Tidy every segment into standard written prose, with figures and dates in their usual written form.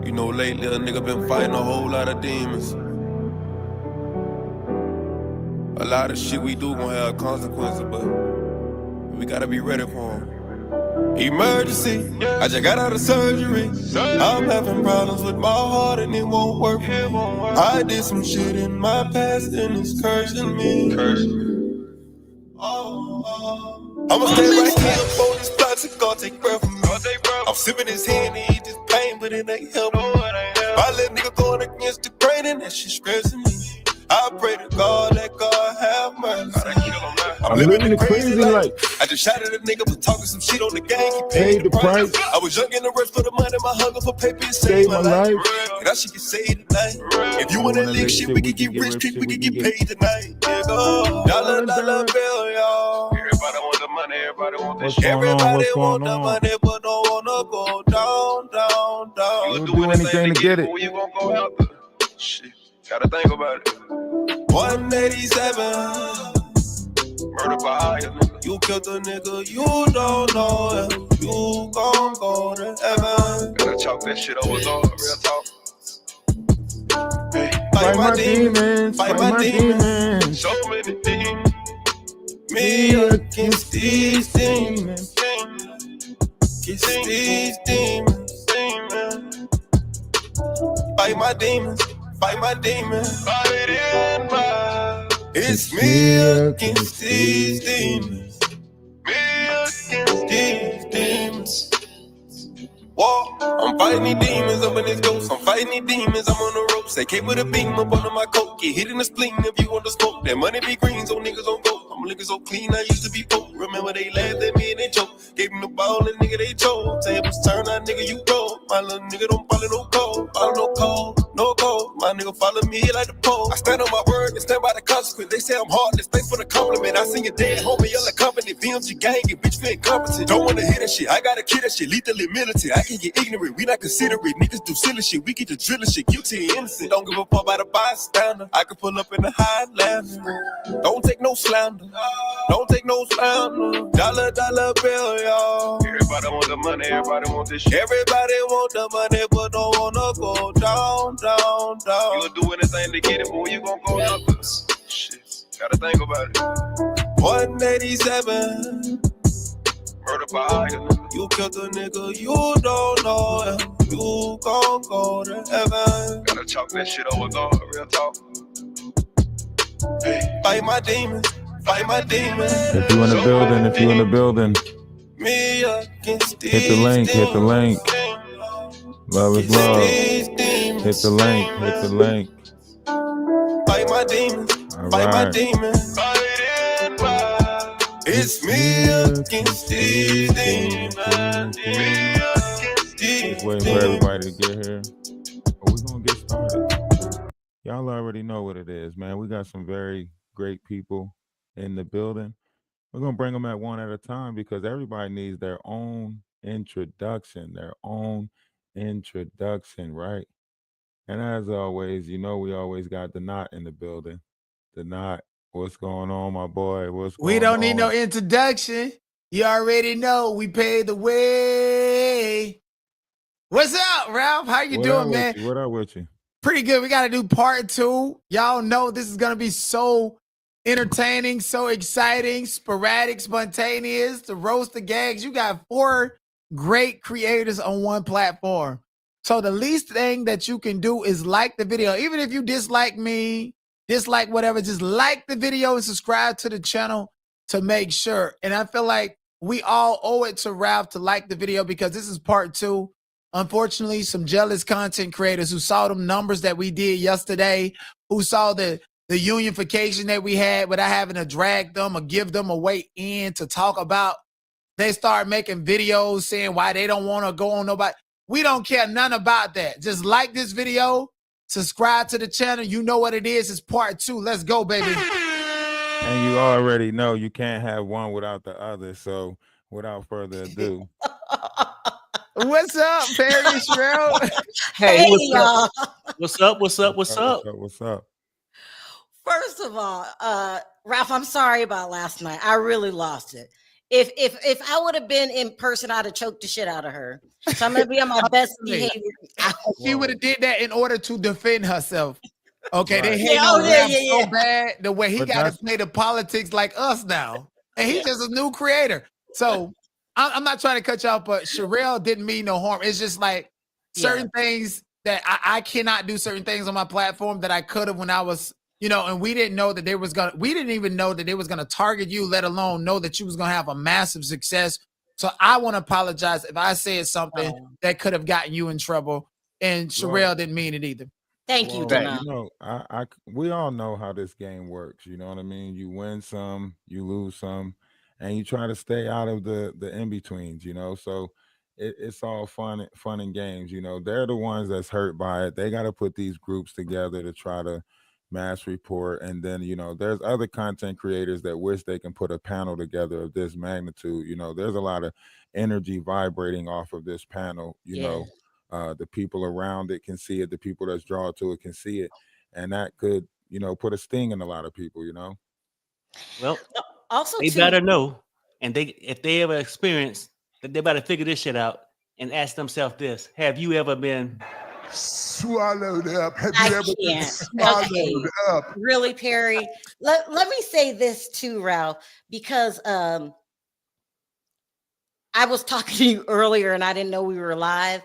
You know, lately a nigga been fighting a whole lot of demons. A lot of shit we do gon' have consequences, but we gotta be ready for them. Emergency, I just got out of surgery. I'm having problems with my heart and it won't work for me. I did some shit in my past and it's cursing me. I'ma stay right here on this plot to God take breath from me. I'm sipping his hand and eat this pain, but it ain't helping me. My little nigga going against the grain and that shit stressing me. I pray to God, let God have mercy. I'm living the crazy life. I just shot at a nigga for talking some shit on the gang. He paid the price. I was young and the rest for the money. My hunger for paper saved my life. And that shit can save tonight. If you wanna lick shit, we can get rich quick. We can get paid tonight. Dollar bill, y'all. Everybody want the money. Everybody want this shit. Everybody want the money, but don't wanna go down. You'll do anything to get it. Where you gonna go after? Shit. Gotta think about it. 187. Murder by higher. You killed a nigga, you don't know him. You gon' go to heaven. Gotta chalk that shit over, dog. Real talk. Hey, Fight my demons. Fight my demons. So many demons. Me against these demons. Against these demons. Fight my demons. Fight my demons. Fight in my. It's me against these demons. Me against these demons. Whoa, I'm fighting these demons up in this ghost. I'm fighting these demons, I'm on the ropes. They came with a beam up under my coat. Get hit in the spleen if you want to smoke. That money be green, so niggas don't go. I'm looking so clean, I used to be broke. Remember they laughed at me and they choked. Gave them the ball and nigga they chose. Tables turn out, nigga you go. My little nigga don't follow no code. Follow no code, no code. My nigga follow me like the pole. I stand on my word and stand by the consequence. They say I'm heartless, thanks for the compliment. I seen your dead homie, yell at company. VMG gang, and bitch feel incompetent. Don't wanna hear that shit, I gotta kill that shit. Lethally militant, I can get ignorant. We not considerate, niggas do silly shit. We get the drilling shit, guilty and innocent. Don't give a fuck about a bystander. I can pull up in the Highlander. Don't take no slander. Don't take no slander. Dollar bill, y'all. Everybody want the money, everybody want this shit. Everybody want the money, but don't wanna go down. You'll do anything to get it, but where you gon' go down? Shit, gotta think about it. 187. Murder by higher. You killed a nigga, you don't know him. You gon' go to heaven. Gotta chalk that shit over, dog. Real talk. Hey, fight my demons. Fight my demons. If you in the building, Me against these hit the link. Love is love. Hit the link. Fight my demons. All Fight my right. demons. It's me against these demons. Just waiting for everybody to get here. But we're gonna get started. Y'all already know what it is, man. We got some very great people in the building. We're gonna bring them at one at a time because everybody needs their own introduction, right? And as always, you know, we always got the Knot in the building. The Knot, what's going on, my boy? We don't need no introduction. You already know we paid the way. What's up, Ralph? How you doing, man? What up with you? Pretty good. We got to do part 2. Y'all know this is going to be so entertaining, so exciting, sporadic, spontaneous, the roast, the gags. You got 4 great creators on one platform. So the least thing that you can do is like the video. Even if you dislike me, dislike whatever, just like the video and subscribe to the channel to make sure. And I feel like we all owe it to Ralph to like the video because this is part 2. Unfortunately, some jealous content creators who saw them numbers that we did yesterday, who saw the unification that we had without having to drag them or give them a way in to talk about, they start making videos saying why they don't want to go on nobody. We don't care none about that. Just like this video, subscribe to the channel. You know what it is. It's part 2. Let's go, baby. And you already know you can't have one without the other. So without further ado. What's up, Perry Shrell? Hey, what's up? What's up? First of all, Ralph, I'm sorry about last night. I really lost it. If I would have been in person, I'd have choked the shit out of her. So I'm gonna be on my best behavior. She would have did that in order to defend herself. Okay, they Right. hate Yeah, oh, on yeah, Rap yeah, so yeah. bad the way he But got to that's- play the politics like us now, and he's Yeah. just a new creator. So I'm not trying to cut you off, but Sherelle didn't mean no harm. It's just like certain things that I cannot do certain things on my platform that I could have when I was, and we didn't know that we didn't even know that they was gonna target you, let alone know that you was gonna have a massive success. So I want to apologize if I said something that could have gotten you in trouble, and Sherelle didn't mean it either. Thank you, Well, Dana. we all know how this game works. You know what I mean? You win some, you lose some, and you try to stay out of the in betweens. So it's all fun and games. They're the ones that's hurt by it. They got to put these groups together to try to mass report, and then there's other content creators that wish they can put a panel together of this magnitude. There's a lot of energy vibrating off of this panel. The people around it can see it. The people that's drawn to it can see it, and that could, put a sting in a lot of people. Well, Also, they too, better know, and if they ever experience that, they better figure this shit out and ask themselves this: have you ever been swallowed up? Have I you ever been can't. swallowed Okay. up? Really, Perry. Let me say this too, Ralph, because I was talking to you earlier and I didn't know we were live,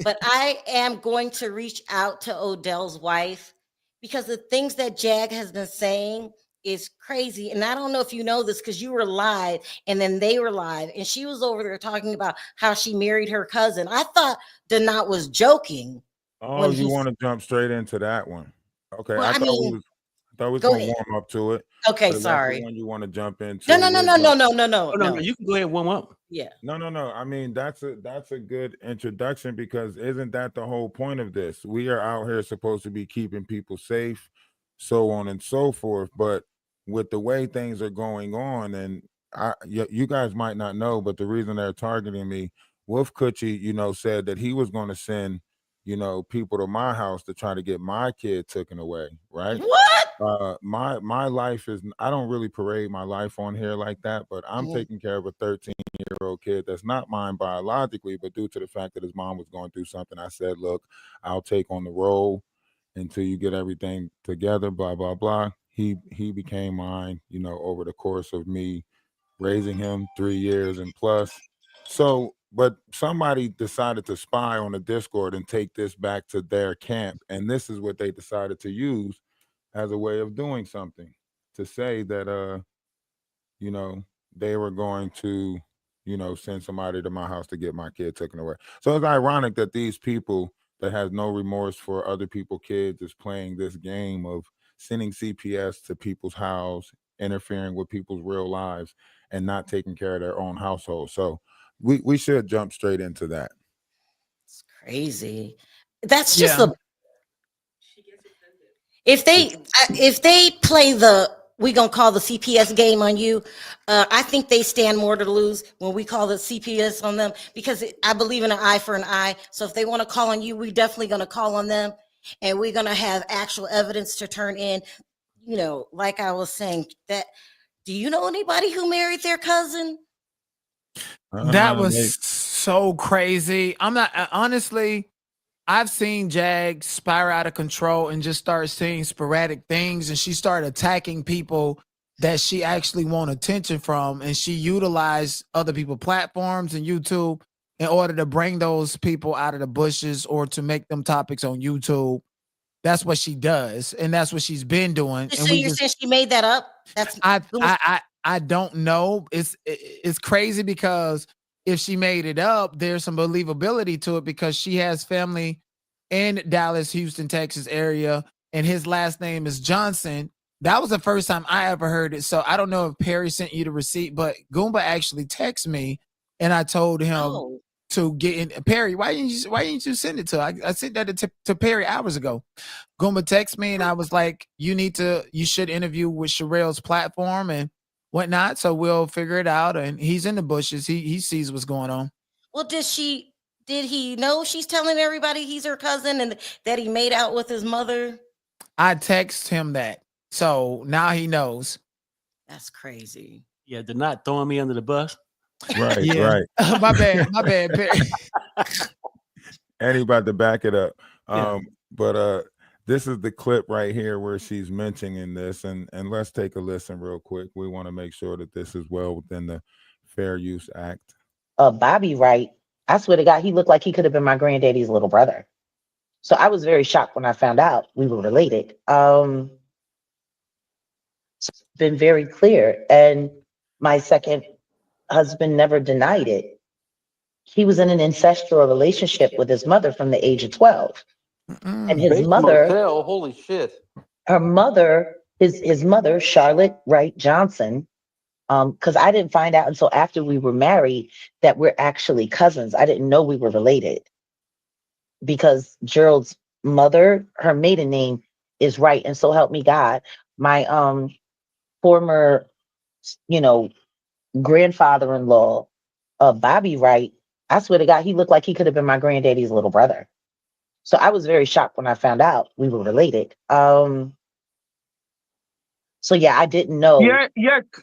but I am going to reach out to Odell's wife because the things that Jag has been saying is crazy. And I don't know if you know this because you were live and then they were live, and she was over there talking about how she married her cousin. I thought Danat was joking. Oh, you want to jump straight into that one? Okay, Well, I I thought we mean, was gonna go ahead. warm up to it. Okay, But if that's sorry. the one you want to jump into. No. Oh, no, you can go ahead and warm up. Yeah. No. I mean, that's a good introduction, because isn't that the whole point of this? We are out here supposed to be keeping people safe, so on and so forth. But with the way things are going on, and you guys might not know, but the reason they're targeting me, Wolf Coochie, said that he was going to send, people to my house to try to get my kid taken away, right? What? My life is, I don't really parade my life on here like that, but I'm taking care of a 13-year-old kid that's not mine biologically, but due to the fact that his mom was going through something, I said, look, I'll take on the role until you get everything together, blah blah blah. He became mine, over the course of me raising him 3 years and plus. So, but somebody decided to spy on the Discord and take this back to their camp, and this is what they decided to use as a way of doing something, to say that they were going to send somebody to my house to get my kid taken away. So it's ironic that these people that has no remorse for other people's kids is playing this game of sending CPS to people's house, interfering with people's real lives, and not taking care of their own household. So we should jump straight into that. It's crazy. That's just if they play we gonna call the CPS game on you, I think they stand more to lose when we call the CPS on them, because I believe in an eye for an eye. So if they want to call on you, we definitely gonna call on them, and we're gonna have actual evidence to turn in. Like I was saying, that do you know anybody who married their cousin? That was so crazy. I'm not honestly. I've seen Jag spiral out of control and just start saying sporadic things, and she started attacking people that she actually want attention from, and she utilized other people's platforms and YouTube in order to bring those people out of the bushes or to make them topics on YouTube. That's what she does, and that's what she's been doing. So And you're saying she made that up? That's I don't know. It's crazy because if she made it up, there's some believability to it because she has family in Dallas, Houston, Texas area, and his last name is Johnson. That was the first time I ever heard it. So I don't know if Perry sent you the receipt, but Goomba actually texted me, and I told him to get in. Perry, why didn't you send it to? I sent that to Perry hours ago. Goomba texted me, and I was like, you should interview with Sherelle's platform and whatnot. So we'll figure it out. And he's in the bushes. He sees what's going on. Well, did he know she's telling everybody he's her cousin and that he made out with his mother? I text him that. So now he knows. That's crazy. Yeah, they're not throwing me under the bus. Right, Yeah. right. My bad, Perry. And he about to back it up. Yeah. But this is the clip right here where she's mentioning this, and let's take a listen real quick. We want to make sure that this is well within the Fair Use Act. Bobby Wright, I swear to God, he looked like he could have been my granddaddy's little brother. So I was very shocked when I found out we were related. So it's been very clear, and my second husband never denied it. He was in an incestual relationship with his mother from the age of 12. And his Bates mother, Motel, holy shit. her mother, his mother, Charlotte Wright Johnson, because I didn't find out until after we were married that we're actually cousins. I didn't know we were related because Gerald's mother, her maiden name is Wright, and so help me God. My former, you know, grandfather-in-law, Bobby Wright, I swear to God, he looked like he could have been my granddaddy's little brother. So I was very shocked when I found out we were related. So yeah, I didn't know.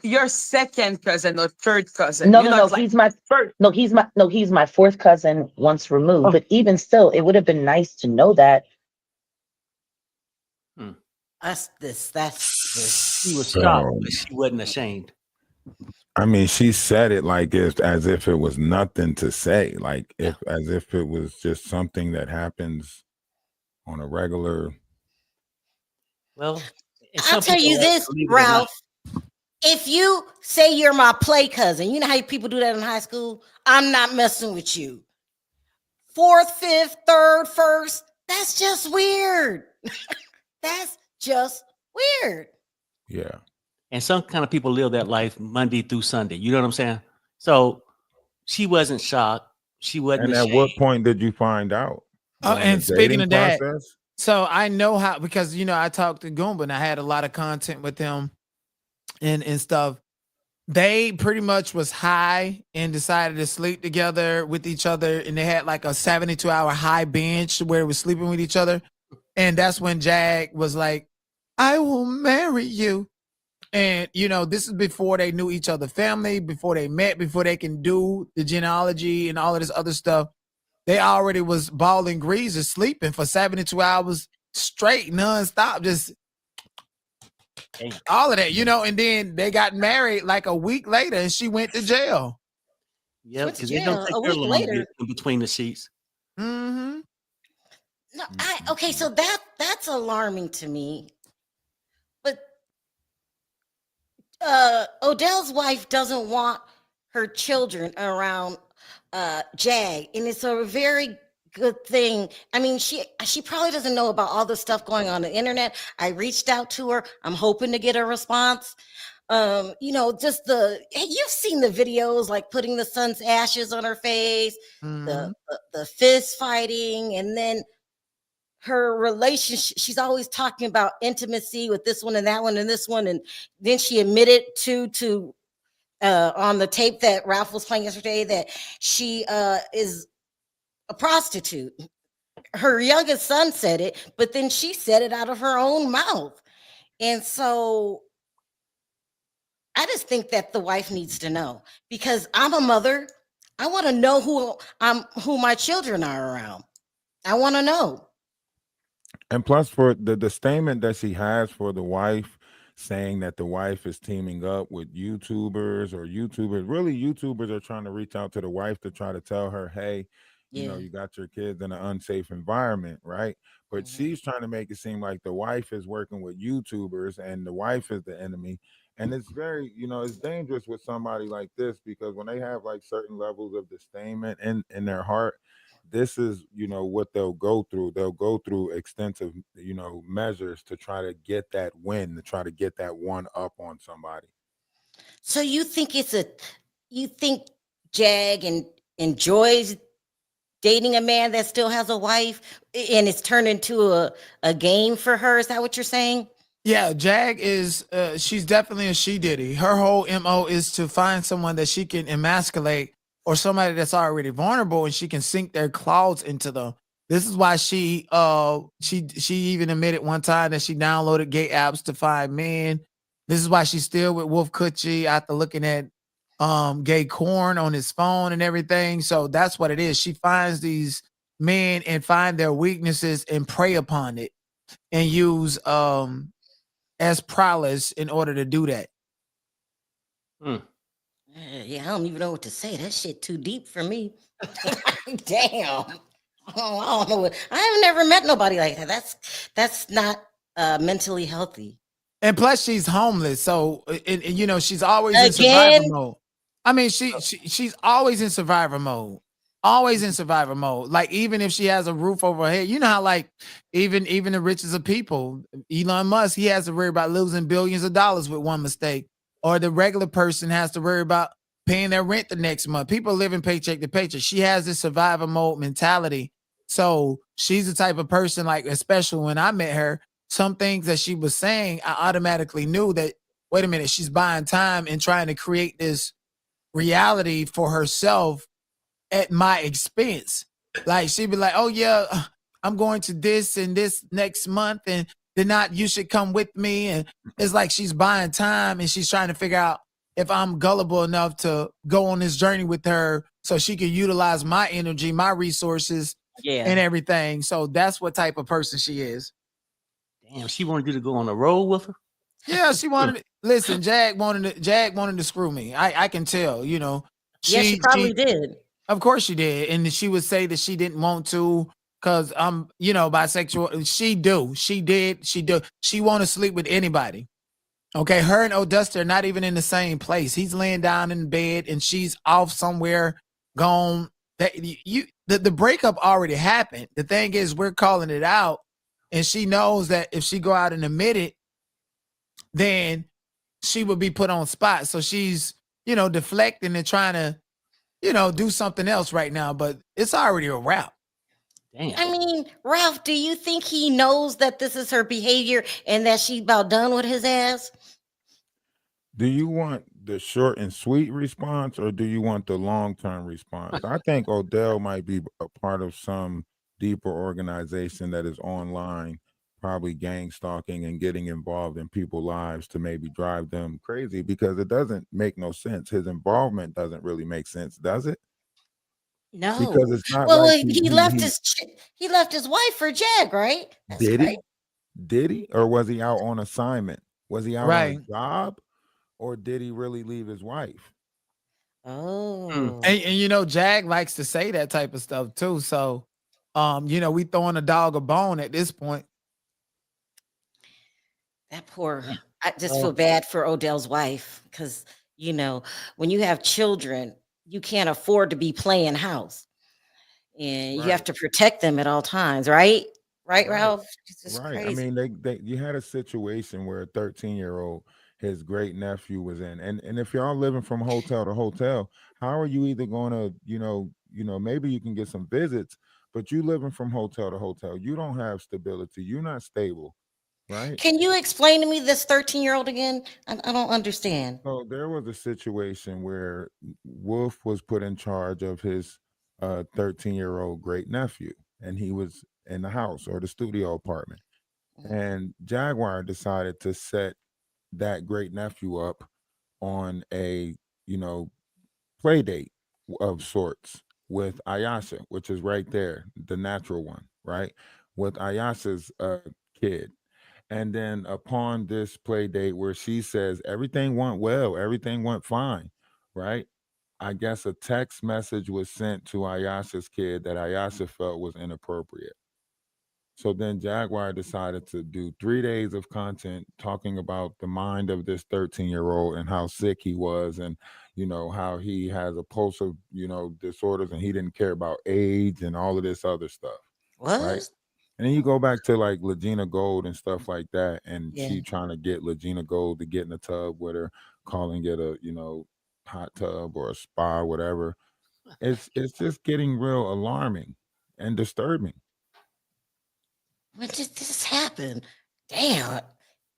Your second cousin or third cousin. No, You're no, not no. like He's my first. no, he's my fourth cousin once removed. Oh. But even still, it would have been nice to know that. That's this. She was So, shocked, but she wasn't ashamed. I mean, she said it like it's as if it was nothing to say, like as if it was just something that happens on a regular. Well, and I'll some tell people you like to this, believe it or not. Ralph. If you say you're my play cousin, you know how people do that in high school? I'm not messing with you. Fourth, fifth, third, first. That's just weird. That's just weird. Yeah. And some kind of people live that life Monday through Sunday. You know what I'm saying? So she wasn't shocked. She wasn't And ashamed. at what point did you find out? Oh, During and the speaking dating of that, process? so I know how, because I talked to Goomba and I had a lot of content with him and stuff. They pretty much was high and decided to sleep together with each other, and they had like a 72-hour high binge where they were sleeping with each other. And that's when Jag was like, I will marry you. And this is before they knew each other family, before they met, before they can do the genealogy and all of this other stuff. They already was balling greases, sleeping for 72 hours straight, nonstop, just all of that, and then they got married like a week later and she went to jail. Yeah, Went to because it don't jail take a her week long later. to get in between the sheets. Mm-hmm. No, okay, so that's alarming to me. But Odell's wife doesn't want her children around Jag, and it's a very good thing. I mean, she probably doesn't know about all the stuff going on the internet. I reached out to her. I'm hoping to get a response. Just you've seen the videos, like putting the son's ashes on her face, the fist fighting, and then her relationship. She's always talking about intimacy with this one and that one and this one, and then she admitted to on the tape that Ralph was playing yesterday that she is a prostitute. Her youngest son said it, but then she said it out of her own mouth. And so I just think that the wife needs to know, because I'm a mother. I want to know who my children are around. I want to know. And plus, for the statement that she has for the wife, saying that the wife is teaming up with YouTubers, really YouTubers are trying to reach out to the wife to try to tell her, hey, you got your kids in an unsafe environment, right? But she's trying to make it seem like the wife is working with YouTubers and the wife is the enemy. And it's very, it's dangerous with somebody like this, because when they have like certain levels of disdainment in their heart, this is what they'll go through. They'll go through extensive measures to try to get that win, to try to get that one up on somebody. So you think Jag enjoys dating a man that still has a wife, and it's turned into a game for her? Is that what you're saying? Yeah, Jag is she's definitely a she diddy. Her whole MO is to find someone that she can emasculate, or somebody that's already vulnerable and she can sink their claws into them. This is why she even admitted one time that she downloaded gay apps to find men. This is why she's still with Wolf Coochie after looking at gay corn on his phone and everything. So that's what it is. She finds these men and find their weaknesses and prey upon it and use as prowess in order to do that. Yeah, I don't even know what to say. That shit too deep for me. Damn. Oh, I don't know. I have never met nobody like that. That's not mentally healthy. And plus, she's homeless, so and you know she's always in survival Again, mode. I mean, she's always in survivor mode, always in survivor mode. Like even if she has a roof over her head, you know how like even the richest of people, Elon Musk, he has to worry about losing billions of dollars with one mistake, or the regular person has to worry about paying their rent the next month. People living paycheck to paycheck. She has this survivor mode mentality, so she's the type of person like, especially when I met her, some things that she was saying, I automatically knew that, wait a minute, she's buying time and trying to create this reality for herself at my expense. Like she'd be like, oh yeah, I'm going to this and this next month, and then not you should come with me. And it's like she's buying time and she's trying to figure out if I'm gullible enough to go on this journey with her so she can utilize my energy, my resources, and everything. So that's what type of person she is. Damn, she wanted you to go on a road with her? Yeah, she wanted. Listen, Jag wanted to screw me. I can tell. You know, she probably did. Of course she did, and she would say that she didn't want to because I'm, you know, bisexual. She did. She want to sleep with anybody. Okay, her and Odessa are not even in the same place. He's laying down in bed, and she's off somewhere, gone. That the breakup already happened. The thing is, we're calling it out, and she knows that if she go out and admit it, then she would be put on spot. So she's, you know, deflecting and trying to, you know, do something else right now, but it's already a wrap. Damn. I mean, Ralph, do you think he knows that this is her behavior and that she's about done with his ass? Do you want the short and sweet response or do you want the long-term response? I think Odell might be a part of some deeper organization that is online, probably gang stalking and getting involved in people's lives to maybe drive them crazy because it doesn't make no sense. His involvement doesn't really make sense, does it? No. Because it's not Well, like he left his wife for Jag, right? That's did great. he? Did he? Or was he out on assignment? Was he out on a job? Or did he really leave his wife? Oh. And you know, Jag likes to say that type of stuff too. So you know, we throwing a dog a bone at this point. That poor, I just feel bad for Odell's wife because, you know, when you have children, you can't afford to be playing house and you have to protect them at all times, right? Right, Ralph? It's Right. I crazy. mean, they you had a situation where a 13-year-old, his great nephew was in, and if y'all living from hotel to hotel, how are you either going to, maybe you can get some visits, but you living from hotel to hotel, you don't have stability, you're not stable, right? Can you explain to me this 13-year-old again? I don't understand. So there was a situation where Wolf was put in charge of his 13-year-old great nephew, and he was in the house or the studio apartment. And Jaguar decided to set that great nephew up on a, play date of sorts with Ayasha, which is right there, the natural one, right? With Ayasha's kid. And then upon this play date where she says everything went well, everything went fine, right? I guess a text message was sent to Ayasha's kid that Ayasha felt was inappropriate. So then Jaguar decided to do 3 days of content talking about the mind of this 13-year-old and how sick he was and, how he has opposite, disorders and he didn't care about AIDS and all of this other stuff. What? Right. And then you go back to like Legina Gold and stuff like that. And Yeah. she trying to get Legina Gold to get in the tub with her, calling it a, hot tub or a spa, whatever. It's just getting real alarming and disturbing. When did this happen? Damn.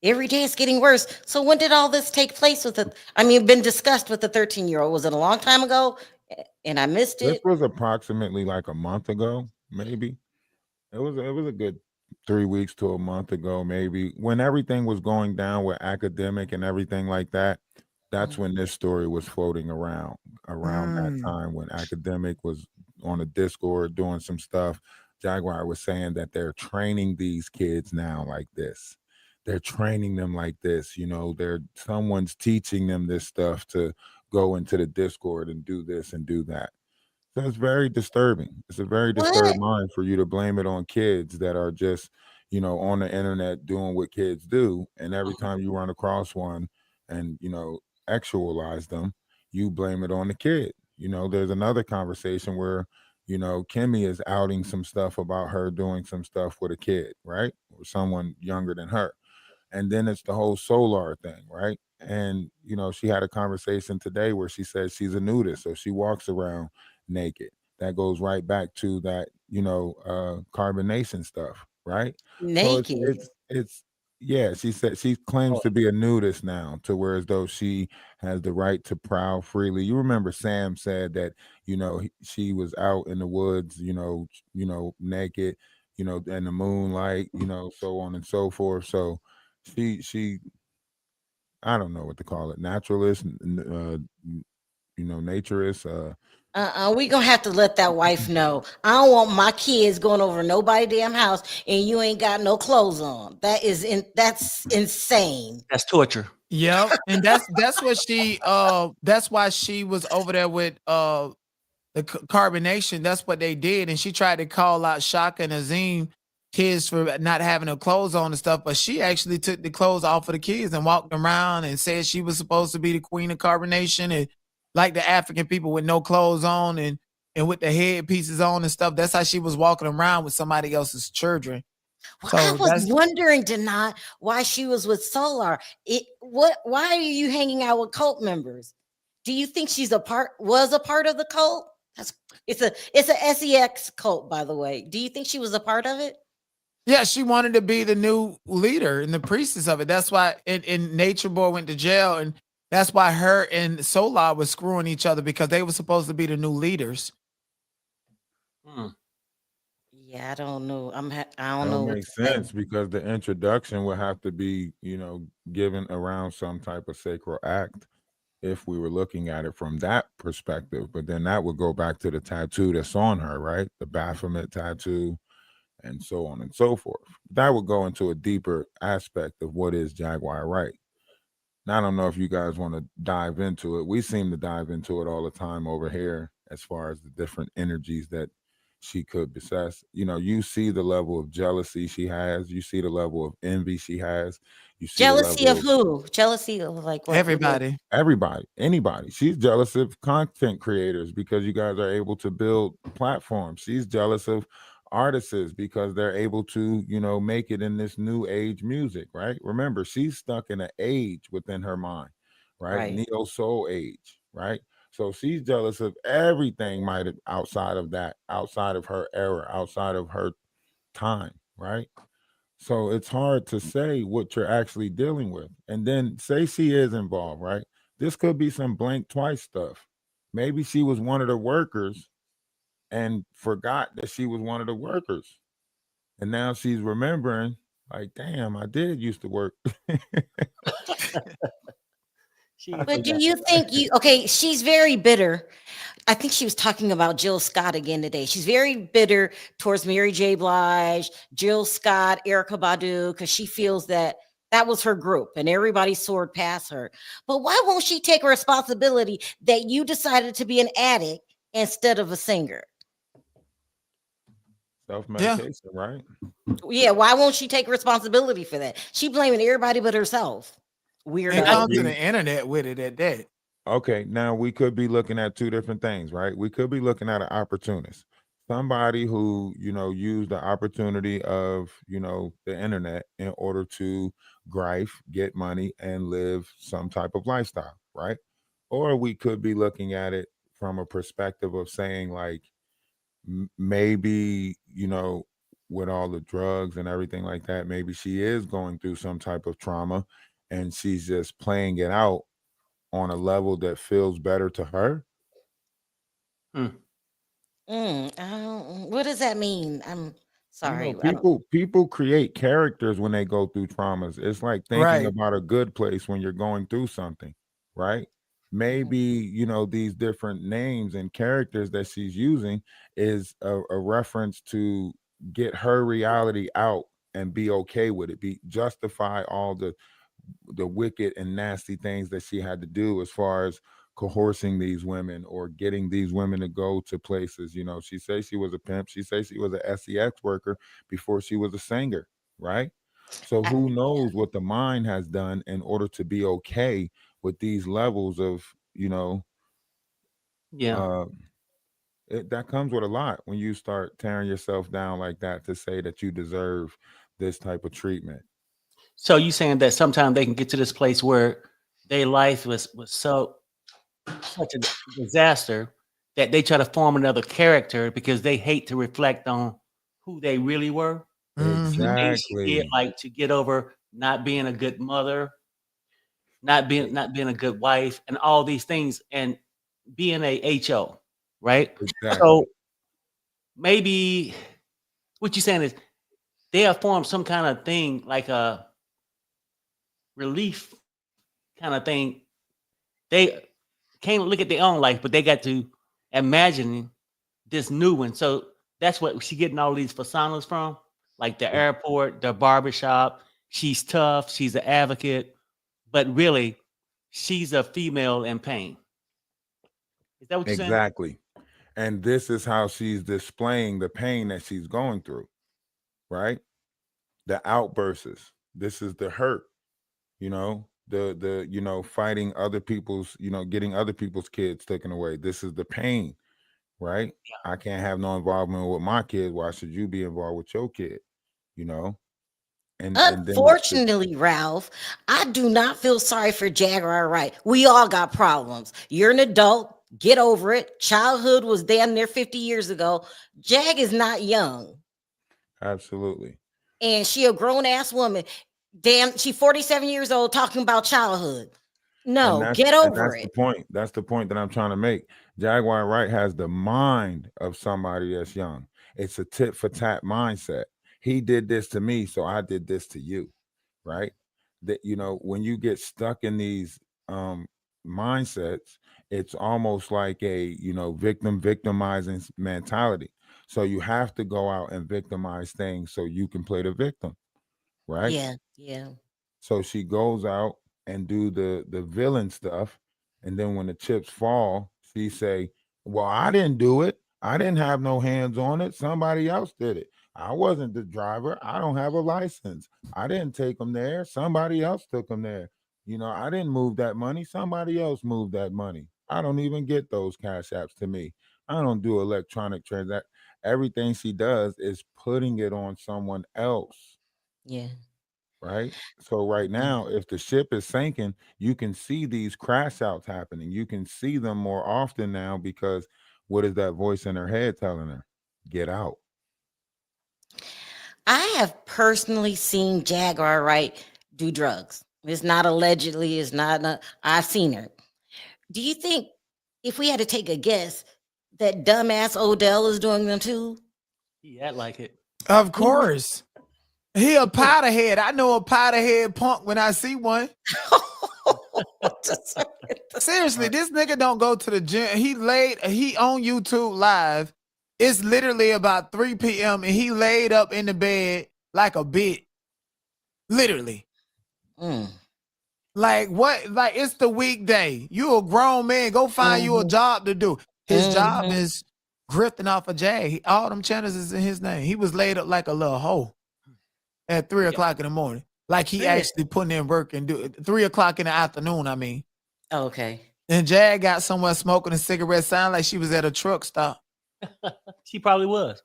Every day it's getting worse. So when did all this take place with the, I mean, been discussed with the 13-year-old? Was it a long time ago and I missed This it? was approximately like a month ago, maybe. It was a good 3 weeks to a month ago, maybe, when everything was going down with academic and everything like that. That's when this story was floating around that Mm. time when Academic was on a Discord doing some stuff. Jaguar was saying that they're training these kids now like this. They're training them like this. They're someone's teaching them this stuff to go into the Discord and do this and do that. So it's very disturbing. It's a very disturbed What? mind for you to blame it on kids that are just, on the internet doing what kids do. And every time you run across one and, actualize them, you blame it on the kid. There's another conversation where, Kimmy is outing some stuff about her doing some stuff with a kid, right? Or someone younger than her. And then it's the whole solar thing, right? And she had a conversation today where she says she's a nudist, so she walks around naked. That goes right back to that, carbonation stuff, right? So it's Naked. it's it's yeah, she said she claims to be a nudist now, to where as though she has the right to prowl freely. You remember Sam said that, she was out in the woods, naked, in the moonlight, so on and so forth. So she I don't know what to call it, naturalist, naturist. We gonna have to let that wife know. I don't want my kids going over nobody damn house and you ain't got no clothes on. That's insane. That's torture. Yep. And that's what that's why she was over there with the carbonation. That's what they did. And she tried to call out Shaka and Azim kids for not having her clothes on and stuff, but she actually took the clothes off of the kids and walked around and said she was supposed to be the queen of carbonation, and like the African people with no clothes on and with the head pieces on and stuff. That's how she was walking around with somebody else's children. Well, So I was that's wondering, Denai, why she was with Solar. Why are you hanging out with cult members? Do you think was a part of the cult? It's a SEX cult, by the way. Do you think she was a part of it? yeah, she wanted to be the new leader and the priestess of it. That's why and Nature Boy went to jail, and that's why her and Solar was screwing each other, because they were supposed to be the new leaders. Hmm. Yeah, I don't know. I That don't know don't what make to say. sense because the introduction would have to be, given around some type of sacred act if we were looking at it from that perspective. But then that would go back to the tattoo that's on her, right? The Baphomet tattoo and so on and so forth. That would go into a deeper aspect of what is Jaguar right. Now, I don't know if you guys want to dive into it. We seem to dive into it all the time over here as far as the different energies that she could possess. You see the level of jealousy she has, you see the level of envy she has, you see the Jealousy of level of who? Jealousy of like what? Everybody. everybody, anybody. She's jealous of content creators because you guys are able to build platforms. She's jealous of artists because they're able to, make it in this new age music, right? Remember, she's stuck in an age within her mind, right? Right. Neo soul age, right? So she's jealous of everything might outside of that, outside of her era, outside of her time, right? So it's hard to say what you're actually dealing with. And then say she is involved, right? This could be some blank twice stuff. Maybe she was one of the workers and forgot that she was one of the workers. And now she's remembering, like, damn, I did used to work. She I But do forgot. you think okay, she's very bitter. I think she was talking about Jill Scott again today. She's very bitter towards Mary J. Blige, Jill Scott, Erica Badu, because she feels that that was her group and everybody soared past her. But why won't she take responsibility that you decided to be an addict instead of a singer? Self Yeah. medication, right? Yeah, why won't she take responsibility for that? She blaming everybody but herself. And Weirdo. come to the internet with it at that. Okay, now we could be looking at two different things, right? We could be looking at an opportunist, somebody who, used the opportunity of, the internet in order to grife, get money, and live some type of lifestyle, right? Or we could be looking at it from a perspective of saying, like, maybe, with all the drugs and everything like that, maybe she is going through some type of trauma and she's just playing it out on a level that feels better to her. Hmm. What does that mean? I'm sorry. I don't, People create characters when they go through traumas. It's like thinking Right. about a good place when you're going through something. right? Maybe, you know, these different names and characters that she's using is a reference to get her reality out and be okay with it, be justify all the wicked and nasty things that she had to do as far as coercing these women or getting these women to go to places. You know, she says she was a pimp. She says she was a sex worker before she was a singer, right? So I, who knows what the mind has done in order to be okay with these levels of, you know, Yeah. uh, that comes with a lot when you start tearing yourself down like that to say that you deserve this type of treatment. So you saying that sometimes they can get to this place where their life was such a disaster that they try to form another character because they hate to reflect on who they really were, the Mhm. things she did, Exactly. like to get over not being a good mother, not being a good wife, and all these things, and being a HO, right? Exactly. So maybe what you're saying is they have formed some kind of thing like a relief kind of thing. They can't look at their own life, but they got to imagine this new one. So that's what she getting all these personas from, like the airport, the barbershop. She's tough. She's an advocate, but really, she's a female in pain. Is that what you're saying? Exactly. And this is how she's displaying the pain that she's going through, right? The outbursts. This is the hurt, you know, the you know, fighting other people's, you know, getting other people's kids taken away. This is the pain, right? I can't have no involvement with my kids. Why should you be involved with your kid? You know? And then the unfortunately, Ralph, I do not feel sorry for Jaguar Wright. We all got problems. You're an adult. Get over it. Childhood was damn near 50 years ago. Jag is not young. absolutely. And she a grown-ass woman. Damn, she 47 years old talking about childhood. And No, that's get and over that's the it. point. That's the point that I'm trying to make. Jaguar Wright has the mind of somebody that's young. It's a tit for tat mindset. He did this to me, so I did this to you, right? That, you know, when you get stuck in these um mindsets, it's almost like a, you know, victimizing mentality. So you have to go out and victimize things so you can play the victim, right? Yeah, yeah. So she goes out and do the villain stuff, and then when the chips fall, she say, "Well, I didn't do it. I didn't have no hands on it. Somebody else did it. I wasn't the driver. I don't have a license. I didn't take them there. Somebody else took them there. You know, I didn't move that money. Somebody else moved that money. I don't even get those cash apps to me. I don't do electronic transact. Everything she does is putting it on someone else, Yeah. right? So right Yeah. now, if the ship is sinking, you can see these crash outs happening. You can see them more often now because what is that voice in her head telling her? Get out. I have personally seen Jaguar Wright do drugs. It's not allegedly, it's not, I've seen her. Do you think if we had to take a guess that dumbass Odell is doing them too? He act like it. Of course. He a powder head. I know a powder head punk when I see one. Seriously, this nigga don't go to the gym. He on YouTube live. It's literally about 3 p.m. and he laid up in the bed like a bit. Literally. Mm. Like what? Like it's the weekday. You a grown man. Go find you a Mhm. job to do. His job Mhm. is grifting off a jag. All them channels is in his name. He was laid up like a little hoe at 3 Yeah. o'clock in the morning. Like he Really? actually putting in work and do 3 o'clock in the afternoon, I mean. Okay. And Jag got somewhere smoking a cigarette, sound like she was at a truck stop. She probably was.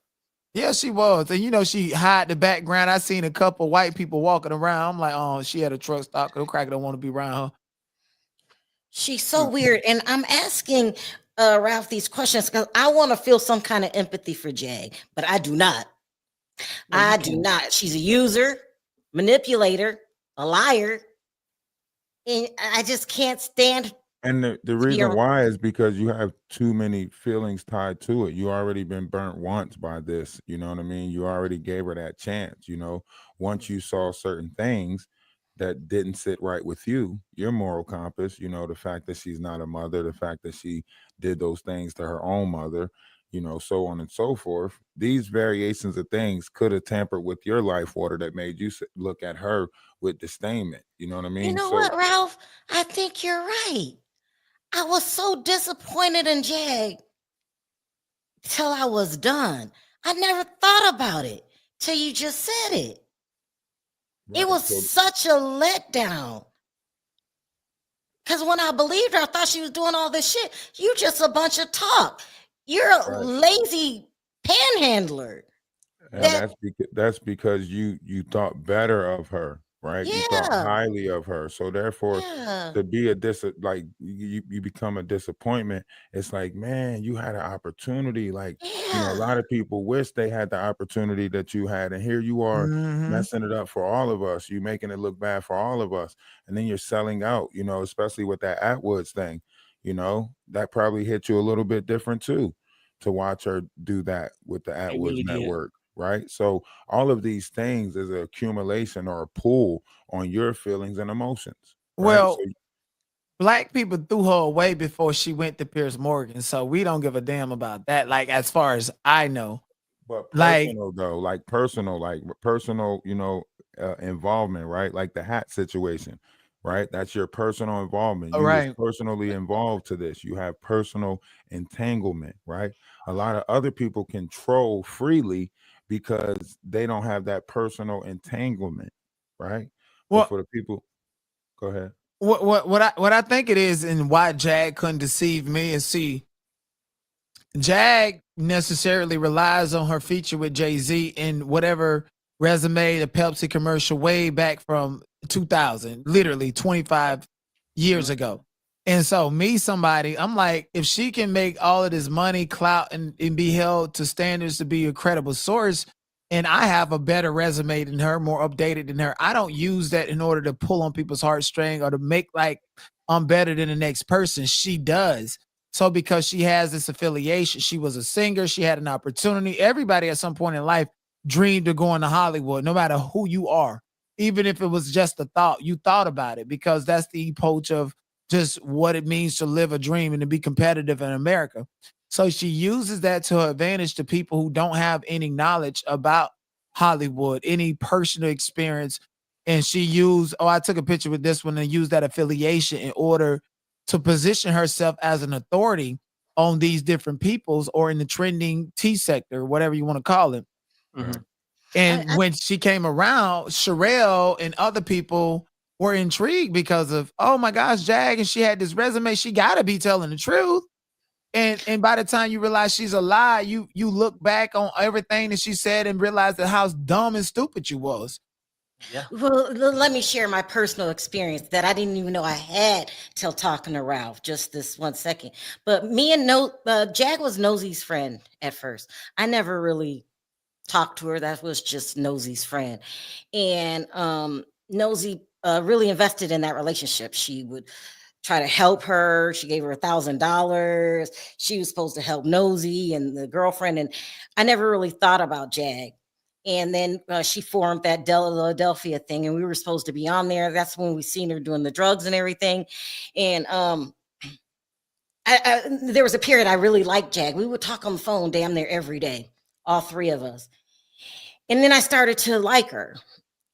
Yeah, she was. And you know, she hide the background. I seen a couple white people walking around. I'm like, oh, she had a truck stop. No cracker don't want to be around her. She's so weird. And I'm asking Ralph these questions because I want to feel some kind of empathy for Jag, but I do not. No, you I do can't. not. She's a user, manipulator, a liar. And I just can't stand And the to be reason around. why is because you have too many feelings tied to it. You already been burnt once by this. You know what I mean? You already gave her that chance. You know, once you saw certain things, that didn't sit right with you, your moral compass, the fact that she's not a mother, the fact that she did those things to her own mother, so on and so forth. These variations of things could have tampered with your life order that made you look at her with disdainment. You know what I You mean? know So, what, Ralph? I think you're right. I was so disappointed in Jag till I was done. I never thought about it till you just said it. It right. was So, such a letdown. Because when I believed her, I thought she was doing all this shit. You just a bunch of talk. You're a right. lazy panhandler. And That that's because you thought better of her, right? You thought yeah, highly of her. So therefore, yeah, to be like you become a disappointment. It's like, man, you had an opportunity. Like, a yeah. lot of people wish they had the opportunity that you had, and here you are Mhm. messing it up for all of us. You making it look bad for all of us, and then you're selling out. Especially with that Atwoods thing. That probably hit you a little bit different too, to watch her do that with the It Atwoods really did. network. Right. So all of these things is an accumulation or a pull on your feelings and emotions. Right. So, Well, black people threw her away before she went to Pierce Morgan, so we don't give a damn about that. Like, as far as I know, but like, personal though, like personal, involvement, right? Like the hat situation, right? That's your personal involvement. all You was right. personally involved to this. You have personal entanglement, right? A lot of other people can troll freely because they don't have that personal entanglement, right? But Well, for the people, go ahead. what I think it is, and why Jag couldn't deceive me is, see, Jag necessarily relies on her feature with Jay-Z in whatever resume, the Pepsi commercial way back from 2000, literally 25 years ago. And so, me, somebody, I'm like, if she can make all of this money, clout, and be held to standards to be a credible source, and I have a better resume than her, more updated than her, I don't use that in order to pull on people's heartstring or to make like I'm better than the next person. She does. So because she has this affiliation, she was a singer, she had an opportunity. Everybody at some point in life dreamed of going to Hollywood, no matter who you are. Even if it was just a thought, you thought about it because that's the approach of just what it means to live a dream and to be competitive in America. So she uses that to her advantage to people who don't have any knowledge about Hollywood, any personal experience. And she used, oh, I took a picture with this one and used that affiliation in order to position herself as an authority on these different peoples or in the trending T sector, whatever you want to call it. Right. Mhm. And when she came around, Sherelle and other people were intrigued because of, oh my gosh, Jag, and she had this resume. She got to be telling the truth. And by the time you realize she's a lie, you look back on everything that she said and realize that how dumb and stupid you was. Yeah. Well, let me share my personal experience that I didn't even know I had till talking to Ralph. Just this 1 second. But me and Jag was Nosy's friend at first. I never really talked to her. That was just Nosy's friend, and Nosy really invested in that relationship. She would try to help her. She gave her $1,000. She was supposed to help Nosy and the girlfriend, and I never really thought about Jag. And then she formed that Philadelphia thing, and we were supposed to be on there. That's when we seen her doing the drugs and everything. And there was a period I really liked Jag. We would talk on the phone damn near every day, all three of us. And then I started to like her.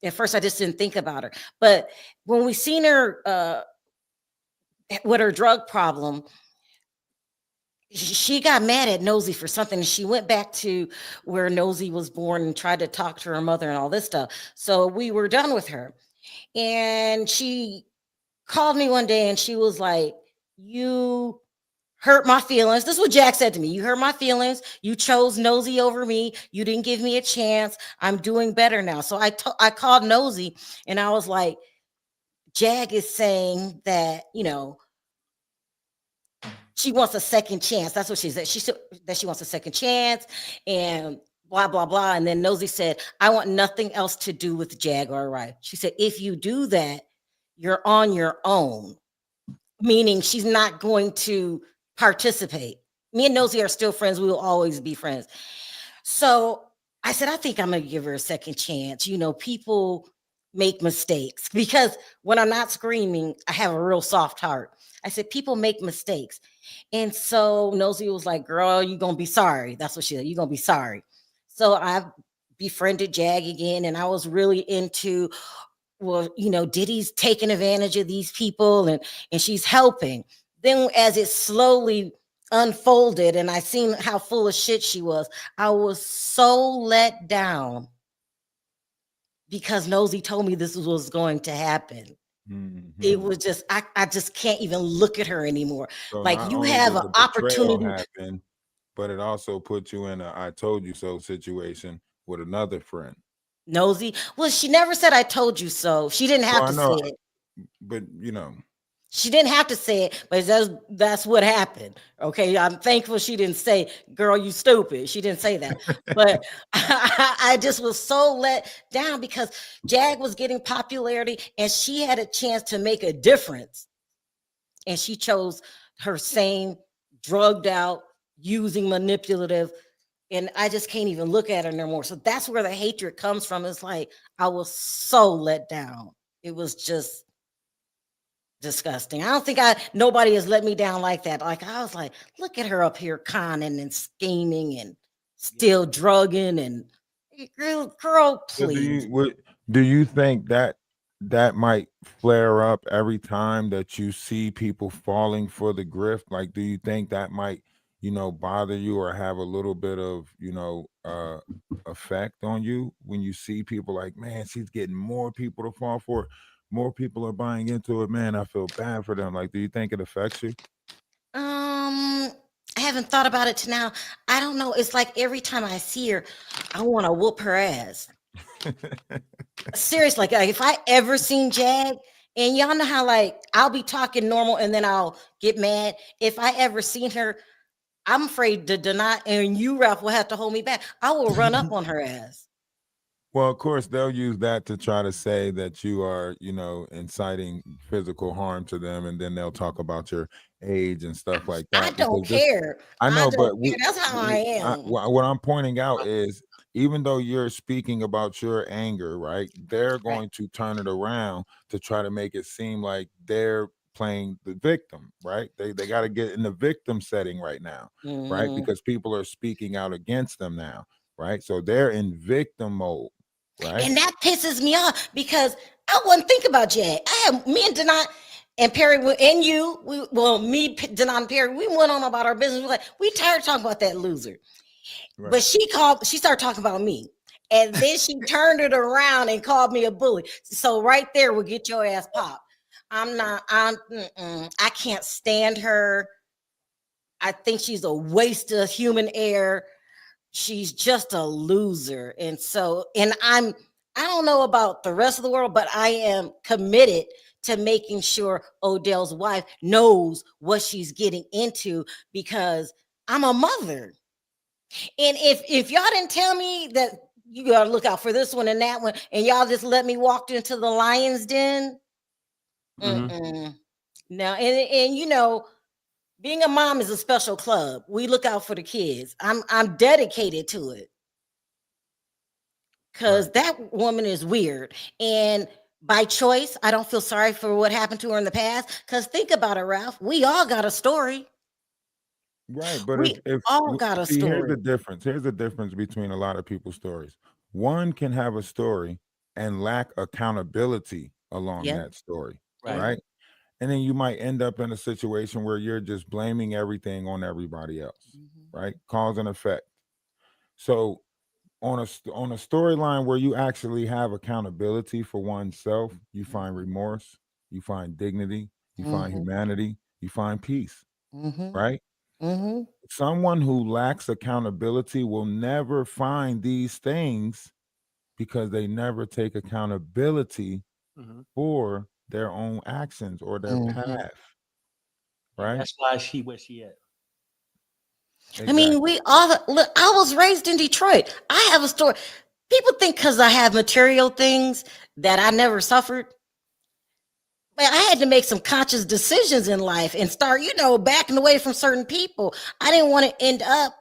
At first, I just didn't think about her. But when we seen her with her drug problem, she got mad at Nosy for something. She went back to where Nosy was born and tried to talk to her mother and all this stuff. So we were done with her. And she called me one day and she was like, "You hurt my feelings." This is what Jack said to me. "You hurt my feelings. You chose Nosy over me. You didn't give me a chance. I'm doing better now." So I called Nosy and I was like, "Jag is saying that, she wants a second chance." That's what she said. She said that she wants a second chance and blah, blah, blah. And then Nosy said, "I want nothing else to do with Jag or Rife." She said, "If you do that, you're on your own," meaning she's not going to participate. Me and Nosy are still friends. We will always be friends. So I said, "I think I'm going to give her a second chance." People make mistakes, because when I'm not screaming, I have a real soft heart. I said, people make mistakes. And so Nosy was like, girl, you're going to be sorry. That's what she said. You're going to be sorry. So I befriended Jag again, and I was really into, well, Diddy's taking advantage of these people, and she's helping. Then as it slowly unfolded and I seen how full of shit she was, I was so let down because Nosy told me this was going to happen. It was just, I just can't even look at her anymore. So like, not you only have did an the betrayal opportunity. happen, but it also put you in a "I told you so" situation with another friend. Nosy, well, she never said I told you so. She didn't have Well, I to know, say it. but She didn't have to say it, but that's what happened. Okay, I'm thankful she didn't say, "Girl, you stupid." She didn't say that, but I just was so let down because Jag was getting popularity, and she had a chance to make a difference, and she chose her same drugged out, using, manipulative, and I just can't even look at her no more. So that's where the hatred comes from. It's like I was so let down. It was just disgusting. I don't think nobody has let me down like that. Like, I was like, look at her up here conning and scheming and still drugging, and girl, So please. do you think that might flare up every time that you see people falling for the grift? Like, do you think that might, bother you or have a little bit of, effect on you when you see people like, man, she's getting more people to fall for it, more people are buying into it, man, I feel bad for them. Like, do you think it affects you? I haven't thought about it to now. I don't know. It's like every time I see her, I want to whoop her ass. Seriously, like if I ever seen Jag, and y'all know how like I'll be talking normal and then I'll get mad. If I ever seen her, I'm afraid to deny, and you, Ralph, will have to hold me back. I will run up on her ass. Well, of course, they'll use that to try to say that you are, inciting physical harm to them, and then they'll talk about your age and stuff like I that. don't Because this, care. I I know, don't but care. That's how I am. what I'm pointing out is, even though you're speaking about your anger, right? They're Right. going to turn it around to try to make it seem like they're playing the victim, right? They got to get in the victim setting right now, right? Mhm. Because people are speaking out against them now, right? So they're in victim mode. Right. And that pisses me off because I wouldn't think about Jag. Me and Denai and Perry and you, me, Denai and Perry, we went on about our business. We're like, we tired of talking about that loser. Right. But she started talking about me. And then she turned it around and called me a bully. So right there will get your ass popped. I can't stand her. I think she's a waste of human air. She's just a loser. And so, I don't know about the rest of the world, but I am committed to making sure Odell's wife knows what she's getting into, because I'm a mother. And if y'all didn't tell me that you gotta look out for this one and that one, and y'all just let me walk into the lion's den, now, and being a mom is a special club. We look out for the kids. I'm dedicated to it. Because that woman is weird. And by choice, I don't feel sorry for what happened to her in the past. Because think about it, Ralph. We all got a story. Right. But We if all got a see, here's story. the difference. Here's the difference between a lot of people's stories. One can have a story and lack accountability along Yeah. that story. Right. Right. And then you might end up in a situation where you're just blaming everything on everybody else. Right. Cause and effect. So on a storyline where you actually have accountability for oneself, you find remorse, you find dignity, you find humanity, you find peace. Right. Someone who lacks accountability will never find these things because they never take accountability for their own actions or their path. And Right. that's why she where she at. I mean, Exactly. we all look. I was raised in Detroit. I have a story. People think because I have material things that I never suffered. But I had to make some conscious decisions in life and start, backing away from certain people. I didn't want to end up.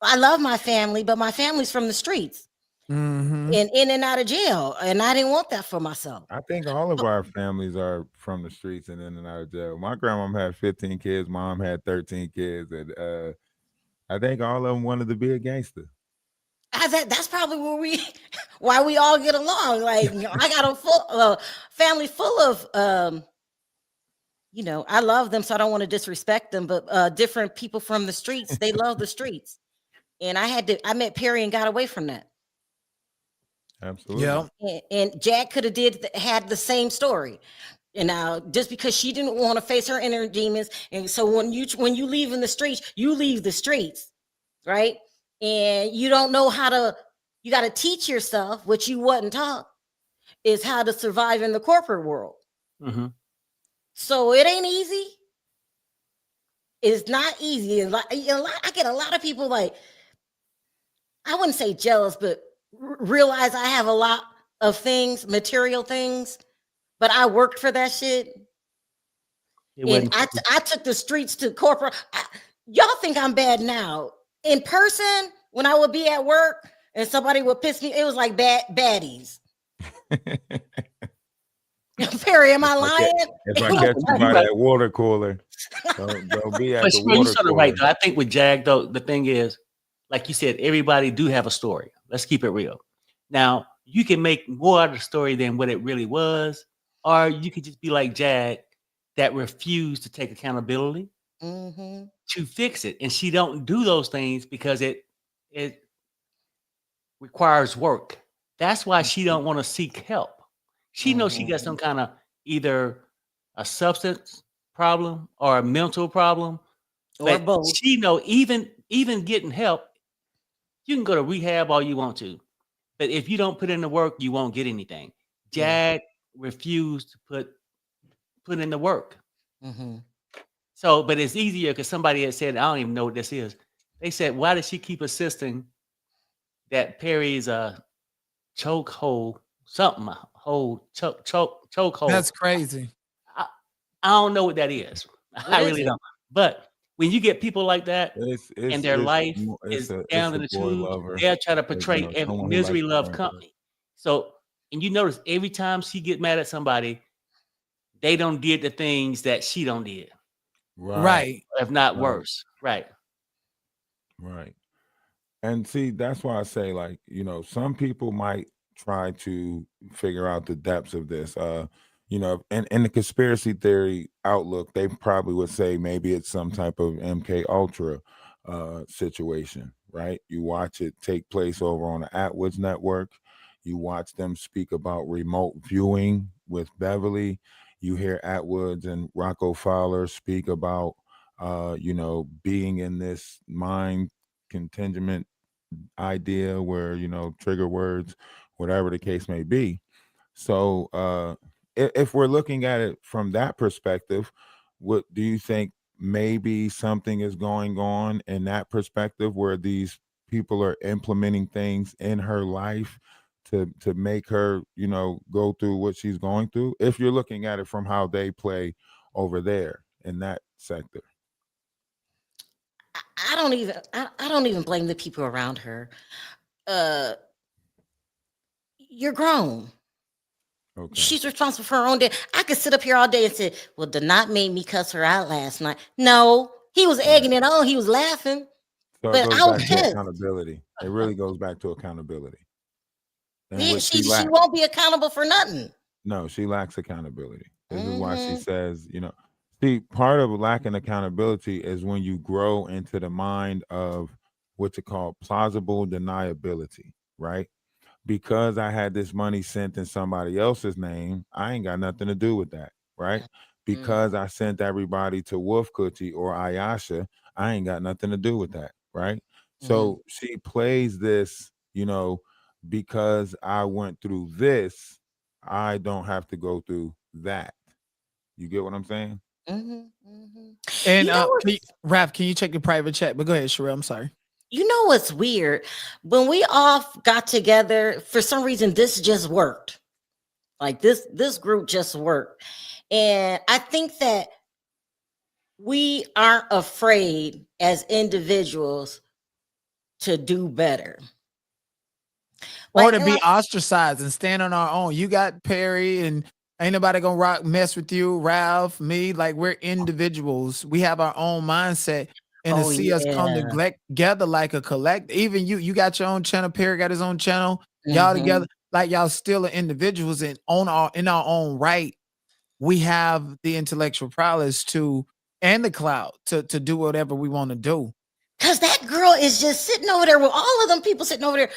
I love my family, but my family's from the streets. Mhm. and in and out of jail. And I didn't want that for myself. I think all of our families are from the streets and in and out of jail. My grandmom had 15 kids. Mom had 13 kids, and I think all of them wanted to be a gangster. That's probably why we all get along. Like, I got a family full of, I love them, so I don't want to disrespect them, but different people from the streets, they love the streets. And I met Perry and got away from that. Absolutely. Yeah. And Jack could have had the same story. And now, just because she didn't want to face her inner demons, and so when you leave in the streets, you leave the streets, right? And you don't know you got to teach yourself, what you wasn't taught, is how to survive in the corporate world. Mm-hmm. So it ain't easy. It's not easy. And I get a lot of people, like, I wouldn't say jealous, but realize I have a lot of things, material things, but I worked for that shit. And I took the streets to corporate. Y'all think I'm bad now. In person, when I would be at work and somebody would piss me, it was like baddies. Perry, am I lying? If I catch you by that water cooler, they'll be at the water cooler. Right, though. I think with Jag, though, the thing is, like you said, everybody do have a story. Let's keep it real. Now, you can make more out of the story than what it really was, or you could just be like Jag, that refused to take accountability to fix it. And she don't do those things because it requires work. That's why she don't want to seek help. She knows she got some kind of either a substance problem or a mental problem. Or both. She know even getting help, you can go to rehab all you want to. But if you don't put in the work, you won't get anything. Jag refused to put in the work. So, but it's easier because somebody had said, I don't even know what this is. They said, why does she keep insisting that Perry's a chokehold, something, chokehold? That's crazy. I don't know what that is. I really don't. But when you get people like that and their life is down in the tubes, they'll try to portray misery love company. So, and you notice every time she get mad at somebody, they don't did the things that she don't did. Right. If not worse. Right. Right. And see, that's why I say, like, some people might try to figure out the depths of this. And in the conspiracy theory outlook, they probably would say maybe it's some type of MK Ultra situation, right? You watch it take place over on the Atwoods network. You watch them speak about remote viewing with Beverly. You hear Atwoods and Rocco Fowler speak about, being in this mind contingent idea where, trigger words, whatever the case may be. So if we're looking at it from that perspective, what do you think maybe something is going on in that perspective where these people are implementing things in her life to make her, go through what she's going through, if you're looking at it from how they play over there in that sector? I don't even blame the people around her. You're grown. Okay. She's responsible for her own day. I could sit up here all day and say, well, Denat made me cuss her out last night. No, he was egging it on. He was laughing. So but it goes I was back to pissed. accountability. It really goes back to accountability. And Yeah, what she lacks- won't be accountable for nothing. No, she lacks accountability. This is why she says, see, part of lacking accountability is when you grow into the mind of what you call plausible deniability, right? Because I had this money sent in somebody else's name, I ain't got nothing to do with that, right? Because I sent everybody to Wolf Coochie or Ayasha, I ain't got nothing to do with that, right? So she plays this, because I went through this, I don't have to go through that. You get what I'm saying? And You know Raph, can you check your private chat? But go ahead, Sherelle. I'm sorry. You know what's weird? When we all got together, for some reason, this just worked. Like this group just worked. And I think that we aren't afraid as individuals to do better. or Like, to and be like, ostracized and stand on our own. You got Perry, and ain't nobody gonna mess with you, Ralph, me. Like, we're individuals. We have our own mindset. And to oh see us come yeah. together like a collect, even you got your own channel, Perry got his own channel, y'all Hmm. together, like y'all still are individuals and in our own right. We have the intellectual prowess to and the clout to do whatever we want to do. Cause that girl is just sitting over there with all of them people sitting over there,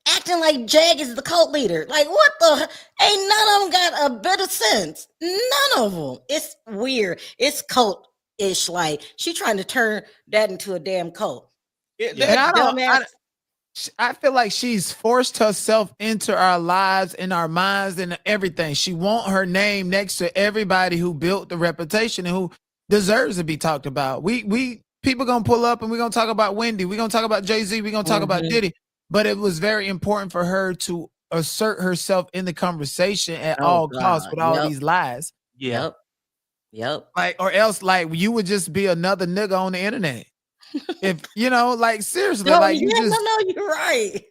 acting like Jag is the cult leader. Like, what the? Ain't none of them got a bit of sense. None of them. It's weird. It's cult-ish. Like, she trying to turn that into a damn cult. And That dumbass. I feel like she's forced herself into our lives and our minds and everything. She want her name next to everybody who built the reputation and who deserves to be talked about. We people gonna pull up and we're gonna talk about Wendy. We're gonna talk about Jay-Z. We're gonna talk about Mhm. Diddy. But it was very important for her to assert herself in the conversation at Oh all costs God. with all Yep. these lies. Yeah. Yep. Yep. Like, or else like you would just be another nigga on the internet. If like seriously, No, like yeah, you no, just no, you're right.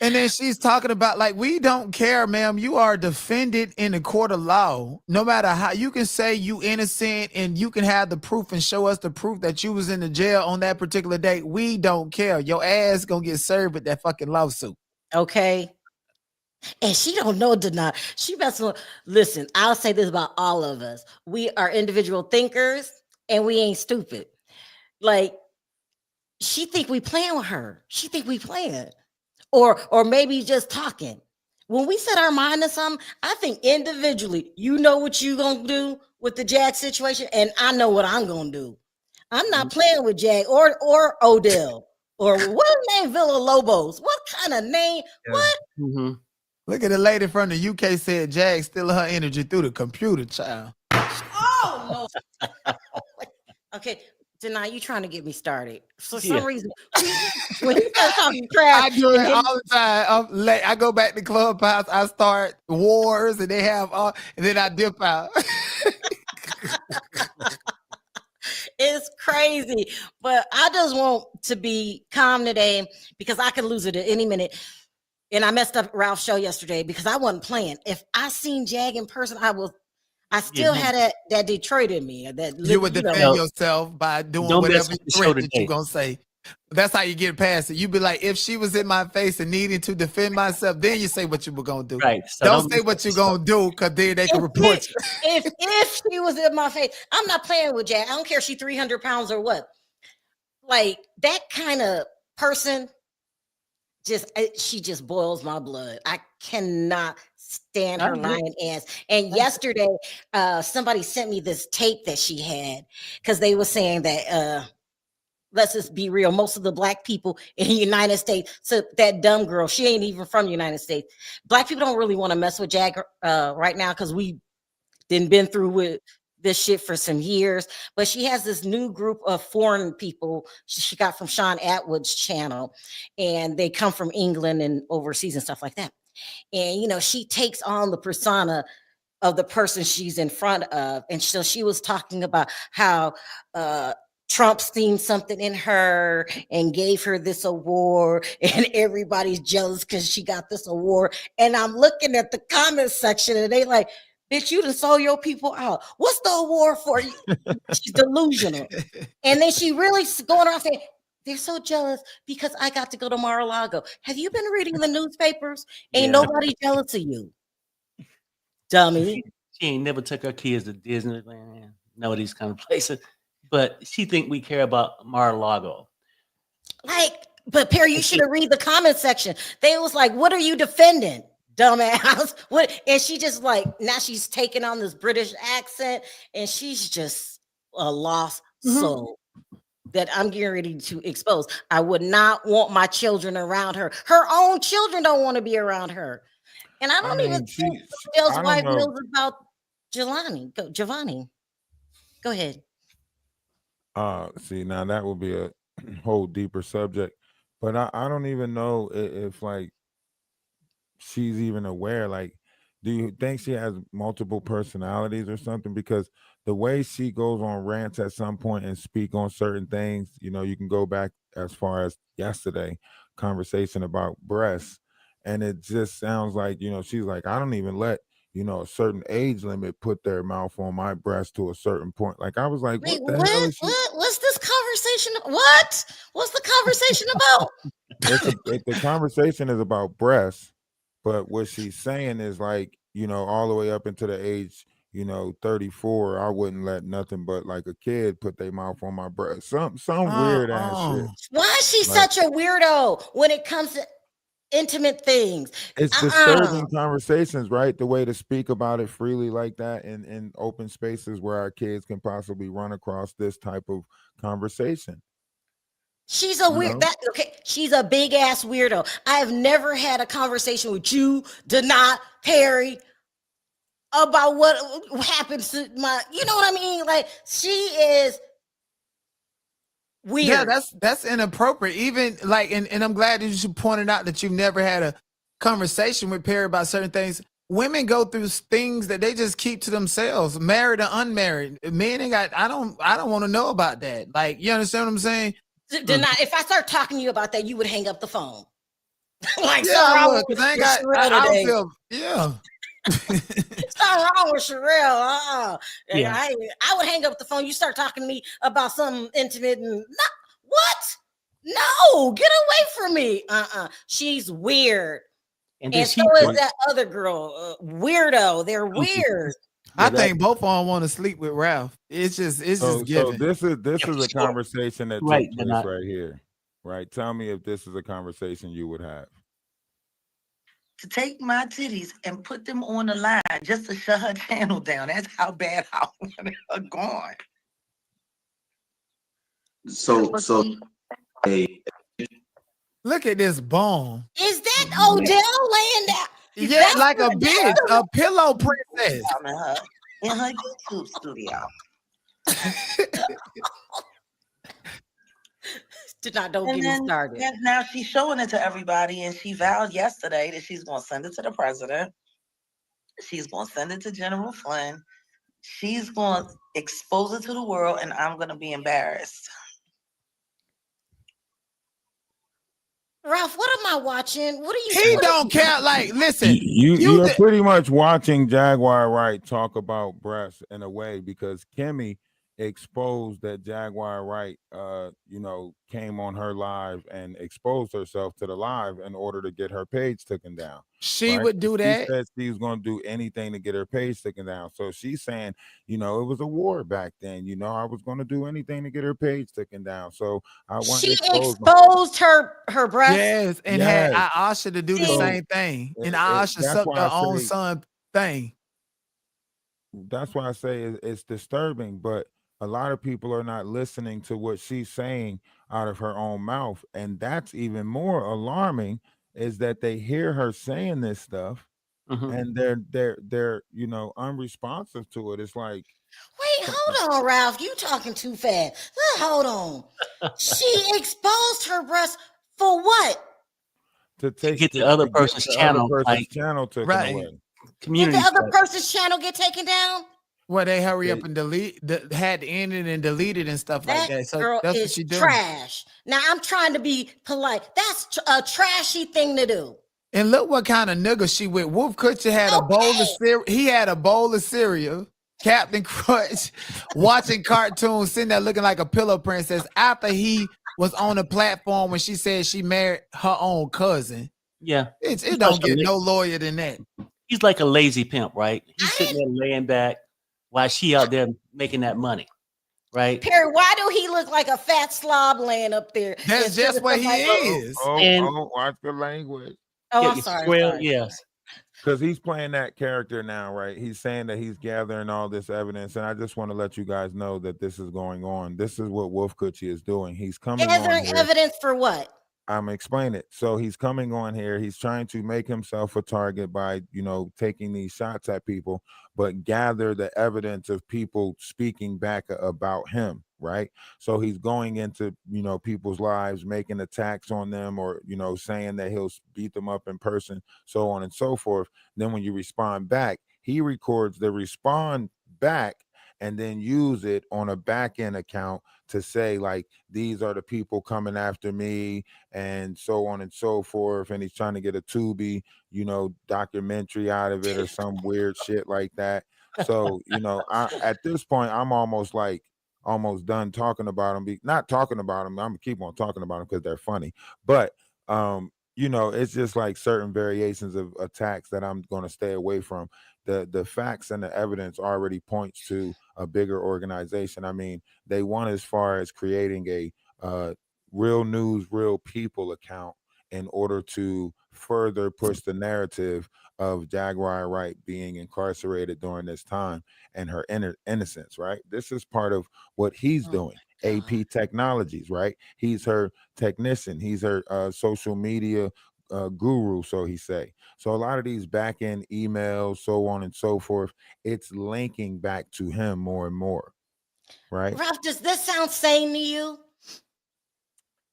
and then she's talking about like we don't care, ma'am. You are defended in a court of law. No matter how you can say you innocent and you can have the proof and show us the proof that you was in the jail on that particular date. We don't care. Your ass gonna get served with that fucking lawsuit. Okay. And she don't know deny. She messing with, listen, I'll say this about all of us. We are individual thinkers and we ain't stupid. Like, she think we playing with her. She think we playing. Or maybe just talking. When we set our mind to something, I think individually, you know what you gonna do with the Jag situation, and I know what I'm gonna do. I'm not playing with Jag or Odell or what name Villa Lobos. What kind of name? What? Mm-hmm. Look at the lady from the UK said Jag stealing her energy through the computer, child. Oh Lord. Okay, tonight you trying to get me started. For some Yeah. reason, when he starts talking trash, I do and it then all the time. I'm late. I go back to Clubhouse. I start wars, and they have all, and then I dip out. it's crazy. But I just want to be calm today because I could lose it at any minute. And I messed up Ralph's show yesterday because I wasn't playing. If I seen Jag in person, I still Yeah. had that Detroit in me. You would You know. defend yourself by doing Don't mess whatever with the show threat that you're today. gonna say. That's how you get past it. You be like, if she was in my face and needing to defend myself, then you say what you were gonna do. Right. So Don't don't say mess what with you're the show. gonna do, because then they can If, report you. if she was in my face, I'm not playing with Jag. I don't care if she's 300 pounds or what. Like that kind of person, she just boils my blood. I cannot stand I her agree. lying ass. And yesterday, somebody sent me this tape that she had because they were saying that let's just be real, most of the black people in the United States, so that dumb girl, she ain't even from the United States. Black people don't really want to mess with Jag right now because we didn't been through with this shit for some years. But she has this new group of foreign people she got from Sean Atwood's channel, and they come from England and overseas and stuff like that. And she takes on the persona of the person she's in front of. And so she was talking about how Trump seen something in her and gave her this award, and everybody's jealous because she got this award. And I'm looking at the comment section, and they like, bitch, you done sold your people out. What's the award for? She's delusional. And then she really going around saying, they're so jealous because I got to go to Mar-a-Lago. Have you been reading the newspapers? Ain't Yeah. nobody jealous of you, dummy. She ain't never took her kids to Disneyland, no these kind of places. But she think we care about Mar-a-Lago. Like, but Perry, you should have read the comment section. They was like, what are you defending, dumbass? What? And she just like, now she's taking on this British accent, and she's just a lost soul that I'm getting ready to expose. I would not want my children around her. Her own children don't want to be around her. And I I don't even mean, think I Dale's don't wife know. knows about Giovanni. Go ahead. See, now that would be a whole deeper subject, but I don't even know if like she's even aware. Like Do you think she has multiple personalities or something? Because the way she goes on rants at some point and speak on certain things, you can go back as far as yesterday conversation about breasts, and it just sounds like she's like, I don't even let a certain age limit put their mouth on my breast to a certain point. Like I was like, Wait, what the hell is she? what's this conversation? What's the conversation about? The conversation is about breasts, but what she's saying is like, all the way up into the age, 34, I wouldn't let nothing but like a kid put their mouth on my breast. Some weird ass shit. Why is she Like, such a weirdo when it comes to intimate things? it's disturbing conversations, right? The way to speak about it freely like that in open spaces where our kids can possibly run across this type of conversation. She's a weird she's a big ass weirdo. I have never had a conversation with you, Denat Perry, about what happens to my, you know what I mean? Like she is weird. Yeah, that's inappropriate. Even like, and I'm glad that you pointed out that you've never had a conversation with Perry about certain things. Women go through things that they just keep to themselves, married or unmarried. Men ain't got. I don't want to know about that. Like, you understand what I'm saying? Denat, if I start talking to you about that, you would hang up the phone. Like, yeah, I would, because I ain't got. I feel, yeah. Something wrong with Sherelle. Yeah. I would hang up the phone. You start talking to me about something intimate and what? No, get away from me. She's weird. And so is that other girl, weirdo. They're weird. I think both of them want to sleep with Ralph. It's just given. So this is a conversation that took place right here, right? Tell me if this is a conversation you would have. To take my titties and put them on the line just to shut her channel down. That's how bad I want her gone. So hey, look at this bomb. Is that Odell laying down? Yeah, like a bitch, a pillow princess. In her YouTube studio. Don't get me started. And now she's showing it to everybody, and she vowed yesterday that she's going to send it to the president. She's going to send it to General Flynn. She's going to expose it to the world, and I'm going to be embarrassed. Ralph, what am I watching? What are you? He don't care. Like, listen, you're pretty much watching Jaguar Wright talk about breasts in a way, because Kimmy exposed that Jaguar Wright, came on her live and exposed herself to the live in order to get her page taken down. She would do that. She said she was going to do anything to get her page taken down. So she's saying, it was a war back then. I was going to do anything to get her page taken down. So I want she exposed her breast. Yes, and had Asha to do the same thing, and Asha sucked her own son thing. That's why I say it's disturbing, but a lot of people are not listening to what she's saying out of her own mouth. And that's even more alarming, is that they hear her saying this stuff and they're unresponsive to it. It's like, wait, hold on, Ralph. You talking too fast. Hold on. She exposed her breast for what? To get the other person's channel taken away. Did the other person's channel get taken down? Well, they hurry up and had to end it and delete it and stuff like that. So girl that's is what she doing. Trash. Now I'm trying to be polite. That's a trashy thing to do. And look what kind of nigga she with. Wolf Kutcher had a bowl of cereal. He had a bowl of cereal. Captain Crunch watching cartoons, sitting there looking like a pillow princess after he was on the platform when she said she married her own cousin. Yeah. It don't get no lawyer than that. He's like a lazy pimp, right? He's sitting there laying back while she out there making that money, right? Perry, why do he look like a fat slob laying up there? That's just what he is. Watch the language. Oh, I'm sorry. Yes. Because he's playing that character now, right? He's saying that he's gathering all this evidence, and I just want to let you guys know that this is going on. This is what Wolf Kutcher is doing. He's coming gathering on here. Evidence for what? I'm explaining it. So he's coming on here. He's trying to make himself a target by, taking these shots at people, but gather the evidence of people speaking back about him, right? So he's going into, people's lives, making attacks on them, or, saying that he'll beat them up in person, so on and so forth. Then when you respond back, he records the respond back and then use it on a back end account to say, like, these are the people coming after me, and so on and so forth. And he's trying to get a Tubi, documentary out of it or some weird shit like that. So, at this point, I'm almost done talking about them. Not talking about them. I'm gonna keep on talking about them because they're funny. But it's just like certain variations of attacks that I'm going to stay away from. The facts and the evidence already points to a bigger organization. I mean, they went as far as creating a real news, real people account in order to further push the narrative of Jaguar Wright being incarcerated during this time and her innocence, right? This is part of what he's doing. AP Technologies, right? He's her technician. He's her social media guru, so he say. So a lot of these back end emails, so on and so forth, it's linking back to him more and more, right? Ralph, does this sound sane to you?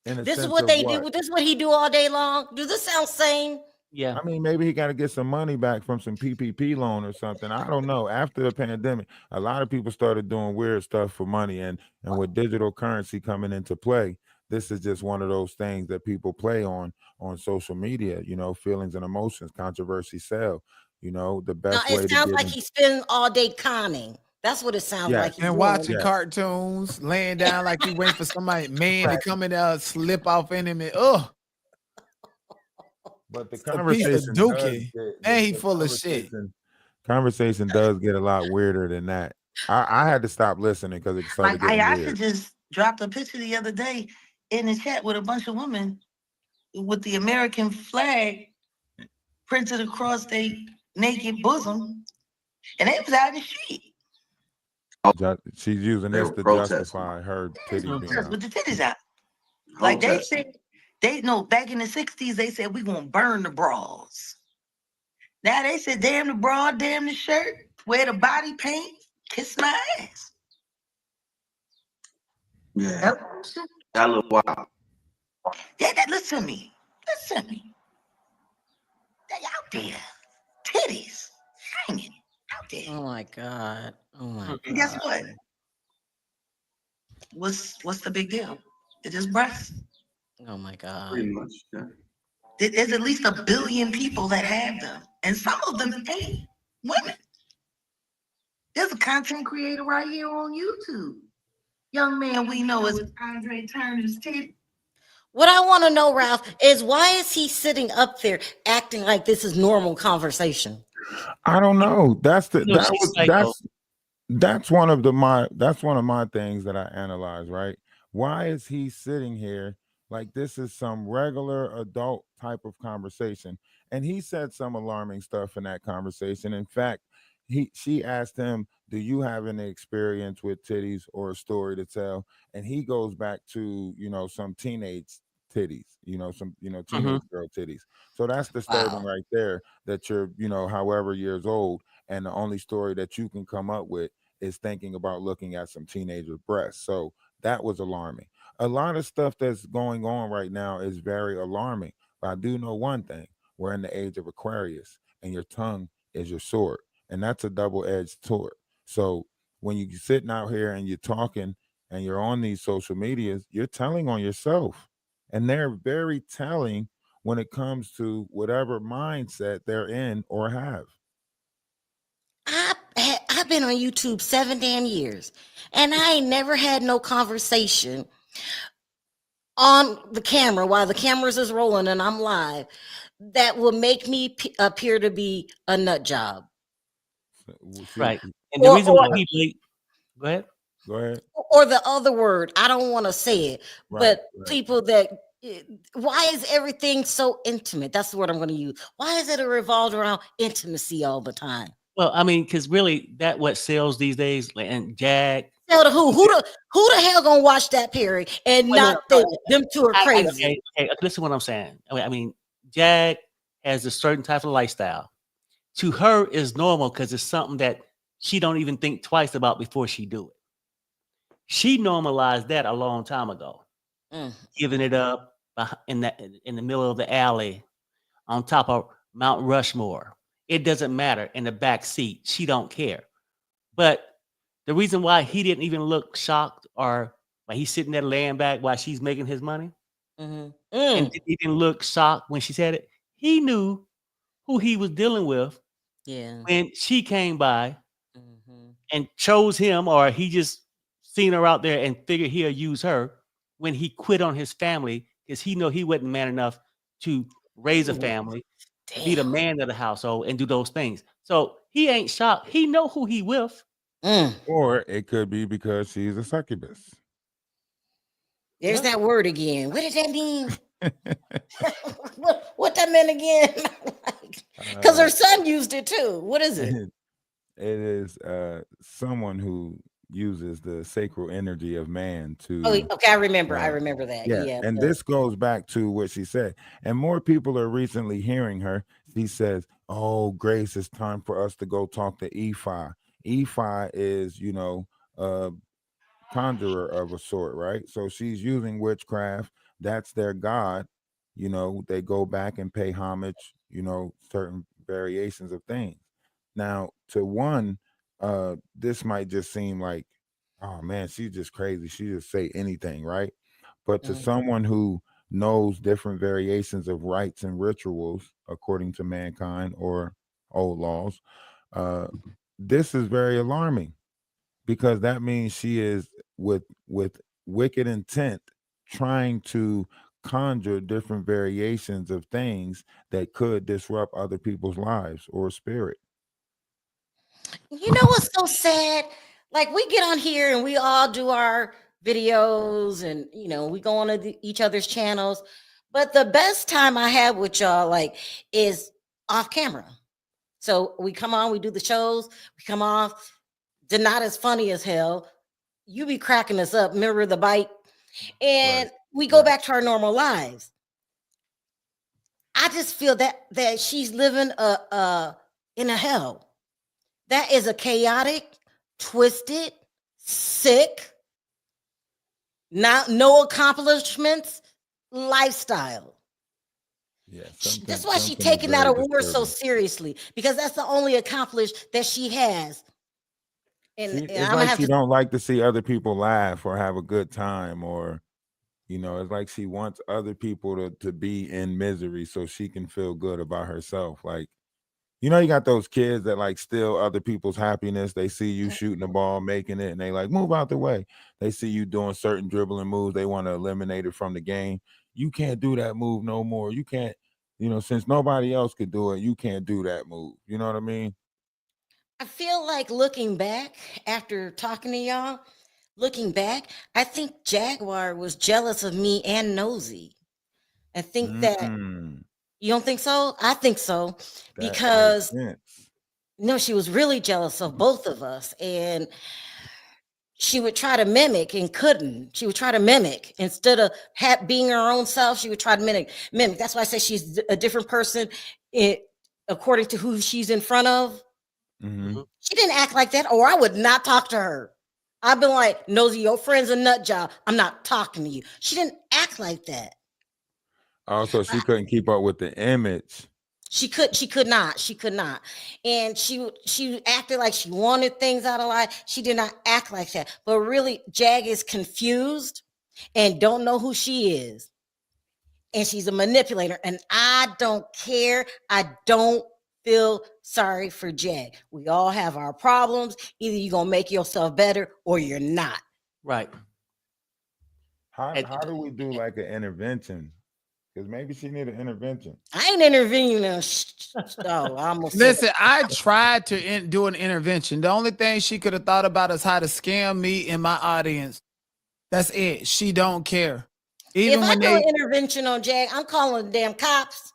In a This is sense what of they what? do. This is what he do all day long. Do this sound sane? Yeah. I mean, maybe he got to get some money back from some PPP loan or something. I don't know. After the pandemic, a lot of people started doing weird stuff for money, and with digital currency coming into play, this is just one of those things that people play on social media. Feelings and emotions, controversy sell. The Now best it way to sounds get like in. he's spending all day conning. That's what it sounds like Yes, he's And doing. watching yeah. cartoons, laying down like he waiting for somebody, man, to Right. come and slip off in him. And But the it's a piece of conversation does dookie. get And he the full of shit. conversation does get a lot weirder than that. I had to stop listening because it started Like getting Ayasha weird. just dropped a picture the other day in the chat with a bunch of women with the American flag printed across their naked bosom, and they was out in the street. She's using They this were to protesting. justify her titties being Yes, out. with the titties out. Like they Protesting. said, they know back in the 60s, they said we gonna burn the bras. Now they said, damn the bra, damn the shirt, wear the body paint, kiss my ass. Yeah, that little wild. Yeah, listen to me. Listen to me. They out there. Titties hanging out there. Oh my God. Oh my God. And guess what? What's the big deal? It's just breasts. Oh my God. Pretty much. Yeah. There's at least 1 billion people that have them, and some of them ain't women. There's a content creator right here on YouTube. Young man we know is Andre Turner's titty. What I want to know, Ralph, is why is he sitting up there acting like this is normal conversation? I don't know. That's She's psycho. that's one of my things that I analyze, right? Why is he sitting here like this is some regular adult type of conversation? And he said some alarming stuff in that conversation. In fact, she asked him, "Do you have any experience with titties or a story to tell?" And he goes back to, some teenage titties, some, teenage girl titties. So that's disturbing Wow. right there, that you're, however years old, and the only story that you can come up with is thinking about looking at some teenager breasts. So that was alarming. A lot of stuff that's going on right now is very alarming. But I do know one thing: we're in the age of Aquarius, and your tongue is your sword, and that's a double-edged sword. So when you're sitting out here and you're talking and you're on these social medias, you're telling on yourself, and they're very telling when it comes to whatever mindset they're in or have. I've been on YouTube 7 damn years, and I ain't never had no conversation on the camera while the cameras is rolling and I'm live that will make me appear to be a nut job. Right. And the reason why people go ahead. Go ahead. Or the other word, I don't want to say it, but people that, why is everything so intimate? That's the word I'm going to use. Why is it revolved around intimacy all the time? Well, I mean, because really that what sells these days. And Jag, Tell the who the hell gonna watch that, Perry, and Wait, no, not think no, them two are crazy? okay, listen to what I'm saying. I mean, Jag has a certain type of lifestyle. To her, is normal because it's something that she don't even think twice about before she do it. She normalized that a long time ago, giving it up in the middle of the alley, on top of Mount Rushmore. It doesn't matter in the back seat. She don't care. But the reason why he didn't even look shocked or why he's sitting there laying back while she's making his money and didn't even look shocked when she said it, he knew who he was dealing with Yeah. when she came by and chose him, or he just seen her out there and figured he'll use her when he quit on his family because he know he wasn't man enough to raise a family, be the man of the household and do those things. So he ain't shocked. He know who he with. Or it could be because she's a succubus. There's that word again. What does that mean? what that meant again? Because her son used it too. What is it? It is someone who uses the sacral energy of man to. Oh, okay. I remember that. Yeah. And this goes back to what she said. And more people are recently hearing her. She says, "Oh, Grace, it's time for us to go talk to Ephi." Ephi is, a conjurer of a sort, right? So she's using witchcraft. That's their god. They go back and pay homage, certain variations of things. Now, to one, this might just seem like, oh man, she's just crazy. She just say anything, right? But to someone who knows different variations of rites and rituals according to mankind or old laws, this is very alarming because that means she is with wicked intent trying to conjure different variations of things that could disrupt other people's lives or spirit. You know what's so sad? Like we get on here and we all do our videos and we go on to each other's channels. But the best time I have with y'all is off camera. So we come on, we do the shows, we come off. They're not as funny as hell. You be cracking us up, mirror the bite. And we go back to our normal lives. I just feel that she's living in a hell. That is a chaotic, twisted, sick, no accomplishments lifestyle. Yeah, that's why she's taking that award so seriously, because that's the only accomplishment that she has. And it's like she don't like to see other people laugh or have a good time, or it's like she wants other people to be in misery so she can feel good about herself. Like, you got those kids that steal other people's happiness. They see you shooting the ball, making it, and they move out the way. They see you doing certain dribbling moves. They want to eliminate it from the game. You can't do that move no more. You can't, since nobody else could do it, you can't do that move. You know what I mean? I feel like looking back after talking to y'all, I think Jaguar was jealous of me and Nosy. I think that you don't think so? I think so, because she was really jealous of both of us, and she would try to mimic and couldn't. She would try to mimic instead of being her own self. She would try to mimic. That's why I say she's a different person according to who she's in front of. She didn't act like that, or I would not talk to her. I've been like, Nosy, your friend's a nut job. I'm not talking to you. She didn't act like that. Also, she couldn't keep up with the image. She could not. And she acted like she wanted things out of life. She did not act like that. But really, Jag is confused and don't know who she is. And she's a manipulator. And I don't care. I don't feel sorry for Jag. We all have our problems. Either you're going to make yourself better or you're not. Right. How do we do an intervention? Because maybe she need an intervention. I ain't intervening. Listen, I tried to do an intervention. The only thing she could have thought about is how to scam me and my audience. That's it. She don't care. Even if I do an intervention on Jag, I'm calling the damn cops.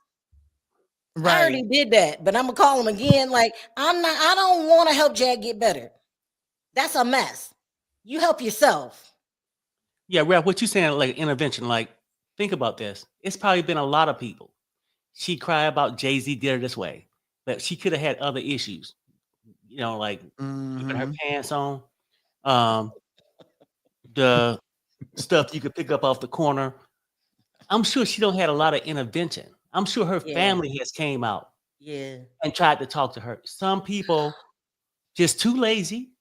Right. I already did that, but I'm gonna call them again. I don't want to help Jag get better. That's a mess. You help yourself. Yeah, Ralph, what you saying, like intervention, like think about this. It's probably been a lot of people. She cried about Jay-Z did her this way, but she could have had other issues, like keeping her Mhm. pants on, um, the stuff you could pick up off the corner. I'm sure she don't had a lot of intervention. I'm sure her Yeah. family has came out Yeah. and tried to talk to her. Some people just too lazy.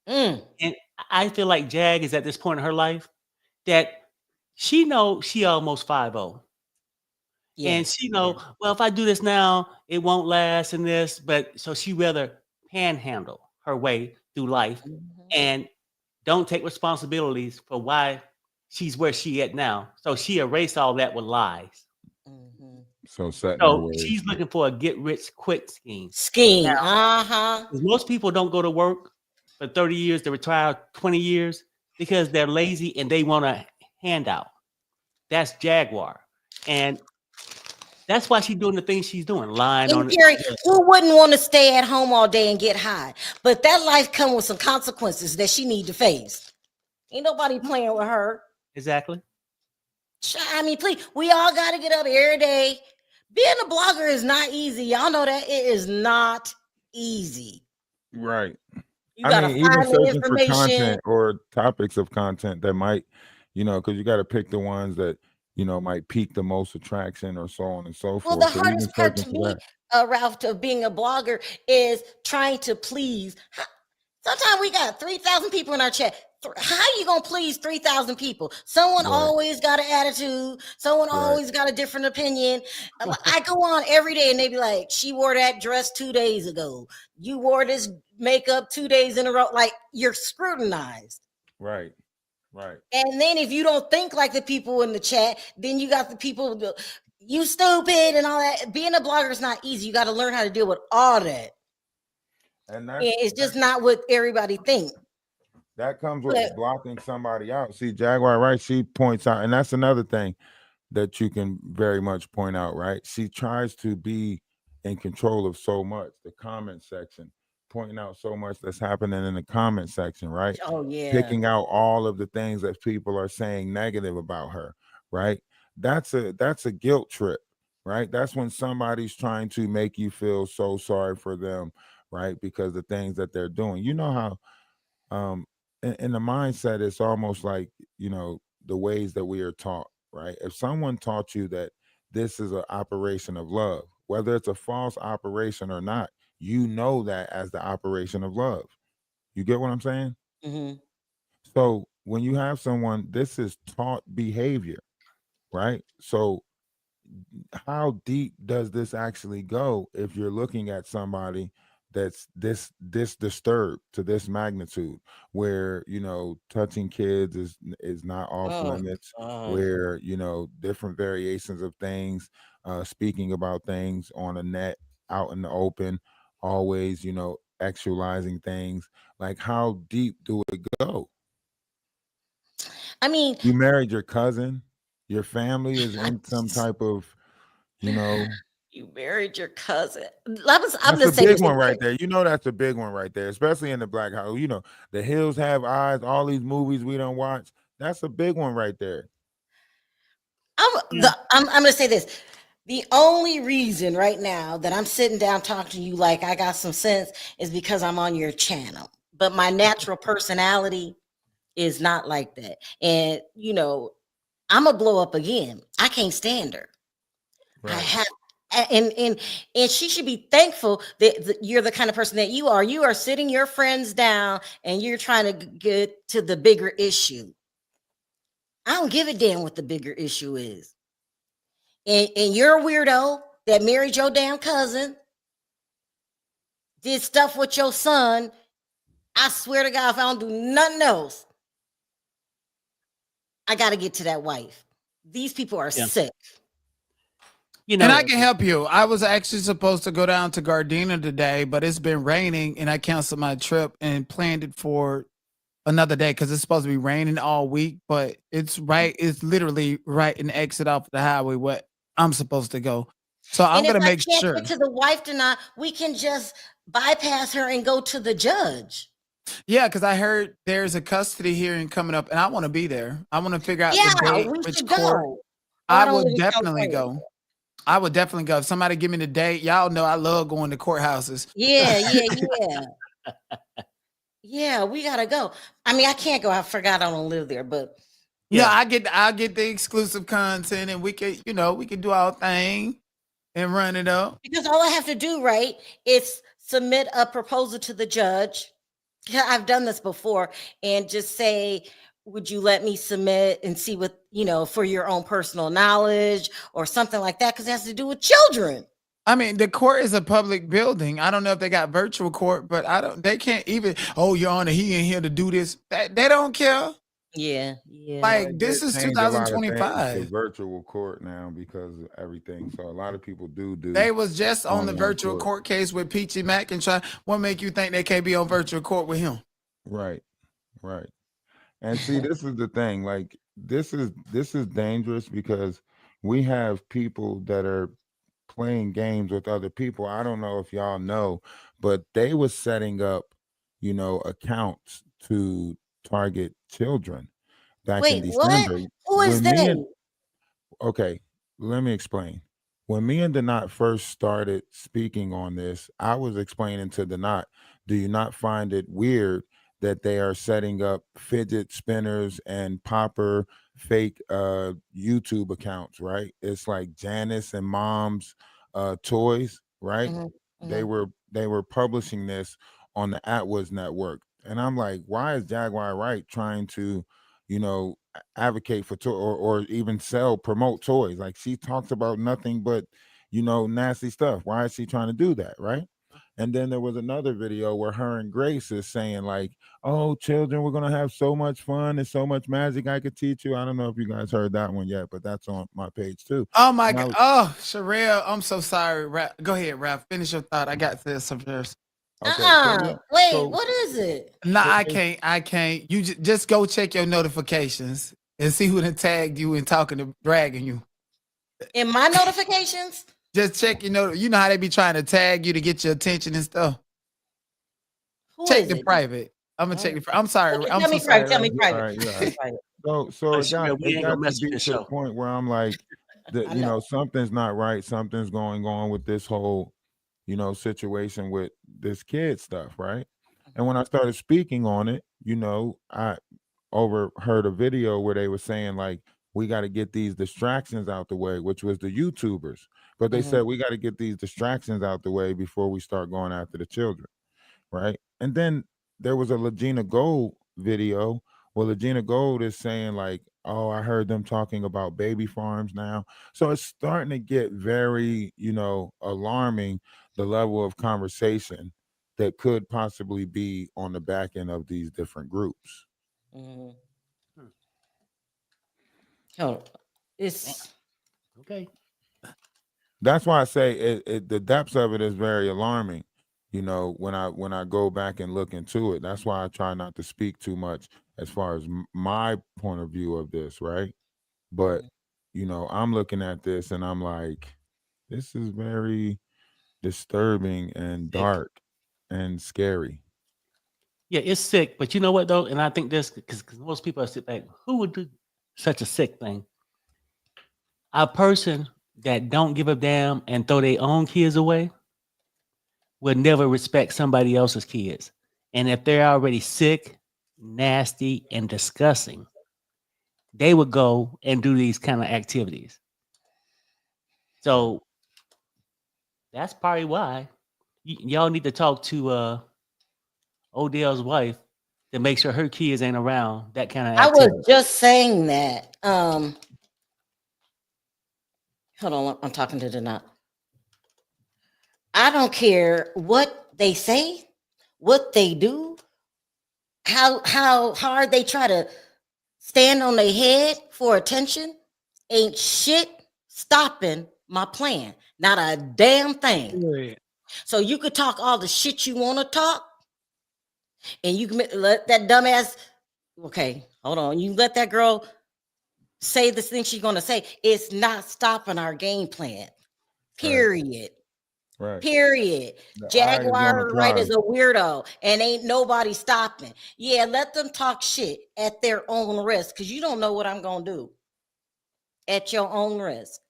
Mm. And I feel like Jag is at this point in her life that she knows she almost 50. And Yes. she know, well, if I do this now, it won't last in this. But so she rather panhandle her way through life Mhm. and don't take responsibilities for why she's where she at now. So she erased all that with lies. Mhm. So set in her So ways. she's looking for a get rich quick scheme. Scheme. Now, Uh-huh. 'cause most people don't go to work for 30 years to retire 20 years because they're lazy and they want a handout. That's Jaguar. And that's why she's doing the things she's doing, lying And on it. Jerry, who wouldn't want to stay at home all day and get high? But that life comes with some consequences that she need to face. Ain't nobody playing with her. Exactly. I mean, please, we all got to get up every day. Being a blogger is not easy. Y'all know that it is not easy. Right. You I got to mean, even find the searching for information. content or topics of content that might, because you got to pick the ones that, might pique the most attraction or so on and so Well, the forth. So even hardest part searching to for me, that. Ralph, to being a blogger is trying to please. Sometimes we got 3,000 people in our chat. How you gonna please 3,000 people? Someone Right. always got an attitude. Someone Right. always got a different opinion. I go on every day and they be like, "She wore that dress 2 days ago. You wore this makeup 2 days in a row." Like you're scrutinized. Right. Right. And then if you don't think like the people in the chat, then you got the people, you stupid and all that. Being a blogger is not easy. You got to learn how to deal with all that. And It's just not what everybody thinks. that comes with blocking somebody out. See, Jaguar, right? She points out, and that's another thing that you can very much point out, right? She tries to be in control of so much, the comment section, pointing out so much that's happening in the comment section, right? Oh yeah. Picking out all of the things that people are saying negative about her, right? That's a guilt trip, right? That's when somebody's trying to make you feel so sorry for them, right? Because the things that they're doing. You know how in the mindset it's almost like the ways that we are taught, right? If someone taught you that this is an operation of love, whether it's a false operation or not, you know that as the operation of love. You get what I'm saying? Mhm. So when you have someone, this is taught behavior, right? So how deep does this actually go if you're looking at somebody that's this disturbed to this magnitude, where touching kids is not off Oh limits, God. where different variations of things, speaking about things on a net, out in the open, always actualizing things. Like, how deep do it go? I mean, You married your cousin, your family is in some type of you married your cousin. I'm That's gonna a say big this. one right there. That's a big one right there, especially in the Black House. The Hills Have Eyes, all these movies we don't watch. That's a big one right there. I'm gonna say this. The only reason right now that I'm sitting down talking to you like I got some sense is because I'm on your channel. But my natural personality is not like that. And I'm gonna blow up again. I can't stand her. I Right. have and she should be thankful that you're the kind of person that you are. You are sitting your friends down and you're trying to get to the bigger issue. I don't give a damn what the bigger issue is. And you're a weirdo that married your damn cousin, did stuff with your son. I swear to God, if I don't do nothing else, I got to get to that wife. These people are Yeah. sick. And I can help you. I was actually supposed to go down to Gardena today, but it's been raining and I canceled my trip and planned it for another day because it's supposed to be raining all week, but it's literally right in the exit off the highway where I'm supposed to go. So I'm And if going to I make can't sure. get to the wife tonight, we can just bypass her and go to the judge. Yeah, because I heard there's a custody hearing coming up, and I want to be there. I want to figure out the Yeah, date, we which should court. go. Oh, I I don't will live in definitely California. go. I would definitely go. If somebody give me the date, y'all know I love going to courthouses. Yeah. Yeah, we gotta go. I mean, I can't go. I forgot I don't live there, but No, Yeah. I'll get the exclusive content, and we could, we can do our thing and run it up. because all I have to do, right, is submit a proposal to the judge. Yeah, I've done this before, and just say, would you let me submit and see what, for your own personal knowledge or something like that, because it has to do with children. I mean, the court is a public building. I don't know if they got virtual court, but they can't even, oh, Your Honor, he ain't here to do this. They don't care. Yeah. Well, Like, it this did is change a lot of things to 2025. virtual court now because of everything. So a lot of people do They was just on the online virtual court case with Peachy McIntyre. What make you think they can't be on virtual court with him? Right, right. And see, this is the thing. Like, this is dangerous because we have people that are playing games with other people. I don't know if y'all know, but they was setting up, accounts to target children back in Wait, what? December. Who is When me they? and Okay, let me explain. When me and Denat first started speaking on this, I was explaining to Denat, do you not find it weird that they are setting up fidget spinners and popper fake YouTube accounts, right? It's like Janice and Mom's toys, right? Mhm, They mhm. were publishing this on the AtWoods network. And I'm like, why is Jaguar Wright trying to, advocate for or even promote toys? Like, she talks about nothing but nasty stuff. Why is she trying to do that, right? And then there was another video where her and Grace is saying like, oh, children, we're gonna have so much fun and so much magic I could teach you. I don't know if you guys heard that one yet, but that's on my page too. Oh my And I God. was- Oh, Sherelle, I'm so sorry. Go ahead, Ralph. Finish your thought. I got this some first. okay, so yeah, Wait, so what is it? No, it- I it's can't. I can't. You just go check your notifications and see who done tagged you and talking to dragging you. In my notifications? Just check you know how they be trying to tag you to get your attention and stuff. Who Check is the it? private. I'm gonna check the. I'm sorry. Okay, I'm tell so me private. sorry. Tell me Ralph. You're all private. right, you're all Tell me right. private. So But Sherelle, we it ain't gonna got to mess with be the to the show. point where I'm like, I know. something's not right. Something's going on with this whole, situation with this kid stuff, right? And when I started speaking on it, I overheard a video where they were saying like, we got to get these distractions out the way, which was the YouTubers. But they said Mhm. we got to get these distractions out the way before we start going after the children, right? And then there was a Legina Gold video where Legina Gold is saying like, "Oh, I heard them talking about baby farms now." So it's starting to get very, alarming, the level of conversation that could possibly be on the back end of these different groups. Mhm. Hmm. Hold on. It's Okay. That's why I say the depths of it is very alarming. When I go back and look into it, that's why I try not to speak too much as far as my point of view of this, right? But Mhm. I'm looking at this and I'm like, this is very disturbing and Sick. dark and scary. Yeah, it's sick. But you know what though? And I think this because most people are sit back, who would do such a sick thing? A person that don't give a damn and throw their own kids away will never respect somebody else's kids. And if they're already sick, nasty, and disgusting, they would go and do these kind of activities. So that's probably why y'all need to talk to Odell's wife to make sure her kids ain't around that kind of I activity. was just saying that. Hold on, I'm talking to Denat. I don't care what they say, what they do, how hard they try to stand on their head for attention. Ain't shit stopping my plan. Not a damn thing. So you could talk all the shit you want to talk, and you can let that dumbass. Okay, hold on. You let that girl say the thing she's gonna say. It's not stopping our game plan. Right. Period. Right. Period. The eye is on the Jaguar Wright is prize. a weirdo and ain't nobody stopping. Yeah, let them talk shit at their own risk because you don't know what I'm going to do at your own risk.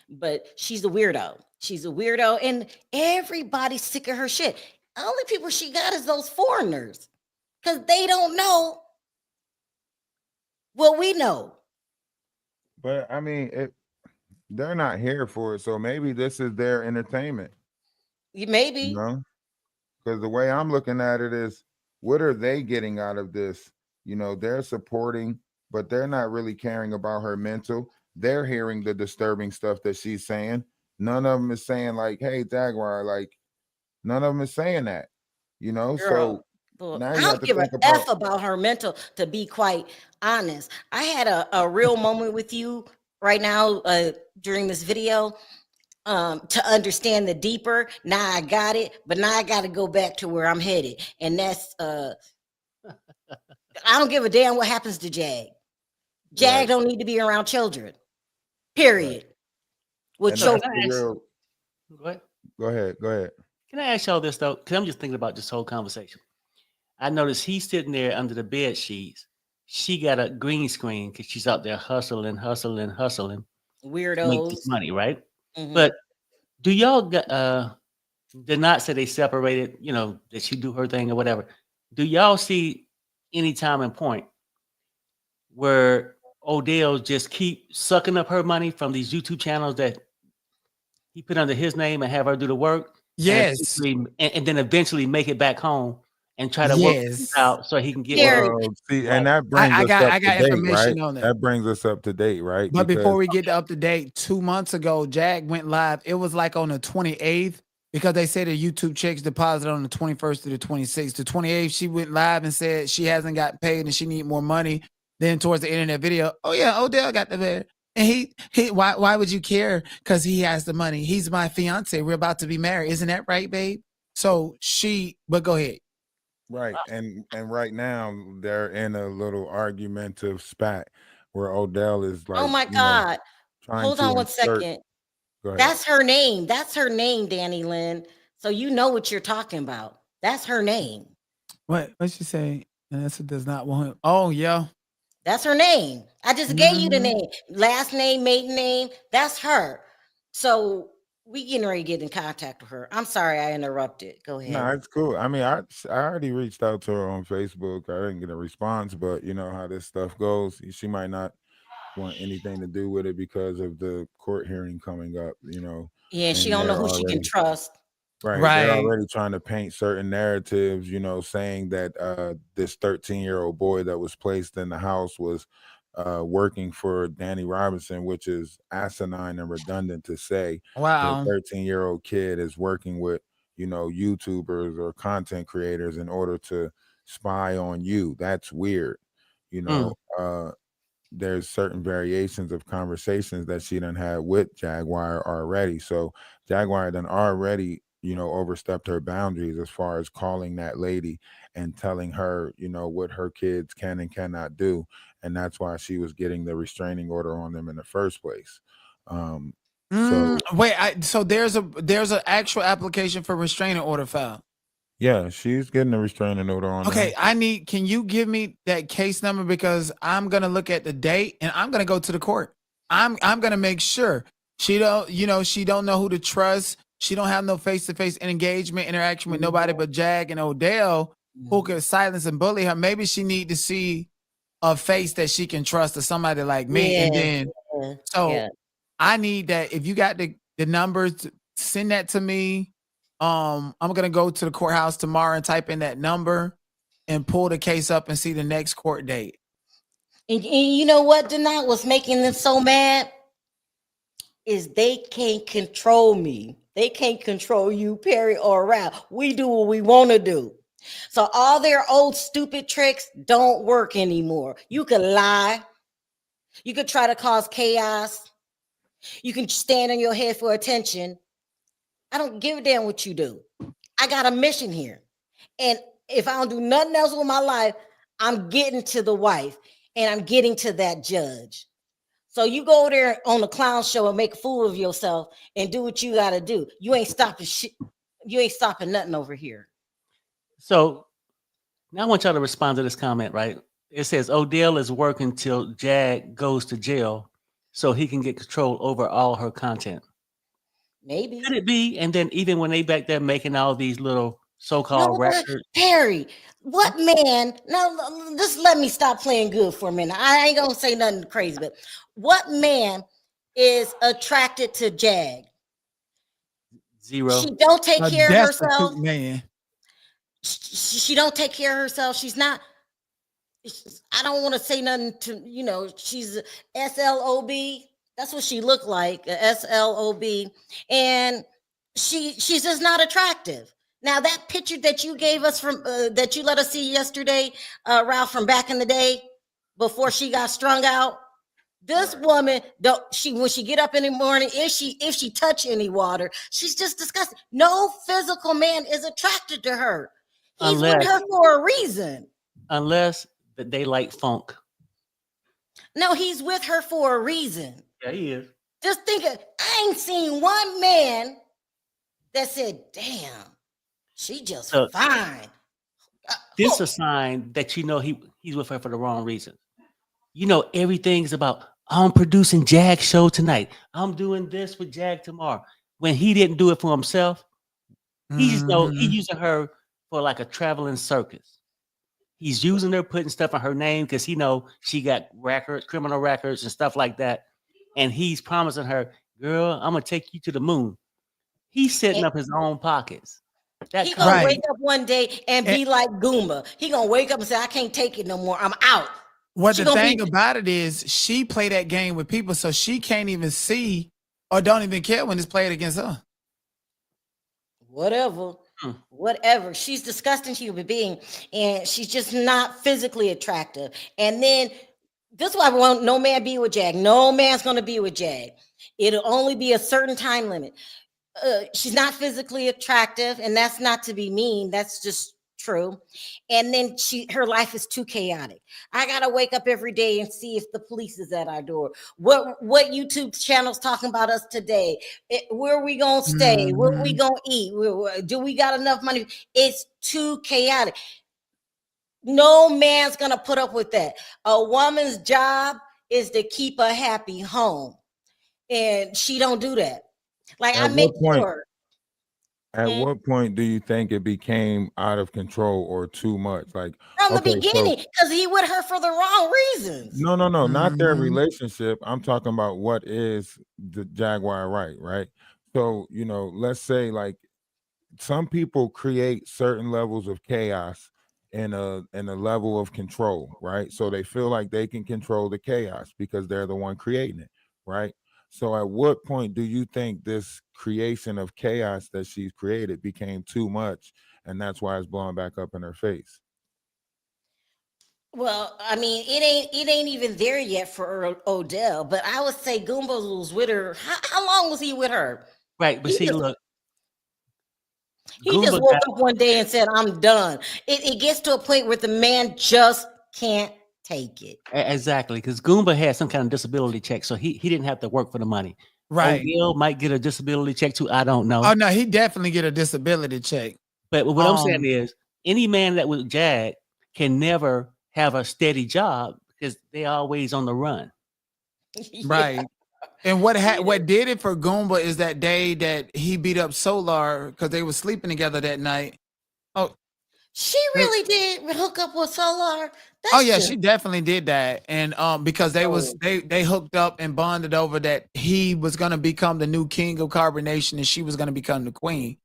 But she's a weirdo. She's a weirdo, and everybody's sick of her shit. The only people she got is those foreigners because they don't know what we know. But I mean, they're not here for it, so maybe this is their entertainment. Maybe. You know, because the way I'm looking at it is, what are they getting out of this? You know, they're supporting, but they're not really caring about her mental. They're hearing the disturbing stuff that she's saying. None of them is saying like, "Hey, Jaguar," like none of them is saying that. You know, Girl, so look, now I you have don't to give a think about F about her mental, to be quite honest. I had a real moment with you right now during this video to understand the deeper. Now I got it, but now I got to go back to where I'm headed. And that's, I don't give a damn what happens to Jag. Jag right, don't need to be around children, right, period. With and So your, that's the real. what? Go ahead, go ahead. Can I ask y'all this though? Because I'm just thinking about this whole conversation. I noticed he's sitting there under the bed sheets. She got a green screen because she's out there hustling to make this weirdos. money, right? Mhm. But do y'all did not say they separated, you know, that she do her thing or whatever. Do y'all see any time and point where Odell just keep sucking up her money from these YouTube channels that he put under his name and have her do the work, Yes. and then eventually make it back home and try to work things Yes. out so he can get with Period. her? Well, see, Right. and that brings I us got up I to got date, right? information on that. That brings us up to date, right? But before Because we get up to date, 2 months ago, Jag went live. It was like on the 28th because they said the YouTube checks deposited on the 21st to the 26th. The 28th, she went live and said she hasn't got paid and she need more money. Then towards the end of that video, oh yeah, Odell got the bed. And he why would you care? Because he has the money. He's my fiance. We're about to be married. Isn't that right, babe? So but go ahead. right, and right now they're in a little argumentative spat where Odell is Oh like, my you know, God. trying Hold to on one insert. second. Go ahead. That's her name. That's her name, Danny Lynn. So you know what you're talking about. That's her name. What'd she say? Vanessa does not want him. Oh yeah. That's her name. I just gave you the Mhm. name. Last name, maiden name. That's her. So we getting ready to get in contact with her. I'm sorry I interrupted. Go No, ahead. it's cool. I mean, I already reached out to her on Facebook. I didn't get a response, but you know how this stuff goes. She might not want anything to do with it because of the court hearing coming up, you know, Yeah, she and don't know they're who she can already trust. right. They're Right. already trying to paint certain narratives, you know, saying that this 13-year-old boy that was placed in the house was working for Danny Robinson, which is asinine and redundant to say that a Wow. 13-year-old kid is working with, you know, YouTubers or content creators in order to spy on you. That's weird. You Mm. know, there's certain variations of conversations that she done had with Jaguar already. So Jaguar done already, you know, overstepped her boundaries as far as calling that lady and telling her, you know, what her kids can and cannot do. And that's why she was getting the restraining order on them in the first place. So Wait, so there's an actual application for restraining order filed. yeah, she's getting a restraining order on them. Okay, can you give me that case number because I'm gonna look at the date and I'm gonna go to the court. I'm gonna make sure she don't know who to trust. She don't have no face-to-face engagement, interaction with nobody but Jag and Odell, who could silence and bully her. Maybe she need to see a face that she can trust or somebody like me. And Yeah, then yeah, so yeah. I need that. If you got the numbers, send that to me. I'm gonna go to the courthouse tomorrow and type in that number and pull the case up and see the next court date. And you know what, Denat, was making them so mad is they can't control me. They can't control you, Perry or Ralph. We do what we want to do. So all their old stupid tricks don't work anymore. You can lie. You could try to cause chaos. You can stand on your head for attention. I don't give a damn what you do. I got a mission here. And if I don't do nothing else with my life, I'm getting to the wife and I'm getting to that judge. So you go there on a clown show and make a fool of yourself and do what you got to do. You ain't stopping shit. You ain't stopping nothing over here. So now I want y'all to respond to this comment, right? It says Odell is working till Jag goes to jail so he can get control over all her content. Maybe. Could it be? And then even when they back there making all these little so-called records. Harry, what man? Now, just let me stop playing good for a minute. I ain't gonna say nothing crazy, but what man is attracted to Jag? Zero. She don't take care of herself. Man. She don't take care of herself. She's not. I don't want to say nothing to she's a SLOB. That's what she looked like, a SLOB, and she's just not attractive. Now that picture that you gave us from that you let us see yesterday, Ralph, from back in the day before she got strung out. This woman, when she get up in the morning, if she touch any water, she's just disgusting. No physical man is attracted to her. He's with her for a reason. Unless that they like funk. No, he's with her for a reason. Yeah, he is. Just think I ain't seen one man that said, damn, she just fine. This is a sign that he's with her for the wrong reason. Everything's about, I'm producing Jag's show tonight. I'm doing this with Jag tomorrow. When he didn't do it for himself, he's using her for like a traveling circus. He's using her, putting stuff on her name because she got records, criminal records and stuff like that. And he's promising her, girl, I'm going to take you to the moon. He's setting up his own pockets. He going to wake up one day and be like Goomba. He going to wake up and say, I can't take it no more. I'm out. Well, the thing about it is she play that game with people, so she can't even see or don't even care when it's played against her. Whatever. She's disgusting human being, and she's just not physically attractive. And then this is why we want no man be with Jag. No man's going to be with Jag. It'll only be a certain time limit. She's not physically attractive, and that's not to be mean. That's just true. And then her life is too chaotic. I gotta wake up every day and see if the police is at our door. What YouTube channel's talking about us today? Where are we gonna stay? What we gonna eat? Do we got enough money? It's too chaotic. No man's gonna put up with that. A woman's job is to keep a happy home, and she don't do that. Like, I make sure. At what point do you think it became out of control or too much? Like, from the beginning, because he with her for the wrong reasons. No, not their relationship. I'm talking about what is the Jaguar right? So, let's say like some people create certain levels of chaos in a level of control, right? So they feel like they can control the chaos because they're the one creating it, right? So at what point do you think this creation of chaos that she's created became too much, and that's why it's blowing back up in her face? Well, I mean, it ain't even there yet for Odell, but I would say Goomba was with her. How long was he with her? Right, but look. He just woke up one day and said, I'm done. It gets to a point where the man just can't take it. Exactly, because Goomba had some kind of disability check, so he didn't have to work for the money. Right. Odell might get a disability check too. I don't know. Oh no, he definitely get a disability check. But what I'm saying is, any man that was Jag can never have a steady job because they always on the run. Right. And what did it for Goomba is that day that he beat up Solar because they were sleeping together that night. Oh, she really did hook up with Solar. She definitely did that, and because they hooked up and bonded over that he was gonna become the new king of Carbonation and she was gonna become the queen,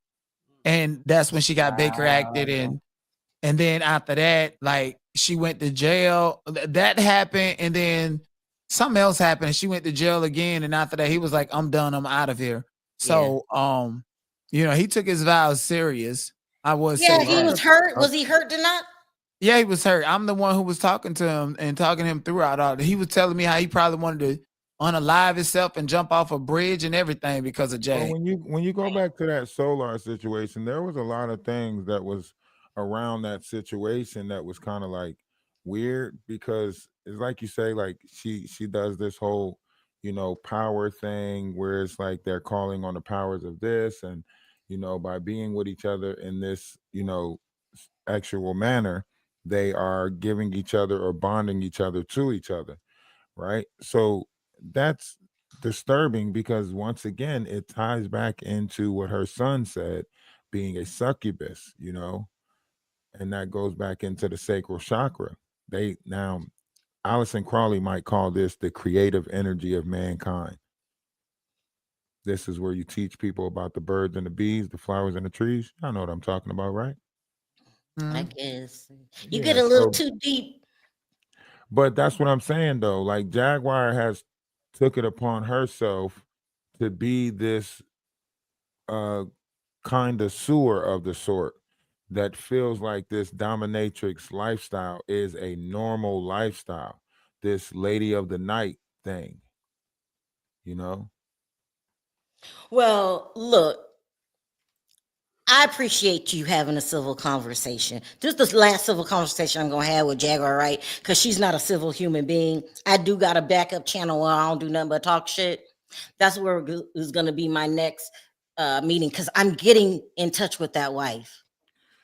and that's when she got Baker acted and then after that, like she went to jail. That happened, and then something else happened. And she went to jail again, and after that, he was like, "I'm done. I'm out of here." So, he took his vows serious. I was. Yeah, he was hurt. Was he hurt or not? Yeah, he was hurt. I'm the one who was talking to him and talking to him throughout all. He was telling me how he probably wanted to unalive himself and jump off a bridge and everything because of Jay. Well, when you go back to that Solar situation, there was a lot of things that was around that situation that was kind of like weird because it's like you say, like she does this whole power thing where it's like they're calling on the powers of this, and by being with each other in this actual manner, they are giving each other or bonding each other to each other, right? So that's disturbing because once again it ties back into what her son said, being a succubus, and that goes back into the sacral chakra. They now Allison Crawley might call this the creative energy of mankind. This is where you teach people about the birds and the bees, the flowers and the trees. Y'all know what I'm talking about, right? I Mhm. guess you Yeah. get a little So, too deep. but that's what I'm saying though. Like Jaguar has took it upon herself to be this uh kind of sewer of the sort that feels like this dominatrix lifestyle is a normal lifestyle. This lady of the night thing, you know? Well, look, I appreciate you having a civil conversation. This is the last civil conversation I'm gonna have with Jaguar, right? Because she's not a civil human being. I do got a backup channel where I don't do nothing but talk shit. That's where is gonna be my next meeting because I'm getting in touch with that wife.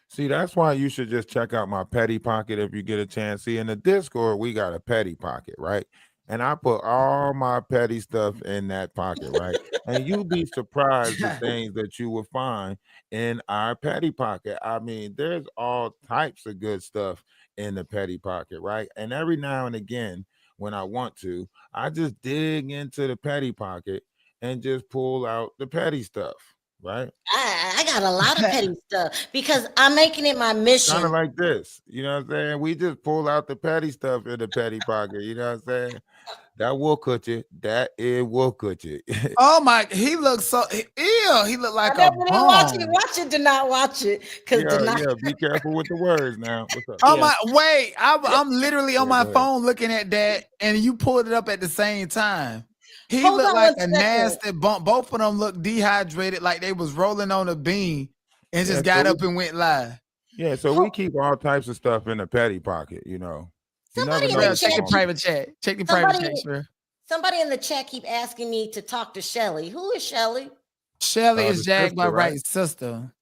See, that's why you should just check out my petty pocket if you get a chance. See, in the Discord, we got a petty pocket, right? And I put all my petty stuff in that pocket, right? And you'd be surprised the things that you will find in our petty pocket. I mean, there's all types of good stuff in the petty pocket, right? And every now and again, when I want to, I just dig into the petty pocket and just pull out the petty stuff, right? I got a lot of petty stuff because I'm making it my Kind of mission. like this, you know what I'm saying? We just pull out the petty stuff in the petty pocket, you know what I'm saying? That will cut you. That it will cut you. Oh my, he looks so ew. He looked I like a never didn't watch it. bone. Watch it. Do not watch it because do Yeah, not. yeah. Be careful with the words now. What's up? Oh Yeah. my, wait, I'm literally on Yeah, my go ahead. phone looking at that, and you pulled it up at the same time. He Hold looked on like one a second. nasty bump. Both of them looked dehydrated, like they was rolling on a bean and Yeah, just so got up and went live. so we keep all types of stuff in the petty pocket, you know. You never Somebody in know the Well, what's check the chat going keep private chat. Check the private somebody chat, sure. somebody in the chat keep asking me to talk to Shelly. Who is Shelly? Shelly is the Jagged by sister, right? Wright's sister.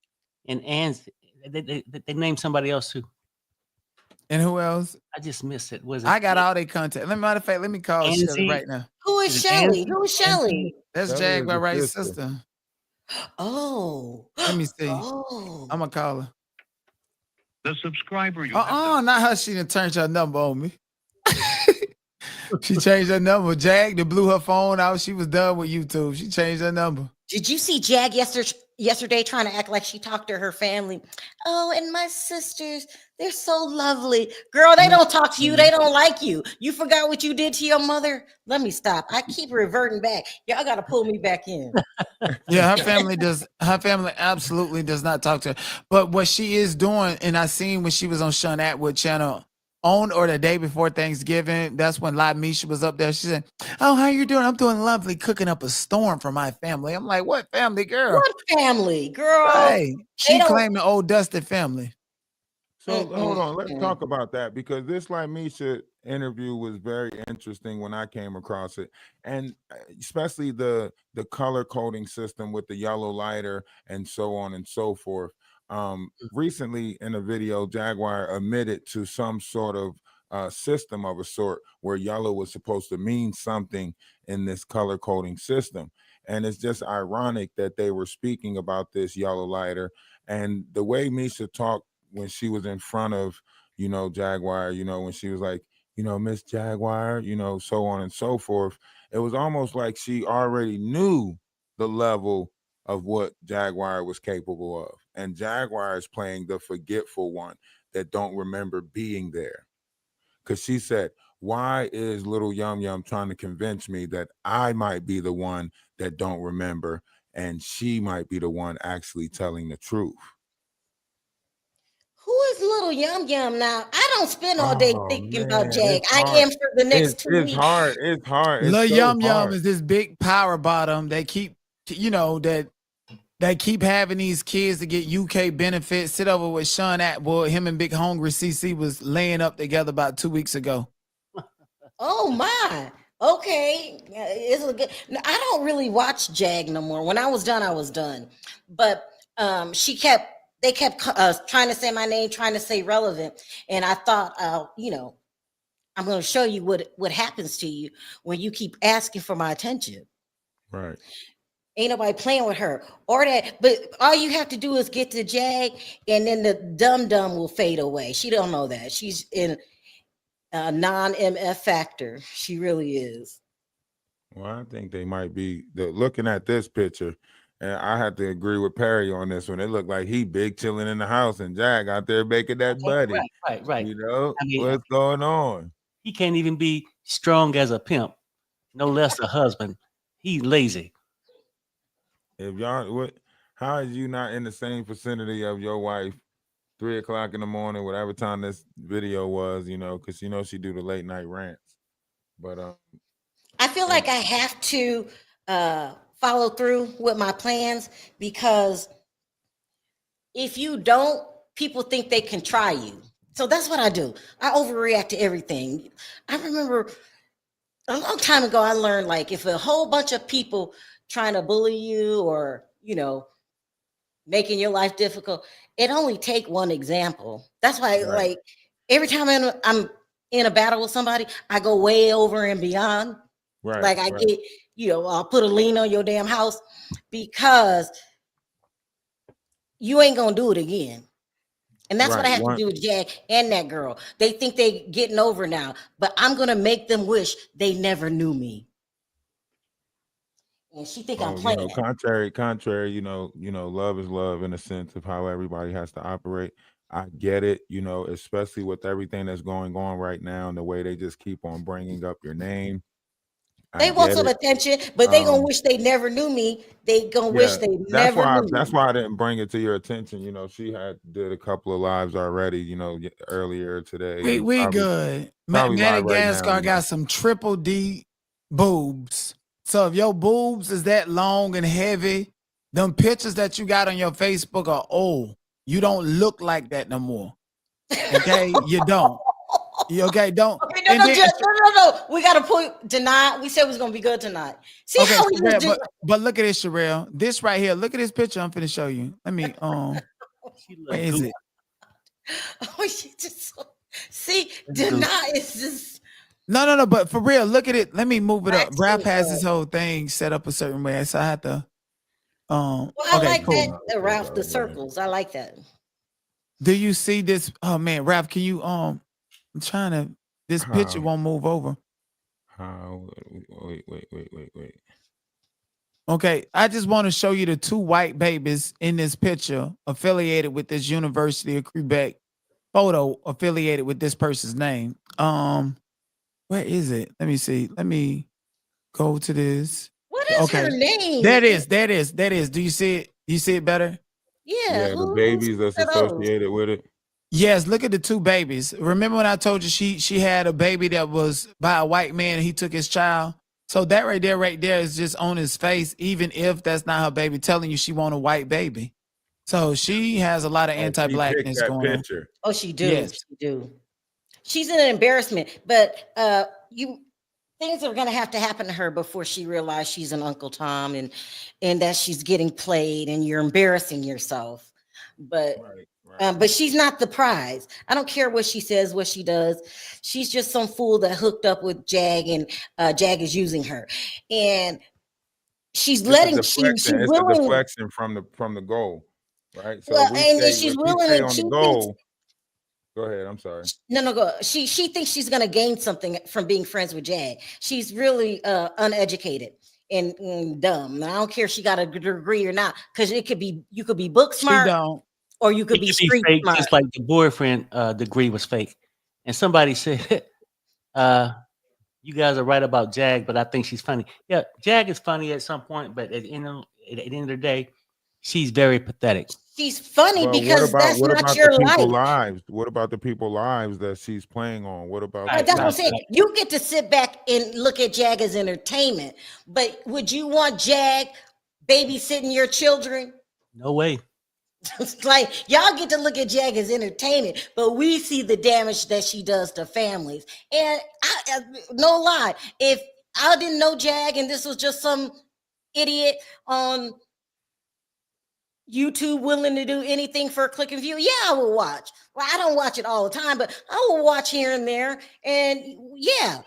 And Ann's they named somebody else too. And who else? I just missed it. Was it I got all their contact. Matter of fact, let me call Shelly Anzi? right now. Who is Is it Shelly? Anzi? Who is Shelly? That's Shelly Jagged is by the Wright's sister. sister. Oh. Let me see. Oh. I'm gonna call her. The subscriber you Not her. She done turned her number on me. She changed her number. Jag that blew her phone out. She was done with YouTube. She changed her number. Did you see Jag yesterday trying to act like she talked to her family? Oh, and my sisters, they're so lovely. Girl, they don't talk to you. They don't like you. You forgot what you did to your mother? Let me stop. I keep reverting back. Y'all got to pull me back in. Yeah, her family absolutely does not talk to her. But what she is doing, and I seen when she was on Sean Atwood channel on or the day before Thanksgiving, that's when La Misha was up there. She said, "Oh, how you doing? I'm doing lovely, cooking up a storm for my family." I'm like, "What family, girl?" What family, girl? Right. She don't- claimed the old Dusty family. So hold on, let's talk about that because this Misha interview was very interesting when I came across it, and especially the color coding system with the yellow lighter and so on and so forth. Recently in a video, Jaguar admitted to some sort of system of a sort where yellow was supposed to mean something in this color coding system, and it's just ironic that they were speaking about this yellow lighter and the way Misha talked when she was in front of, Jaguar, when she was like, Miss Jaguar, so on and so forth. It was almost like she already knew the level of what Jaguar was capable of. And Jaguar is playing the forgetful one that don't remember being there. Because she said, why is little Yum Yum trying to convince me that I might be the one that don't remember and she might be the one actually telling the truth? Who is little Yum Yum now? I don't spend all day thinking about Jag. It's I hard. am for the next 2 It's weeks. hard. It's hard. It's Lil so Yum Yum hard. is this big power bottom. They keep, that they keep having these kids to get UK benefits. Sit over with Sean Atwood. Him and Big Hungry CC was laying up together about 2 weeks ago. Oh my. Okay, yeah, it's a good. No, I don't really watch Jag no more. When I was done, I was done. But they kept trying to say my name, trying to say relevant, and I thought, I'm going to show you what happens to you when you keep asking for my attention. Right. Ain't nobody playing with her or that. But all you have to do is get to Jag, and then the dum will fade away. She don't know that. She's in a non-MF factor. She really is. Well, I think they might be looking at this picture, and I have to agree with Perry on this one. It looked like he big chilling in the house, and Jag out there making that buddy. Right. You know I mean, what's going on? he can't even be strong as a pimp, no less a husband. He's lazy. If y'all, how is you not in the same vicinity of your wife? 3 o'clock in the morning, whatever time this video was, because she do the late night rants. But I feel like I have to follow through with my plans, because if you don't, people think they can try you. So that's what I do. I overreact to everything. I remember a long time ago, I learned, like, if a whole bunch of people trying to bully you or, making your life difficult, it only take one example. That's why, like, every time I'm in a battle with somebody, I go way over and beyond. Right. Like, I get, I'll put a lien on your damn house, because you ain't gonna do it again. And that's what I have to do with Jag and that girl. They think they getting over now, but I'm gonna make them wish they never knew me. And she think I'm playing. Contrary, love is love in a sense of how everybody has to operate. I get it, especially with everything that's going on right now and the way they just keep on bringing up your name. They want some attention, but they gonna wish they never knew me. They gonna wish they never knew me. That's why I didn't bring it to your attention. She did a couple of lives already, earlier today. We good. Madagascar got some triple D boobs. So if your boobs is that long and heavy, them pictures that you got on your Facebook are old. You don't look like that no more. Okay, you don't. You okay? Don't. Okay, no. We gotta deny. We said it was gonna be good tonight. See how we Sherelle, but look at this, Sherelle. This right here. Look at this picture. I'm finna show you. Let me. Where is it? Oh, she just deny is just. No. But for real, look at it. Let me move it up. Rap has this whole thing set up a certain way, so I have to. Well, I like that, Ralph. The circles. I like that. Do you see this? Oh man, Ralph, can you I'm trying to. This picture won't move over. Wait. Okay, I just want to show you the two white babies in this picture affiliated with this University of Quebec. Photo affiliated with this person's name. Where is it? Let me see. Let me go to this. What is her name? That is. Do you see it? Do you see it better? Yeah. The babies that's associated with it. Yes, look at the two babies. Remember when I told you she had a baby that was by a white man and he took his child? So that right there is just on his face, even if that's not her baby, telling you she want a white baby. So she has a lot of anti-blackness going on. Oh, she do. Yes. She do. She's an embarrassment, but things are gonna have to happen to her before she realizes she's an Uncle Tom and that she's getting played and you're embarrassing yourself. But but she's not the prize. I don't care what she says, what she does. She's just some fool that hooked up with Jag, and Jag is using her. And she's willing. It's a deflection from the goal, right? So she's willing on the goal. Go ahead. I'm sorry. No, go. She thinks she's gonna gain something from being friends with Jag. She's really uneducated and dumb. And I don't care if she got a degree or not, because you could be book smart. She don't. Or you could be street fake, smart. just like the boyfriend degree was fake. And somebody said, you guys are right about Jag, but I think she's funny. Yeah, Jag is funny at some point, but at the end of the day, she's very pathetic. She's funny because that's not your life. What about the people's lives that she's playing on? What about that's what I'm saying. You get to sit back and look at Jag as entertainment, but would you want Jag babysitting your children? No way. It's like y'all get to look at Jag as entertainment, but we see the damage that she does to families. And no lie, if I didn't know Jag, and this was just some idiot on YouTube willing to do anything for a click and view. Yeah, I will watch. Well, I don't watch it all the time, but I will watch here and there. And yeah,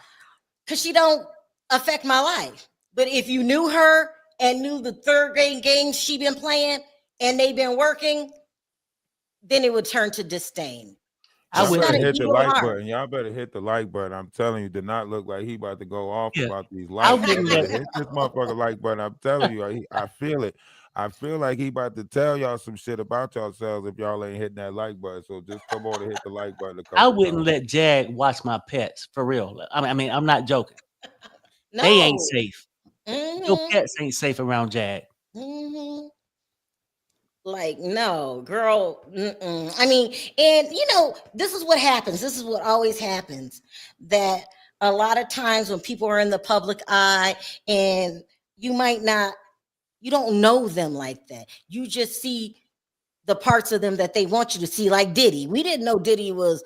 because she don't affect my life. But if you knew her and knew the third grade games she been playing and they've been working, then it would turn to disdain. Y'all She's got better an hit the evil like heart. button. Y'all better hit the like button. I'm telling you, did not look like he about to go off Yeah. about these I likes. wouldn't Y'all let- better hit this motherfucker like button. I'm telling you, I feel it. I feel like he about to tell y'all some shit about yourselves if y'all ain't hitting that like button. So just come on and hit the like button a couple I wouldn't times. let Jag watch my pets for real. I mean, I'm not joking. No. They ain't safe. Your Mhm. pets ain't safe around Jag. Mhm. Like, no, girl. I mean, and you know, this is what happens. This is what always happens, that a lot of times when people are in the public eye and you don't know them like that. You just see the parts of them that they want you to see, like Diddy. We didn't know Diddy was,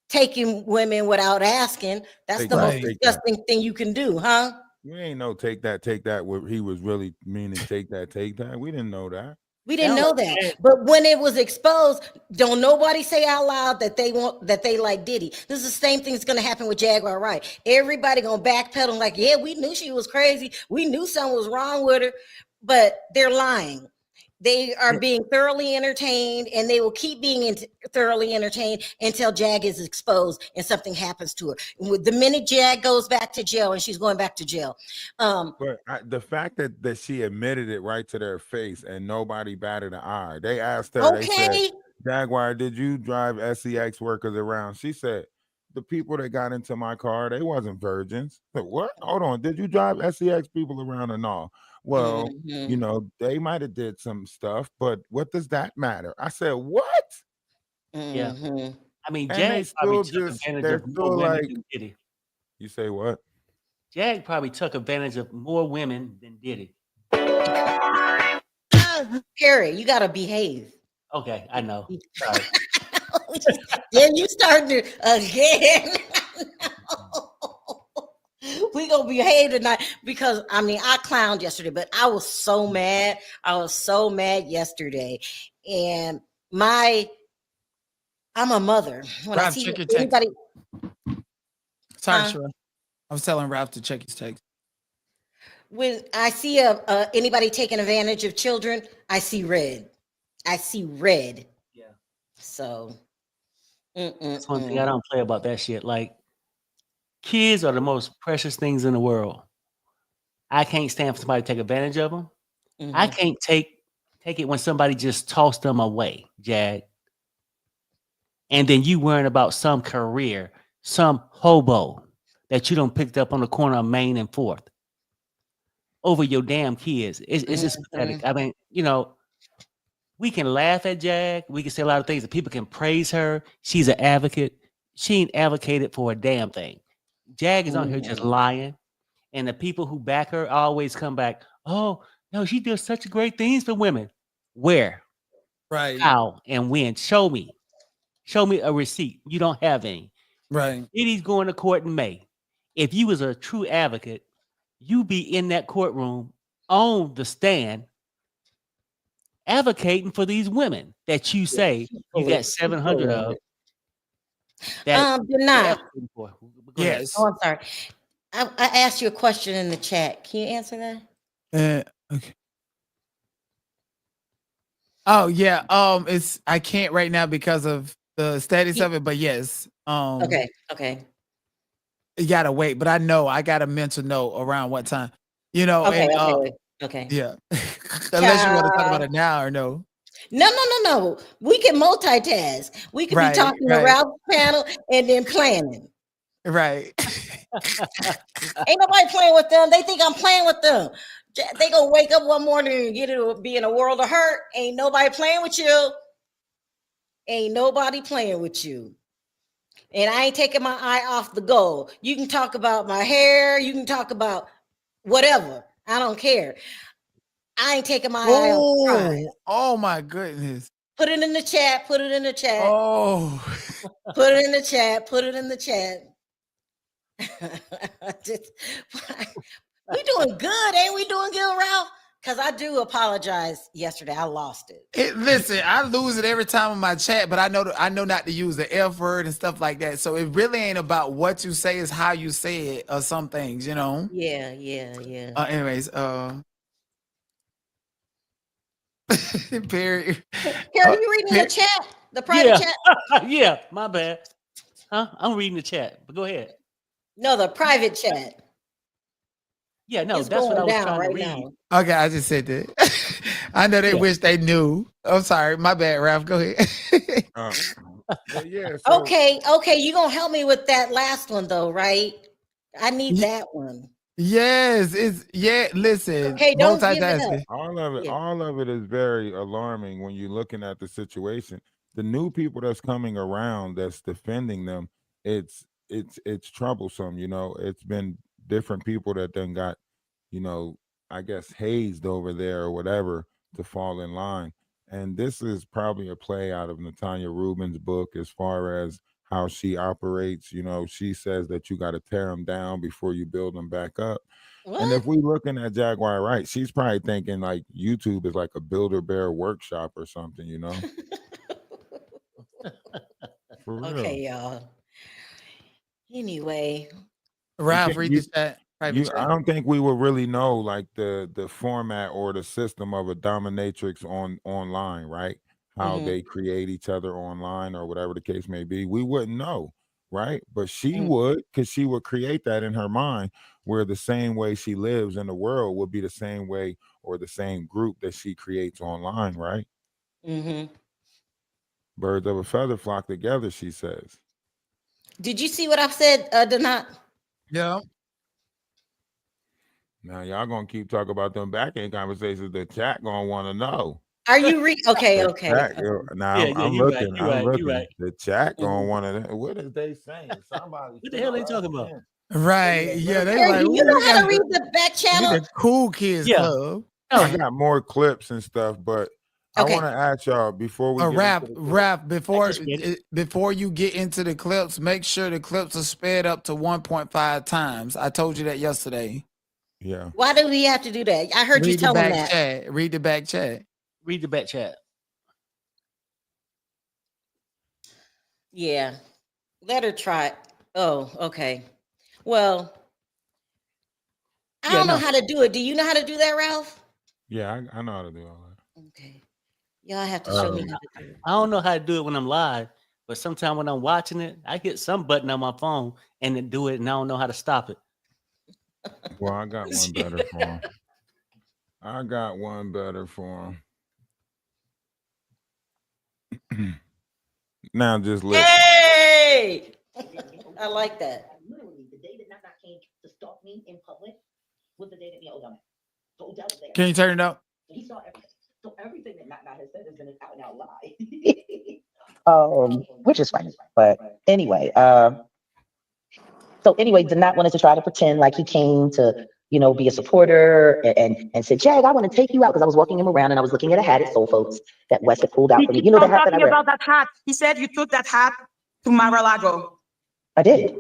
taking women without asking. That's Take the that, most take that. disgusting thing you can do, huh? You ain't know take that. What he was really meaning, take that. We didn't know that. We didn't Sound know like that. Jag. But when it was exposed, don't nobody say out loud that they like Diddy. This is the same thing that's gonna happen with Jaguar Wright. Everybody gonna backpedal like, yeah, we knew she was crazy. We knew something was wrong with her, but they're lying. They are Yeah. being thoroughly entertained, and they will keep being thoroughly entertained until Jag is exposed and something happens to her. The minute Jag goes back to jail, and she's going back to jail, But the fact that she admitted it right to their face and nobody batted an eye. They asked her, they said, okay. Jaguar, did you drive SEX workers around? She said, the people that got into my car, they wasn't virgins. I said, what? Hold on. Did you drive SEX people around and all? Well, Mhm. they might have did some stuff, but what does that matter? I said, what? Yeah. Mhm. I mean, And they Jag probably still took just, advantage they're of more still women like, than Diddy. you say what? Jag probably took advantage of more women than Diddy. Harry, you gotta behave. Okay, I know. Sorry. Yeah, you starting again. We gonna behave tonight because I mean I clowned yesterday, but I was so mad. I was so mad yesterday, and I'm a mother. When I Ralph, see check your text. anybody, Sorry, Huh? Sharon. I was telling Ralph to check his text. when I see anybody taking advantage of children, I see red. I see red. Yeah. So, That's one thing I don't play about that shit. Like, kids are the most precious things in the world. I can't stand for somebody to take advantage of them. I Mhm. can't take it when somebody just tossed them away, Jag. And then you worrying about some career, some hobo that you don't picked up on the corner of Main and 4th over your damn kids. It's just pathetic. I mean, we can laugh at Jag. We can say a lot of things, and people can praise her. She's an advocate. She ain't advocated for a damn thing. Jag is on here just lying, and the people who back her always come back. Oh no, she does such great things for women. Where, Right. how, and when? Show me. Show me a receipt. You don't have any. Right. Diddy's going to court in May. If you was a true advocate, you be in that courtroom on the stand advocating for these women that you say you got 700 of. That You're you're not. advocating for. Go ahead. Yes. Oh, I'm sorry. I asked you a question in the chat. Can you answer that? Okay. Oh yeah. It's I can't right now because of the status of it, but yes. Okay. You gotta wait, but I know I got a mental note around what time. Okay. And Okay. yeah. Unless you want to talk about Child. it now or no. No. We can multitask. We could be Right, talking to right, Ralph's panel and then planning. right. Ain't nobody playing with them. They think I'm playing with them. They gonna wake up one morning and be in a world of hurt. Ain't nobody playing with you. Ain't nobody playing with you. And I ain't taking my eye off the goal. You can talk about my hair. You can talk about whatever. I don't care. I ain't taking my eye off the prize. Oh my goodness. Put it in the chat. Put it in the chat. Oh. Put it in the chat. Put it in the chat. Just- we doing good, ain't we doing good, Ralph? Because I do apologize. Yesterday, I lost it. Listen, I lose it every time in my chat, but I know not to use the F word and stuff like that. So it really ain't about what you say; it's how you say it, or some things, you know. Yeah. Anyways, Perry. Carol, you reading the chat? The private chat? Yeah, my bad. Huh? I'm reading the chat, but go ahead. No, the private chat. Yeah, no, It's that's what I going was down trying to right read. now. Okay, I just said that. I know they wish they knew. I'm sorry, my bad, Ralph. Go ahead. But yeah, so Okay, you gonna help me with that last one though, right? I need that one. Yes, listen, Okay, don't give it multitasking. up. all of it is very alarming when you're looking at the situation. The new people that's coming around that's defending them, it's troublesome, you know. It's been different people that then got, you know, I guess hazed over there or whatever to fall in line. And this is probably a play out of Natanya Rubin's book as far as how she operates. You know, she says that you got to tear them down before you build them back up. What? And if we looking at Jaguar Wright, she's probably thinking like YouTube is like a Builder Bear workshop or something, you know? For real. Okay, y'all. Anyway, Ralph, read the chat. Private I chat. don't think we would really know like the format or the system of a dominatrix online, right? How they create each other online or whatever the case may be. We wouldn't know, right? But she would, because she would create that in her mind, where the same way she lives in the world would be the same way or the same group that she creates online, right? Birds of a feather flock together, she says. Did you see what I said, Donat? Yeah. Now y'all gonna keep talking about them back end conversations. The chat gonna want to know. Are you okay? The Okay. chat, now Yeah, I'm you're right. looking. You're I'm right. You're looking. right. The chat gonna want to. What is they saying? Somebody. What the hell are they talking about? Right. Yeah, they Carrie, like, do you know how to read the back we channel? the cool kids club. I got more clips and stuff, but I Okay. want to ask y'all before we get Rap, into the rap. Before you get into the clips, make sure the clips are sped up to 1.5 times. I told you that yesterday. Yeah. Why do we have to do that? I heard you tell them that. Read the back chat. Read the back chat. Yeah. Let her try. Oh, okay. Well, I don't know how to do it. Do you know how to do that, Ralph? Yeah, I know how to do all that. Okay. Y'all have to show me how to do it. I don't know how to do it when I'm live, but sometimes when I'm watching it, I hit some button on my phone and then do it, and I don't know how to stop it. Well, I got one better for him. I got one better for him. Now just listen. Hey! I like that. Literally, the day that Nana came to stalk me in public was the day that me and Odell met. So Odell was there. Can you turn it up? So he saw everything. So everything that Nana has said has been an out and out lie. Which is fine. But anyway, Donat wanted to try to pretend like he came to, be a supporter and said, Jag, I want to take you out, because I was walking him around and I was looking at a hat at Soul Folks that West had pulled out for me. He The keeps hat that I talking wear. about that hat. He said you took that hat to Mar-a-Lago. I did.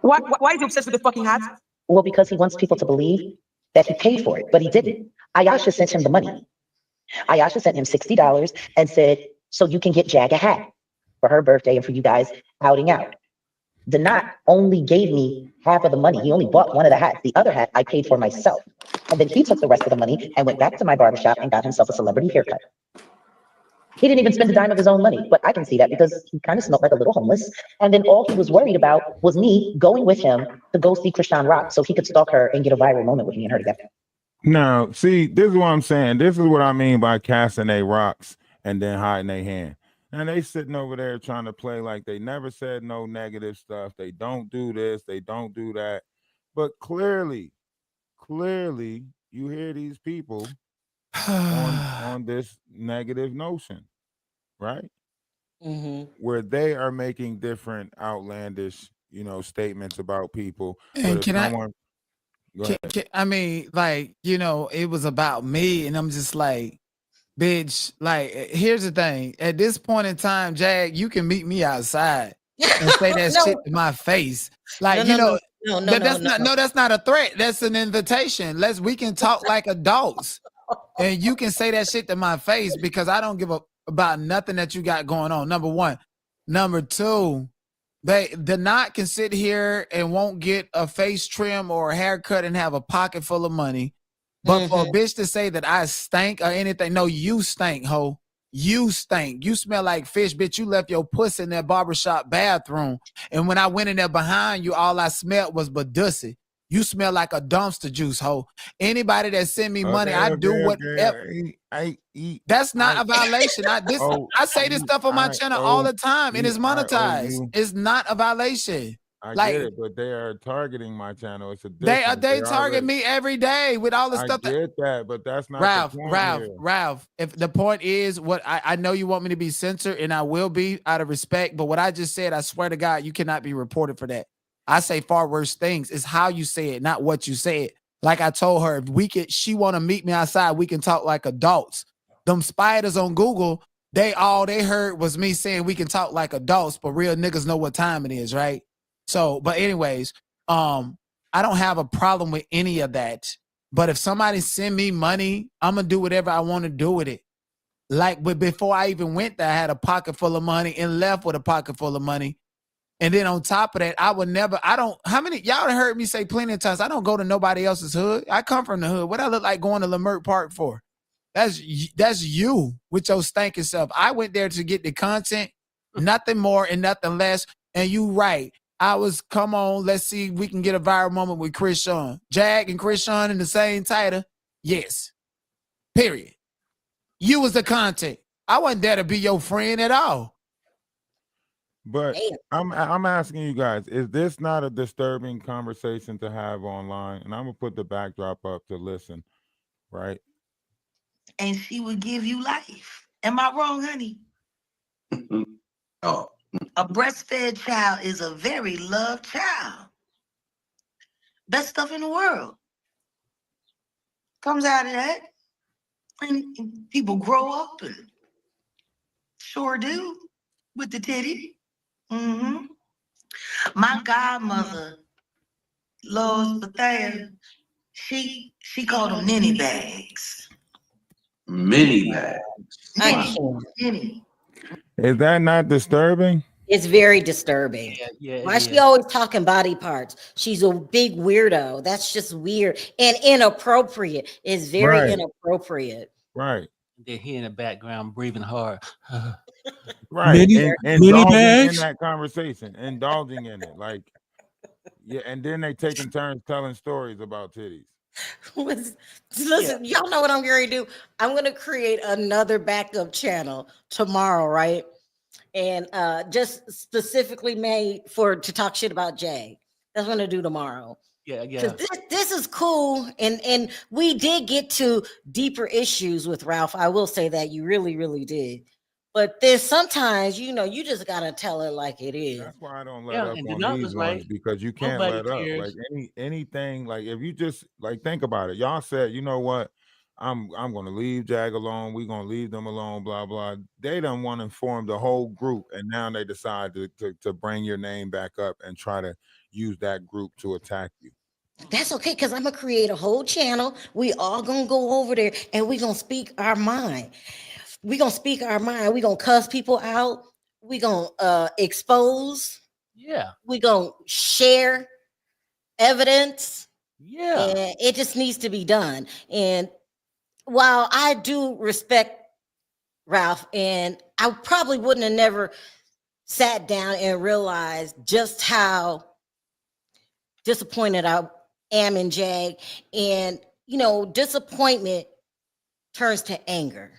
Why is he obsessed with the fucking hat? Well, because he wants people to believe that he paid for it, but he didn't. Ayasha sent him the money. Ayasha sent him $60 and said, so you can get Jag a hat for her birthday and for you guys outing out. Donat only gave me half of the money. He only bought one of the hats. The other hat I paid for myself. And then he took the rest of the money and went back to my barbershop and got himself a celebrity haircut. He didn't even spend a dime of his own money, but I can see that because he kind of smelled like a little homeless. And then all he was worried about was me going with him to go see Krishan Rock so he could stalk her and get a viral moment with me and her together. Now, see, this is what I'm saying. This is what I mean by casting their rocks and then hiding their hand. And they sitting over there trying to play like they never said no negative stuff. They don't do this. They don't do that. But clearly, you hear these people on this negative notion, right? Where they are making different outlandish, statements about people. And can I mean, like, it was about me, and I'm just like, bitch, like, here's the thing. At this point in time, Jag, you can meet me outside. and say that No. shit to my face. Like, No, you know, no, no, that's no, not, no. no, that's not a threat. That's an invitation. We can talk like adults. And you can say that shit to my face because I don't give a about nothing that you got going on. Number one. Number two, the knot can sit here and won't get a face trim or a haircut and have a pocket full of money. But for a bitch to say that I stink or anything, no, you stink, ho. You stink. You smell like fish, bitch. You left your puss in that barbershop bathroom. And when I went in there behind you, all I smelled was badussy. You smell like a dumpster juice, ho. Anybody that send me money, I do whatever. I eat. That's not a violation. I say this stuff on my channel all the time, and it's monetized. It's not a violation. I Like, get it, but they are targeting my channel. It's a they difference. target me every day with all the stuff. I get that, but that's not Ralph, the point here. Ralph. If the point is what I know you want me to be censored, and I will be out of respect, but what I just said, I swear to God, you cannot be reported for that. I say far worse things. It's how you say it, not what you said. Like I told her, if she want to meet me outside, we can talk like adults. Them spiders on Google, all they heard was me saying we can talk like adults, but real niggas know what time it is, right? So, but anyways, I don't have a problem with any of that. But if somebody send me money, I'm gonna do whatever I want to do with it. Like, but before I even went there, I had a pocket full of money and left with a pocket full of money. And then on top of that, how many, y'all heard me say plenty of times, I don't go to nobody else's hood. I come from the hood. What I look like going to Lamert Park for? That's you with your stinking self. I went there to get the content, nothing more and nothing less. And you right. Come on, let's see if we can get a viral moment with Chris Sean. Jag and Chris Sean in the same title. Yes. Period. You was the content. I wasn't there to be your friend at all. But I'm asking you guys, is this not a disturbing conversation to have online? And I'm gonna put the backdrop up to listen, right? And she would give you life. Am I wrong, honey? Oh. A breastfed child is a very loved child. Best stuff in the world comes out of that. And people grow up and sure do with the titty. Mm-hmm. My godmother, Lois Bethea, she called them ninny bags. Mini bags. Ninny. Is that not disturbing? It's very disturbing. Yeah, Why she always talking body parts? She's a big weirdo. That's just weird and inappropriate. It's very inappropriate. Right. They're here in the background breathing hard. Right. Mini Indulging bags? in that conversation, indulging in it. Like, yeah, and then they taking turns telling stories about titties. Listen, y'all know what I'm going to do? I'm going to create another backup channel tomorrow, right? And just specifically made to talk shit about Jag. That's what I'm going to do tomorrow. Yeah. This is cool, and we did get to deeper issues with Ralph. I will say that you really, really did. But there's sometimes, you just gotta tell it like it is. That's why I don't let up and on these ones, because you can't Nobody let up. cares. Like anything, like if you just think about it, y'all said, you know what? I'm gonna leave Jag alone. We're gonna leave them alone, blah blah. They don't want to form the whole group, and now they decide to bring your name back up and try to use that group to attack you. That's okay, because I'm gonna create a whole channel. We all gonna go over there and we gonna speak our mind. We gonna speak our mind. We gonna cuss people out. We gonna expose. Yeah. We gonna share evidence. Yeah. And it just needs to be done. And while I do respect Ralph, and I probably wouldn't have never sat down and realized just how disappointed I am in Jag. And, disappointment turns to anger.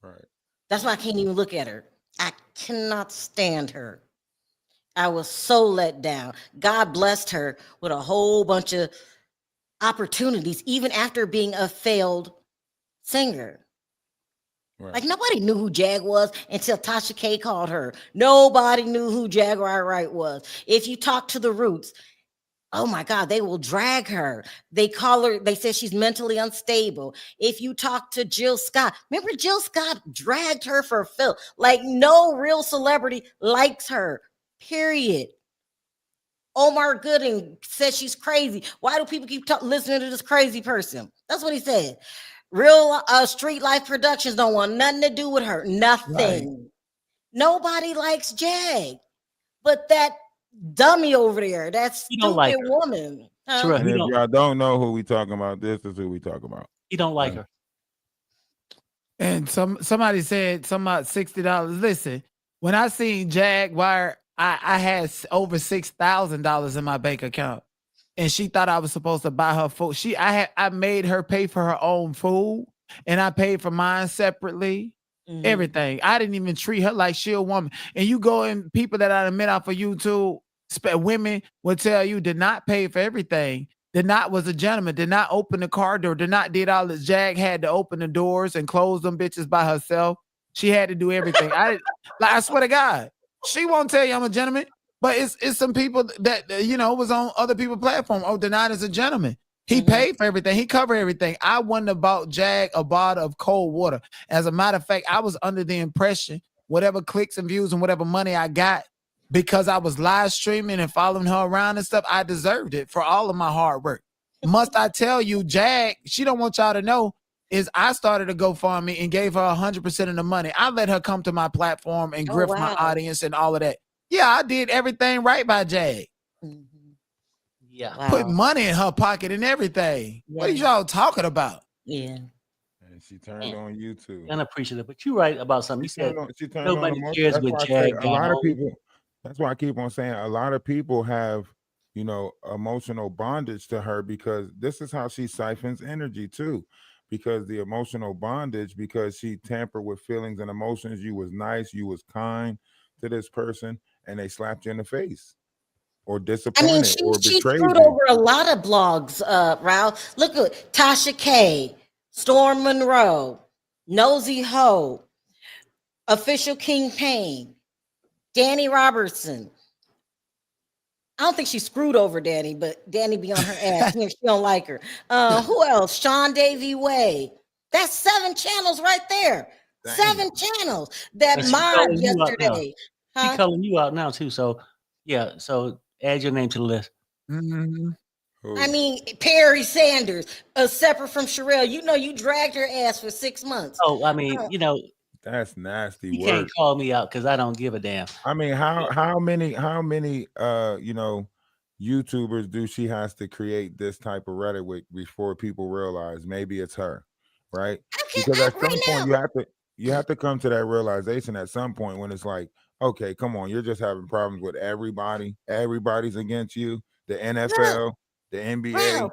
Right. That's why I can't even look at her. I cannot stand her. I was so let down. God blessed her with a whole bunch of opportunities, even after being a failed singer. Right. Like nobody knew who Jag was until Tasha K called her. Nobody knew who Jaguar Wright was. If you talk to the Roots, oh my God, they will drag her. They call her, they say she's mentally unstable. If you talk to Jill Scott, remember Jill Scott dragged her for film. Like no real celebrity likes her, period. Omar Gooding says she's crazy. Why do people keep listening to this crazy person? That's what he said. Real Street Life Productions don't want nothing to do with her. Nothing. Right. Nobody likes Jag. But that dummy over there, that stupid woman. Sure, and if y'all don't know who we talking about, this is who we talk about. He don't like her. And somebody said $60. Listen, when I seen Jaguar, I had over $6,000 in my bank account, and she thought I was supposed to buy her food. I made her pay for her own food, and I paid for mine separately. Mm-hmm. Everything. I didn't even treat her like she a woman. And you go in, people that I met off of YouTube, women will tell you did not pay for everything. Did not was a gentleman. Did not open the car door. Did not did all this. Jag had to open the doors and close them bitches by herself. She had to do everything. I swear to God, she won't tell you I'm a gentleman. But it's some people that was on other people's platform. Oh, Denied is a gentleman. He paid for everything. He covered everything. I wouldn't have bought Jag a bottle of cold water. As a matter of fact, I was under the impression whatever clicks and views and whatever money I got, because I was live streaming and following her around and stuff, I deserved it for all of my hard work. Must I tell you, Jag, she don't want y'all to know, is I started a GoFundMe and gave her 100% of the money. I let her come to my platform and grift my audience and all of that. Yeah, I did everything right by Jag. Yeah. Wow. Put money in her pocket and everything. Yeah. What are y'all talking about? Yeah. And she turned on YouTube. Unappreciative. But you're right about something. She turned nobody on cares with Jag. A lot of people, that's why I keep on saying a lot of people have, emotional bondage to her, because this is how she siphons energy too. Because the emotional bondage, because she tampered with feelings and emotions. You was nice, you was kind to this person, and they slapped you in the face. Or disappointed, she screwed over a lot of blogs, Ralph. Look at Tasha K, Storm Monroe, Nosy Ho, Official King Payne, Danny Robertson. I don't think she screwed over Danny, but Danny be on her ass. She don't like her. Who else? Sean Davy Way. That's 7 channels right there. Dang. 7 channels that mobbed yesterday. She's calling you out now too. So yeah, so add your name to the list. Mm-hmm. I mean, Perry Sanders, separate from Sherelle. You dragged her ass for 6 months. Oh, I mean, that's nasty you work. Can't call me out because I don't give a damn. I mean, how many YouTubers do she has to create this type of rhetoric before people realize maybe it's her, right? Because at some point you have to come to that realization at some point when it's like, okay, come on, you're just having problems with everybody. Everybody's against you. The NFL, the NBA. Bro,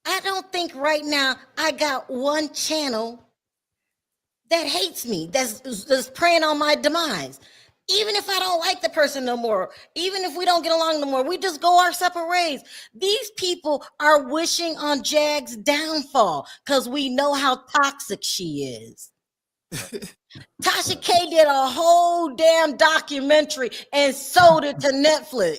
I don't think right now I got one channel that hates me, that's preying on my demise. Even if I don't like the person no more, even if we don't get along no more, we just go our separate ways. These people are wishing on Jag's downfall because we know how toxic she is. Tasha K did a whole damn documentary and sold it to Netflix.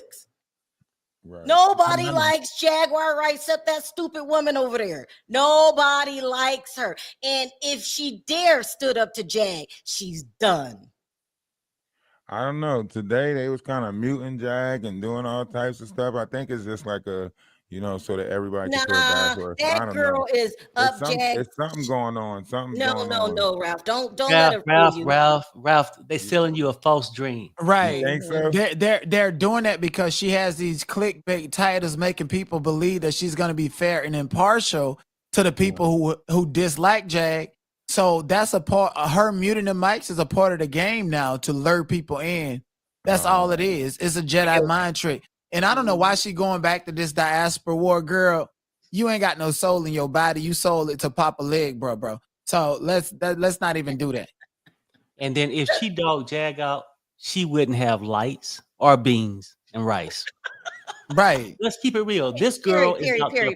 Right. Nobody likes Jaguar, right? Except that stupid woman over there. Nobody likes her. And if she dare stood up to Jag, she's done. I don't know. Today they was kind of muting Jag and doing all types of stuff. I think it's just like a, so that everybody can feel bad for her. That girl is up, Jag. It's something going on. No, Ralph. Don't let her fool you. Ralph, they selling you a false dream. Right. You think so? They're doing that because she has these clickbait titles making people believe that she's going to be fair and impartial to the people who dislike Jag. So that's a part. Her muting the mics is a part of the game now to lure people in. That's all it is. It's a Jedi mind trick. And I don't know why she going back to this diaspora war. Girl, you ain't got no soul in your body. You sold it to pop a leg, bro. So let's not even do that. And then if she dogged Jag out, she wouldn't have lights or beans and rice. Right. Let's keep it real. This girl is out there.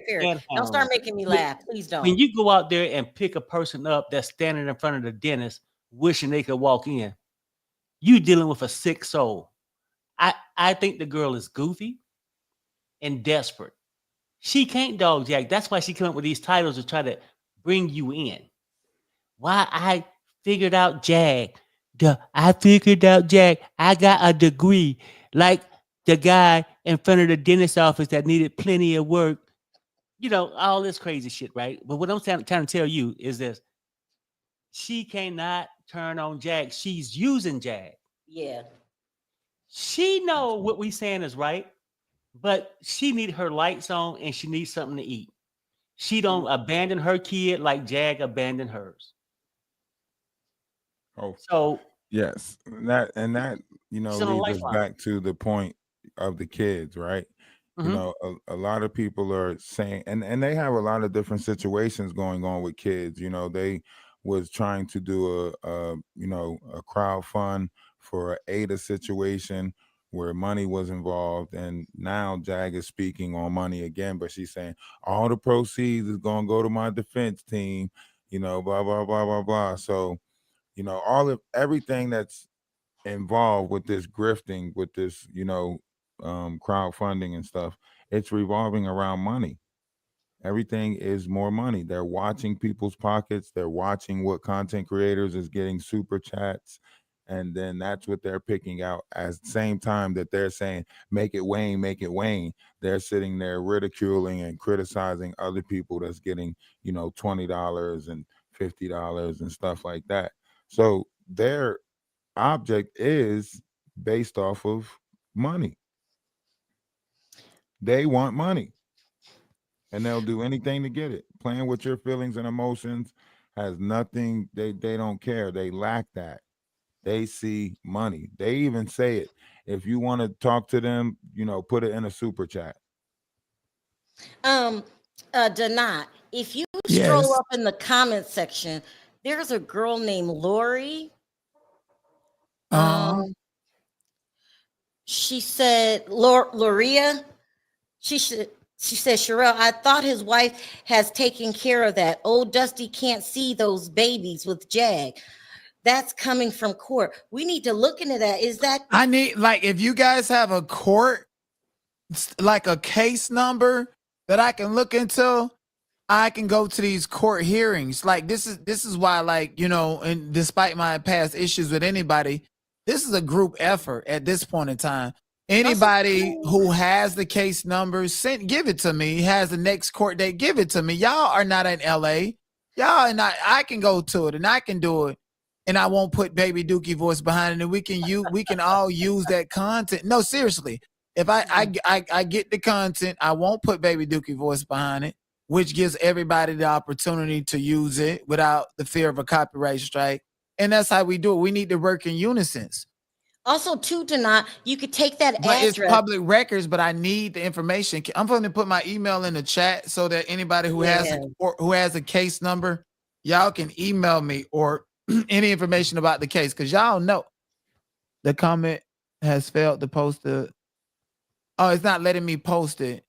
Don't start making me laugh. Please don't. When you go out there and pick a person up that's standing in front of the dentist wishing they could walk in, you dealing with a sick soul. I think the girl is goofy, and desperate. She can't dog Jag. That's why she come up with these titles to try to bring you in. Why I figured out Jag. I figured out Jag. I got a degree. Like the guy in front of the dentist office that needed plenty of work. You know, all this crazy shit, right? But what I'm trying to tell you is this. She cannot turn on Jag. She's using Jag. Yeah. She know what we saying is right, but she need her lights on and she needs something to eat. She don't abandon her kid like Jag abandoned hers. Oh, So yes, that you know she's on a leads us lifeline. back to the point of the kids, right? You Mhm. know, a lot of people are saying, and they have a lot of different situations going on with kids. You know, they was trying to do a you know a crowd fund for a ADA situation where money was involved, and now Jag is speaking on money again, but she's saying all the proceeds is gonna go to my defense team. You know, blah blah blah blah blah. So you know, everything that's involved with this grifting, with this, you know, crowdfunding and stuff, it's revolving around money. Everything is more money. They're watching people's pockets. They're watching what content creators is getting super chats. And then that's what they're picking out at the same time that they're saying, make it Wayne, make it Wayne. They're sitting there ridiculing and criticizing other people that's getting, you know, $20 and $50 and stuff like that. So their object is based off of money. They want money and they'll do anything to get it. Playing with your feelings and emotions has nothing, they don't care. They lack that. They see money. They even say it. If you want to talk to them, you know, put it in a super chat. Danat, if you scroll up in the comment section, there's a girl named Lori. She said, Loria, she said, Sherelle, I thought his wife has taken care of that. Old Dusty can't see those babies with Jag. That's coming from court. We need to look into that. Is that I need, like, if you guys have a court, like a case number that I can look into, I can go to these court hearings. Like this is why, like, you know, and despite my past issues with anybody, this is a group effort at this point in time. Anybody who has the case numbers, give it to me. Has the next court date, give it to me. Y'all are not in LA. Y'all are not. I can go to it and I can do it, and I won't put Baby Dookie voice behind it. And we can all use that content. No, seriously. If I get the content, I won't put Baby Dookie voice behind it, which gives everybody the opportunity to use it without the fear of a copyright strike. And that's how we do it. We need to work in unison. also too, Danat, you could take that But address. it's public records, but I need the information. I'm going to put my email in the chat so that anybody who has a case number, y'all can email me or any information about the case, because y'all know the comment has failed to post the. Oh, it's not letting me post it.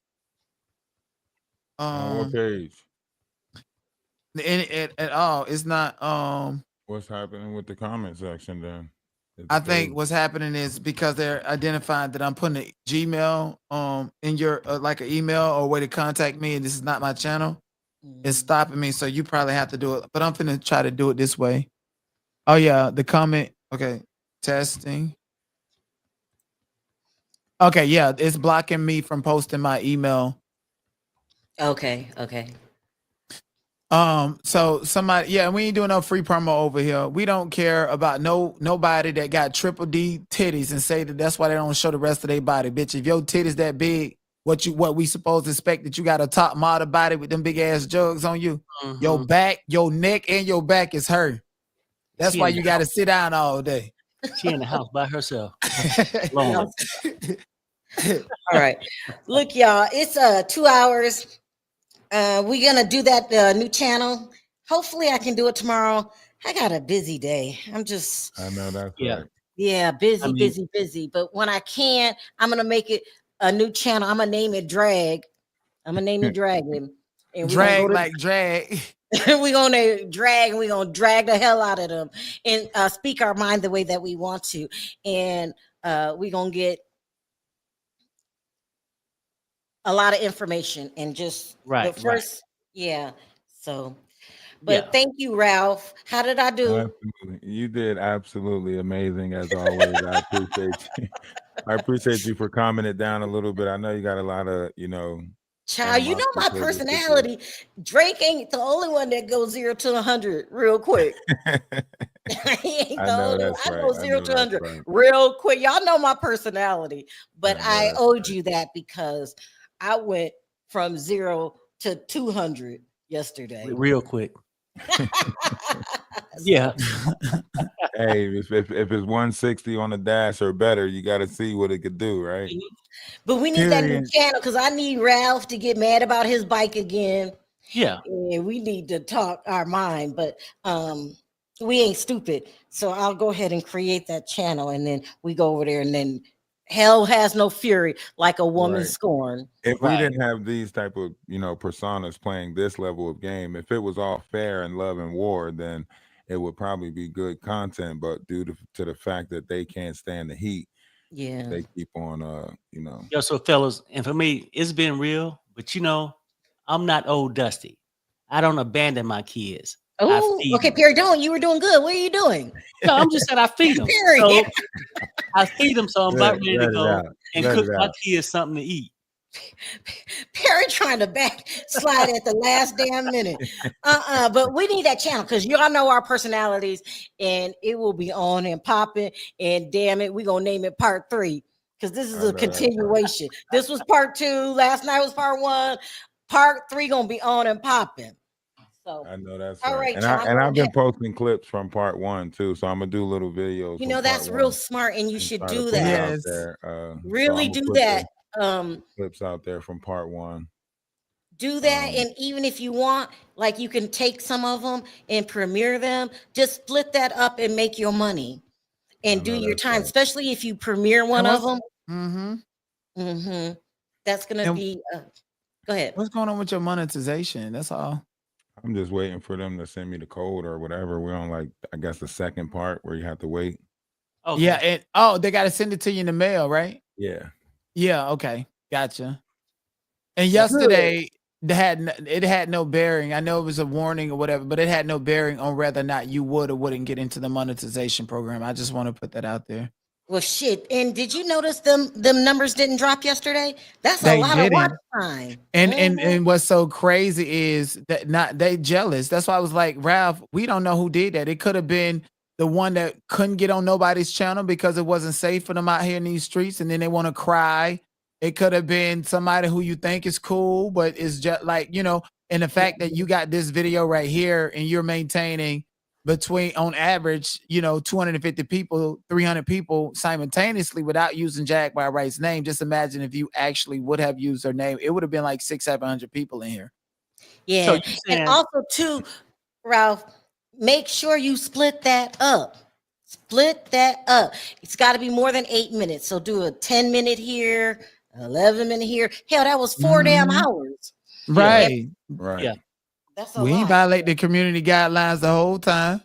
On what page? At all. It's not. What's happening with the comment section then? I think what's happening is because they're identifying that I'm putting a Gmail in your like an email or way to contact me, and this is not my channel. It's stopping me, so you probably have to do it. But I'm finna try to do it this way. Oh yeah, the comment. Okay, testing. Okay, yeah, it's blocking me from posting my email. Okay. So somebody, yeah, we ain't doing no free promo over here. We don't care about nobody that got triple D titties and say that that's why they don't show the rest of their body, bitch. If your titties that big, what we supposed to expect that you got a top model body with them big ass jugs on you? Your back, your neck, and your back is hurt. That's why you got to sit down all day. She in the house by herself. All right. Look, y'all, it's 2 hours. We're gonna do that new channel. Hopefully I can do it tomorrow. I got a busy day. I know that's right. Yeah, busy. But when I can, I'm gonna make it a new channel. I'm gonna name it Drag. I'm gonna name it Dragon. And drag like drag. We're gonna drag, and we're gonna drag the hell out of them and speak our mind the way that we want to. And we're gonna get a lot of information and just Right, the first, yeah. So, Yeah. but thank you, Ralph. How did I do? Absolutely. You did absolutely amazing as always. I appreciate you. I appreciate you for calming it down a little bit. I know you got a lot of, Child, you know animosity my towards this situation. personality. Drake ain't the only one that goes 0 to 100 real quick. He ain't I the know only one. that's I right. go I 0 know to that's 100 right. real quick. Y'all know my personality, but I know I that's owed right. you that because I went from 0 to 200 yesterday. Real quick. Yeah. Hey, if it's 160 on the dash or better, you got to see what it could do, right? But we need that new Period. channel because I need Ralph to get mad about his bike again. Yeah. And we need to talk our mind, but we ain't stupid. So I'll go ahead and create that channel and then we go over there and then hell has no fury like a woman Right. scorned. If we Right. didn't have these type of, personas playing this level of game, if it was all fair and love and war, then it would probably be good content. But due to the fact that they can't stand the heat, Yeah. they keep on, Yeah, so fellas, and for me, it's been real, but I'm not old Dusty. I don't abandon my kids. I Oh, feed okay, them. Perry, you were doing good. What are you doing? No, I'm just saying I feed them. Perry. So I feed them, so I'm about ready to let it go out. and Let cook it my out. kids something to eat. Perry trying to backslide at the last damn minute. But we need that channel because y'all know our personalities and it will be on and popping. And damn it, we're gonna name it part 3 because this is I a know that's right. continuation. This was part 2, last night was part 1. Part 3 gonna be on and popping. So I know that's all right. right, y'all. And I've been posting clips from part 1 too, so I'm gonna do little videos. You from know, part that's real 1 smart, and you and should try to do put it that. out Yes. there. So Really I'm gonna do put that. the clips out there from part 1. Do that, and even if you want, like, you can take some of them and premiere them. Just split that up and make your money, and do know your that's time. right. Especially if you premiere one of them. Mm-hmm. That's gonna And be. Go ahead. what's going on with your monetization? That's all. I'm just waiting for them to send me the code or whatever. We're on I guess the second part where you have to wait. Okay. Yeah, and they got to send it to you in the mail, right? Yeah. Yeah. Okay. Gotcha. And Good. yesterday it had no bearing. I know it was a warning or whatever, but it had no bearing on whether or not you would or wouldn't get into the monetization program. I just want to put that out there. Well, shit. And did you notice them numbers didn't drop yesterday? That's a They lot of watch didn't. time. And what's so crazy is that they jealous. That's why I was like, Ralph, we don't know who did that. It could have been the one that couldn't get on nobody's channel because it wasn't safe for them out here in these streets, and then they want to cry. It could have been somebody who you think is cool, but is just like, and the fact that you got this video right here and you're maintaining between, on average, 250 people, 300 people simultaneously without using Jaguar Wright's name. Just imagine if you actually would have used her name, it would have been like 600-700 people in here. Yeah. So you And saying also too, Ralph, make sure you split that up. Split that up. It's got to be more than 8 minutes. So do a 10-minute here, 11-minute here. Hell, that was 4 damn hours. Right. Right. Yeah. That's a We ain't lot. violate the community guidelines the whole time.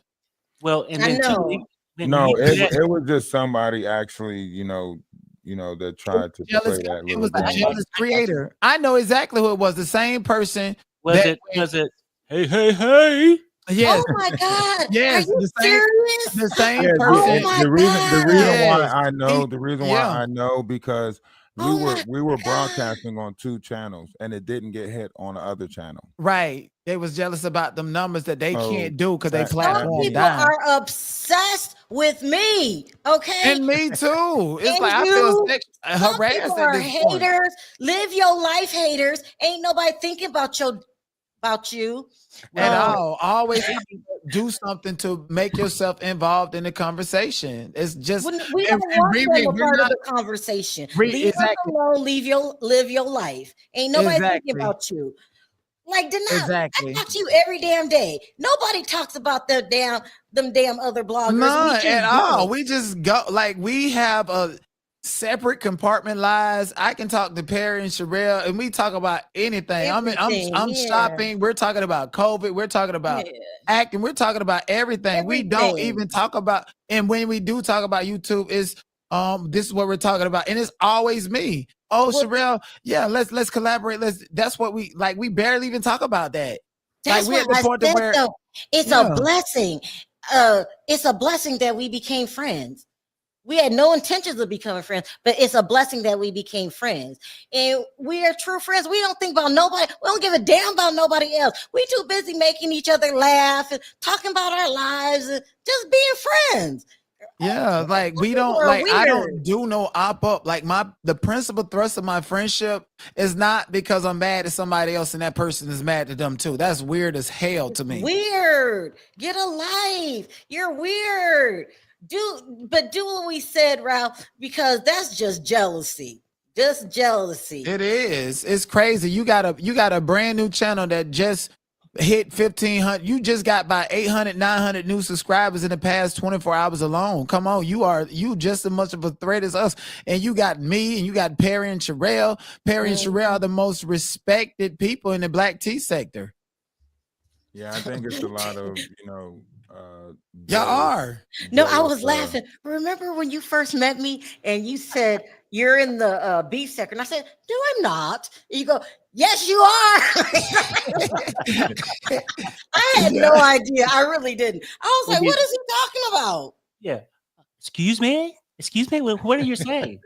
Well, and I then know. too, when No, you do that, it was just somebody actually, that tried to Jealous, play that it little was a game. jealous creator. I know exactly who it was. The same person. was it hey? Yes. Oh my God. Yes. Are you serious? The same Yeah, person. Oh my the reason why Yes. I know, because we Oh my were God. broadcasting on 2 channels and it didn't get hit on the other channel. Right. They was jealous about them numbers that they So can't do because they that platform means- People down. are obsessed with me. Okay. And me too. It's And like I feel you, some harassed people at are this point. haters. Live your life, haters. Ain't nobody thinking about you. At all. Always have to do something to make yourself involved in the conversation. It's just We don't want them a part of the conversation. Leave us alone. Live your life. Ain't nobody thinking about you. Like, Exactly. I talk to you every damn day. Nobody talks about them damn other bloggers. None We at just all. go. We just go, like, we have a separate compartment lives. I can talk to Perry and Sherelle, and we talk about anything. I'm Everything, yeah. shopping. We're talking about COVID. We're talking about acting. We're talking about everything. We don't Everything. even talk about. And when we do talk about YouTube, is this is what we're talking about, and it's always me. Oh, Well, Sherelle, yeah, let's collaborate. That's what we like. We barely even talk about that. that's Like we why at the I point to said where, though, it's a yeah, blessing. It's a blessing that we became friends. We had no intentions of becoming friends, but it's a blessing that we became friends. And we are true friends. We don't think about nobody. We don't give a damn about nobody else. We too busy making each other laugh and talking about our lives and just being friends. yeah. Like we People don't are like. I don't weird. do no op up. Like the principal thrust of my friendship is not because I'm mad at somebody else and that person is mad at them too. That's weird as hell to me. Weird. Get a life. You're weird. Do what we said, Ralph, because that's just jealousy. Just jealousy. It is. It's crazy. You got a brand new channel that just hit 1,500. You just got about 800, 900 new subscribers in the past 24 hours alone. Come on, you just as much of a threat as us. And you got me, and you got Perry and Sherelle. Perry and Sherelle are the most respected people in the black tea sector. Yeah, I think it's a lot of Y'all are. No, I was laughing. Remember when you first met me and you said you're in the beef sector, and I said, "No, I'm not." And you go, "Yes, you are." I had no idea. I really didn't. I was like, "What is he talking about?" Yeah. Excuse me. What are you saying?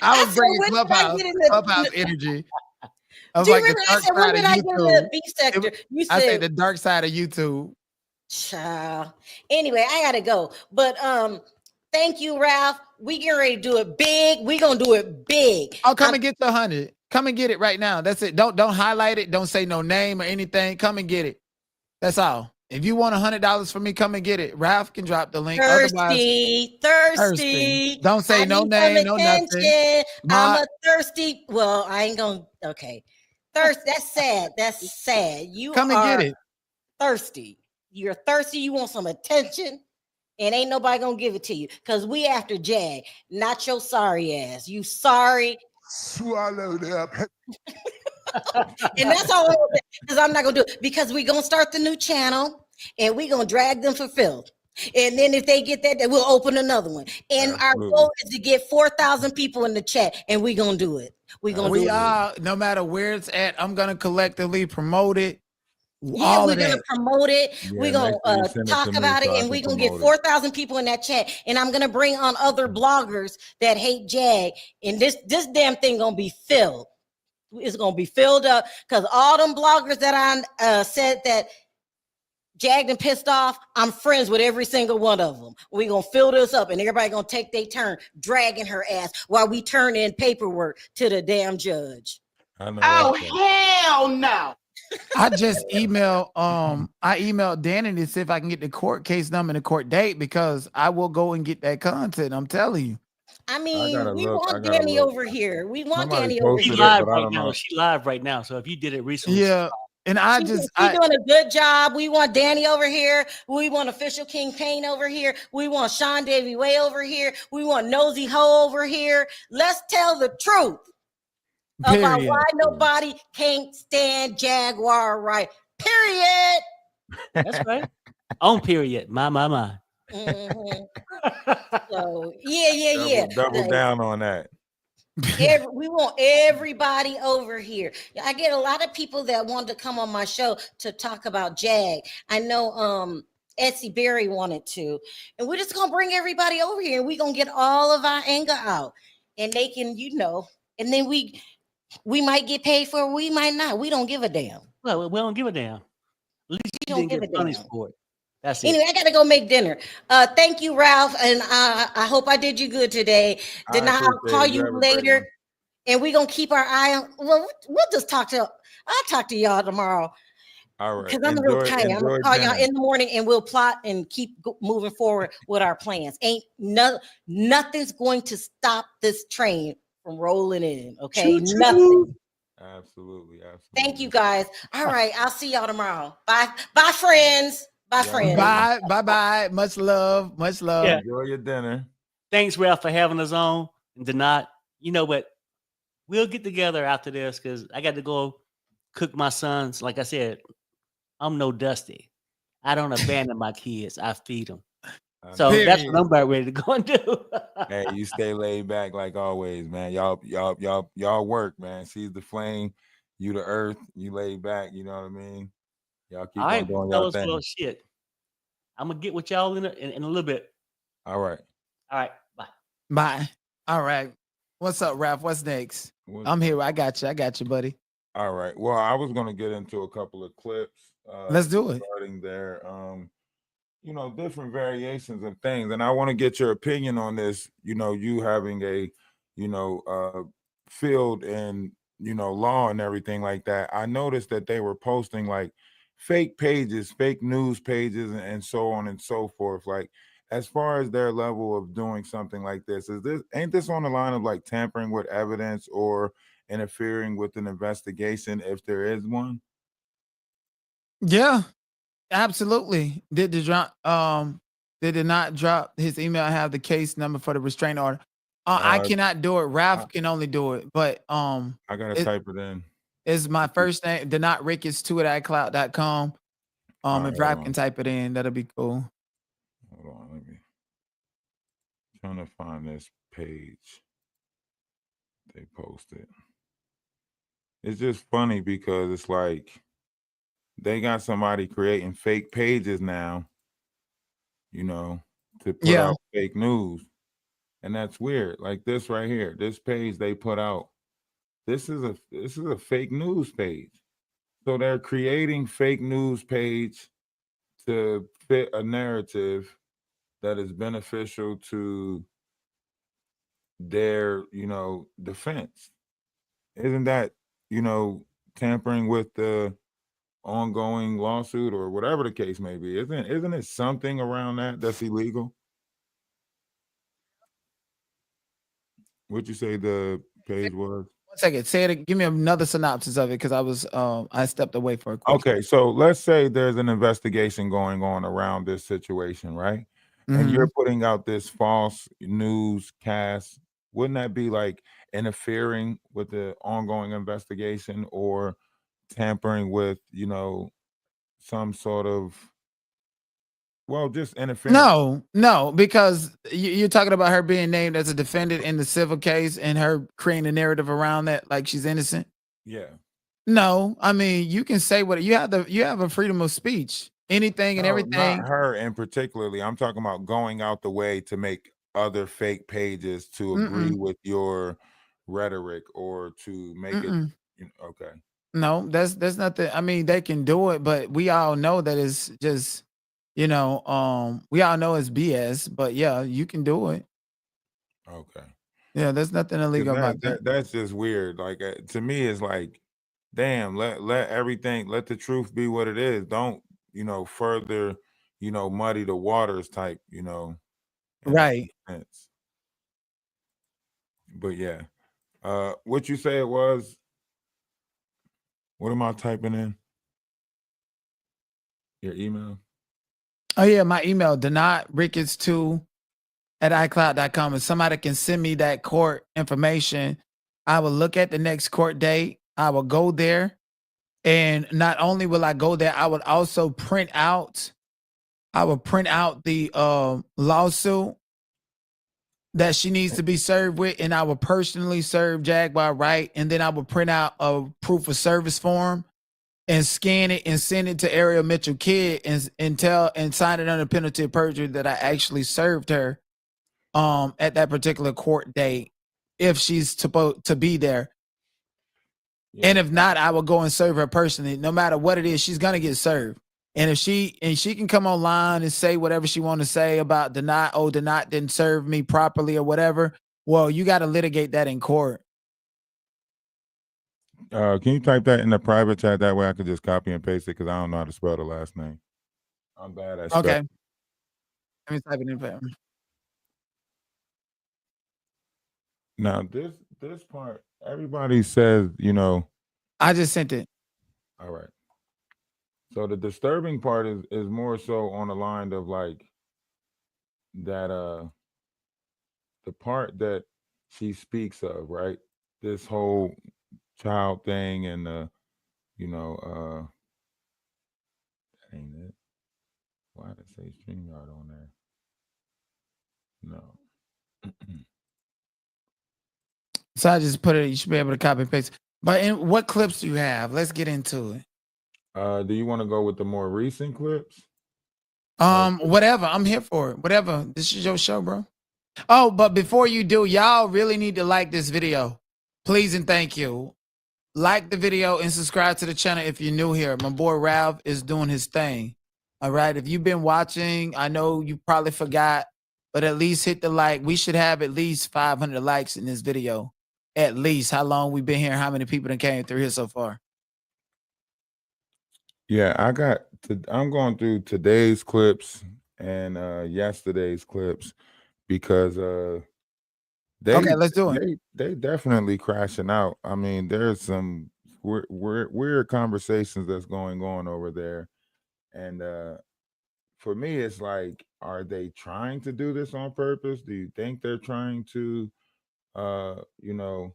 I was said, bringing when did I clubhouse get in the- clubhouse energy. I was Do you like the remember? I dark said, "When side of did I get in the YouTube. beef sector?" You I say said, the dark side of YouTube. "Child." Anyway, I gotta go. But thank you, Ralph. We getting ready to do it big. We gonna do it big. Oh, come and get the 100. Come and get it right now. That's it. Don't highlight it. Don't say no name or anything. Come and get it. That's all. If you want $100 from me, come and get it. Ralph can drop the link. Otherwise, Thirsty. don't say I no need some name, no nothing. attention. I'm My, a thirsty. Well, I ain't gonna. Okay, thirst. That's sad. That's sad. You come and are get it. thirsty. You're thirsty. You want some attention, and ain't nobody gonna give it to you because we after Jag, not your sorry ass. You sorry. Swallowed up. And that's all because I'm not gonna do it because we're gonna start the new channel and we're gonna drag them for filth. And then if they get that, then we'll open another one. And our goal is to get 4,000 people in the chat, and we're gonna do it. We're gonna do it. No matter where it's at, I'm gonna collectively promote it. Yeah, we're gonna promote it. Yeah, we're gonna talk about it, and we're gonna get 4,000 people in that chat. And I'm gonna bring on other bloggers that hate Jag, and this damn thing gonna be filled. It's gonna be filled up because all them bloggers that I said that jagged and pissed off, I'm friends with every single one of them. We're gonna fill this up, and everybody gonna take their turn dragging her ass while we turn in paperwork to the damn judge. Oh hell no! I just emailed Danny to see if I can get the court case number and the court date because I will go and get that content. I'm telling you. I mean, we want Danny over here. We want Danny over here. She's live right now. She's live right now. So if you did it recently, yeah. And she's doing a good job. We want Danny over here. We want Official King Payne over here. We want Sean Davy Way over here. We want Nosy Ho over here. Let's tell the truth about why nobody can't stand Jaguar right. Period. That's right. On period. My. Mm-hmm. So yeah. Double down on that. We want everybody over here. I get a lot of people that want to come on my show to talk about Jag. I know Etsy Berry wanted to, and we're just gonna bring everybody over here, and we're gonna get all of our anger out, and they can, and then we might get paid for it, we might not. We don't give a damn. Well, we don't give a damn. At least you didn't get punished for it. That's it. Anyway, I gotta go make dinner. Thank you, Ralph, and I hope I did you good today. I'll call you later, and we're gonna keep our eye on. Well, we'll just I'll talk to y'all tomorrow. All right. Because I'm real tired. I'm gonna call y'all in the morning, and we'll plot and keep moving forward with our plans. Nothing's going to stop this train from rolling in. Okay, nothing. Absolutely. Thank you, guys. All right, I'll see y'all tomorrow. Bye, friends. Bye, friends. Bye. Much love. Yeah. Enjoy your dinner. Thanks, Ralph, for having us on. And Denat, but we'll get together after this because I got to go cook my sons. Like I said, I'm no Dusty. I don't abandon my kids. I feed them. So know. that's what I'm about ready to go and do. Hey, you stay laid back like always, man. Y'all work, man. She's the flame, you the earth, you laid back. You know what I mean? Y'all All keep right, on doing y'all fellas. Well, thing. shit. I'm gonna get with y'all in a little bit. All right. All right, bye. Bye. All right. What's up, Ralph? What's next? What's I'm up? here. I got you. I got you, buddy. All right. Well, I was gonna get into a couple of clips Let's do it. regarding their different variations of things. And I want to get your opinion on this, you having a, field in, law and everything like that. I noticed that they were posting like fake pages, fake news pages, and so on and so forth. Like, as far as their level of doing something like this, ain't this on the line of like tampering with evidence or interfering with an investigation if there is one? Yeah, absolutely. Did it not drop his email? I have the case number for the restraining order. I Uh, cannot do it. I, Ralph can only do it. But I gotta it type it in. is my first name, Denot Ricketts 2 at iCloud.com. All right, If hold Ralph on. can type it in, that'll be cool. Hold on, let me trying to find this page they posted. It's just funny because it's like they got somebody creating fake pages now, to put Yeah. out fake news. And that's weird. Like this right here, this page they put out, this is a fake news page. So they're creating fake news page to fit a narrative that is beneficial to their, defense. Isn't that, tampering with the ongoing lawsuit or whatever the case may be? Isn't it something around that's illegal? What'd you say the page was? 1 second. Say it. Give me another synopsis of it because I stepped away for a quick. Okay, so let's say there's an investigation going on around this situation, right? And Mhm. you're putting out this false newscast. Wouldn't that be like interfering with the ongoing investigation or tampering with, some sort of, well, just interfering? No, because you're talking about her being named as a defendant in the civil case and her creating a narrative around that, like she's innocent. Yeah. No, I mean you can say what you have a freedom of speech, anything and No, not everything. her in particularly. I'm talking about going out the way to make other fake pages to agree Mm-mm, with your rhetoric or to make it, mm-mm. okay. No, that's nothing. I mean, they can do it, but we all know that it's just, we all know it's BS. But yeah, you can do it. Okay. Yeah, there's nothing 'Cause illegal about that, that. that that's just weird. Like to me, it's like, damn, let everything, let the truth be what it is. Don't, further, muddy the waters type, in a Right. sense. But yeah. What you say it was? What am I typing in? Your email? Oh yeah, my email, Denot Ricketts2 at iCloud.com. If somebody can send me that court information, I will look at the next court date. I will go there. And not only will I go there, I would also I will print out the lawsuit that she needs to be served with, and I will personally serve Jaguar right. And then I will print out a proof of service form and scan it and send it to Ariel Mitchell Kidd and sign it under penalty of perjury that I actually served her at that particular court date if she's supposed to be there. And Yeah. if not, I will go and serve her personally. No matter what it is, she's gonna get served. And if she can come online and say whatever she want to say about Denot didn't serve me properly or whatever, well, you got to litigate that in court. Can you type that in the private chat? That way I can just copy and paste it because I don't know how to spell the last name. I'm bad at spelling. Okay. Let me type it in for Now this part, everybody says, I just sent it. all right. So the disturbing part is more so on the line of like that the part that she speaks of, right? This whole child thing and that ain't it. Why did it say StreamYard on there? No. So I just put it. You should be able to copy and paste. But in what clips do you have? Let's get into it. Do you want to go with the more recent clips? Whatever. I'm here for it. Whatever. This is your show, bro. Oh, but before you do, y'all really need to like this video. Please and thank you. Like the video and subscribe to the channel if you're new here. My boy Ralph is doing his thing. All right. If you've been watching, I know you probably forgot, but at least hit the like. We should have at least 500 likes in this video. At least. How long we been here? How many people that came through here so far? Yeah, I'm going through today's clips and yesterday's clips because Okay, let's do it. they definitely crashing out. I mean, there's some weird conversations that's going on over there, and for me, it's like, are they trying to do this on purpose? Do you think they're trying to, you know,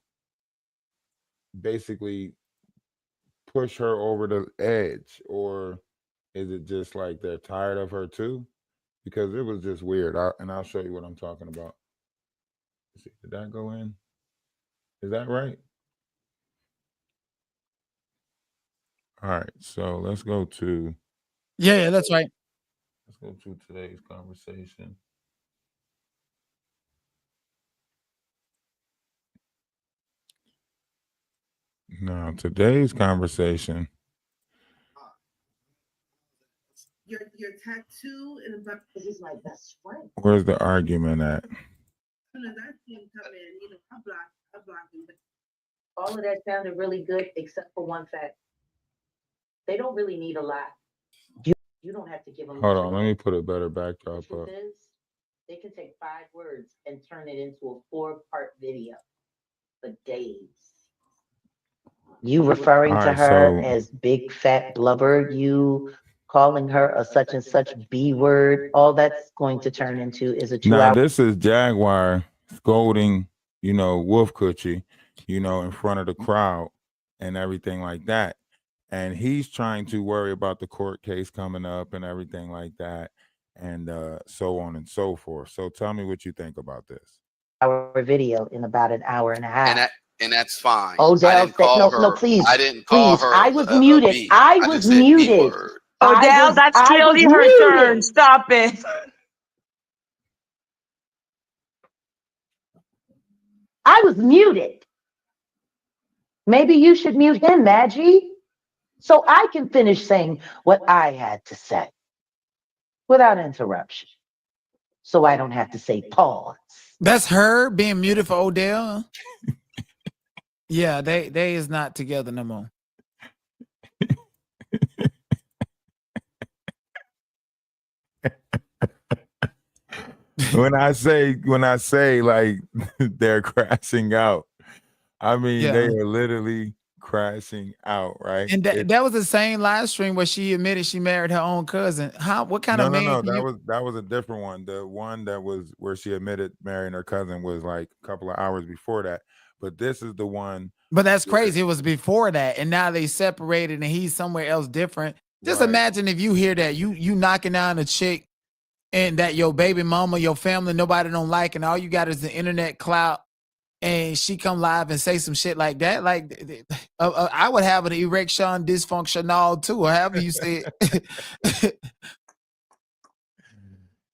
basically push her over the edge, or is it just like they're tired of her too? Because it was just weird. I'll show you what I'm talking about. Let's see, did that go in? Is that right? All right, so let's go to Yeah, that's right. let's go to today's conversation. Now, today's conversation. Your tattoo in the back is my best friend. Where's the argument at? As soon as I see him come in, I block him. All of that sounded really good, except for one fact. They don't really need a lot. You don't have to give them. Hold on, let me put a better backdrop up. They can take 5 words and turn it into a 4-part video for days. You referring to her as big fat blubber, you calling her a such and such B word, all that's going to turn into is a 2-hour. Now, this is Jaguar scolding, Wolf Coochie, in front of the crowd and everything like that. And he's trying to worry about the court case coming up and everything like that, and so on and so forth. So tell me what you think about this. Our video in about an hour and a half. And that's fine. Odell said, no, please. I didn't call please, her. I was muted. I was muted. Odell, that's clearly her turn. Stop it. I was muted. Maybe you should mute him, Maggie, so I can finish saying what I had to say without interruption. So I don't have to say pause. That's her being muted for Odell. Yeah, they is not together no more. When I say like they're crashing out, I mean they are literally crashing out, right? And that was the same live stream where she admitted she married her own cousin. What kind of man? No, that was a different one. The one that was where she admitted marrying her cousin was like a couple of hours before that. But this is the one. But that's crazy. It was before that, and now they separated, and he's somewhere else different. Just imagine if you hear that you knocking down a chick, and that your baby mama, your family, nobody don't like, and all you got is the internet clout, and she come live and say some shit like that. Like, I would have an erection dysfunctional too, or however you say it.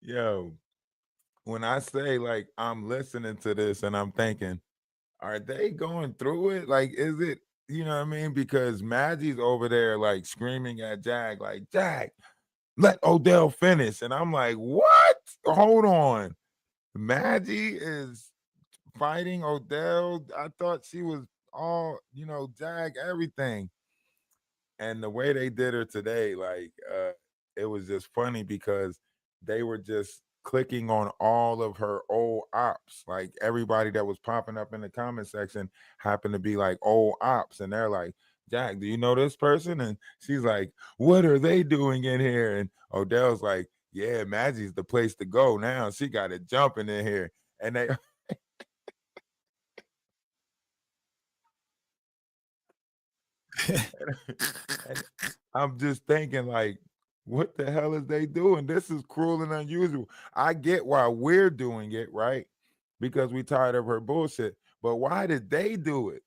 Yo, when I say like I'm listening to this and I'm thinking, are they going through it? Like, is it, you know what I mean? Because Maggie's over there like screaming at Jag, like, Jag, let Odell finish. And I'm like, what? Hold on. Maggie is fighting Odell. I thought she was all, Jag, everything. And the way they did her today, like, it was just funny because they were just clicking on all of her old ops. Like everybody that was popping up in the comment section happened to be like old ops. And they're like, Jack, do you know this person? And she's like, what are they doing in here? And Odell's like, yeah, Maggie's the place to go now. She got it jumping in here. And they and I'm just thinking, like, What the hell is they doing? This is cruel and unusual. I get why we're doing it, right? Because we tired of her bullshit. But why did they do it?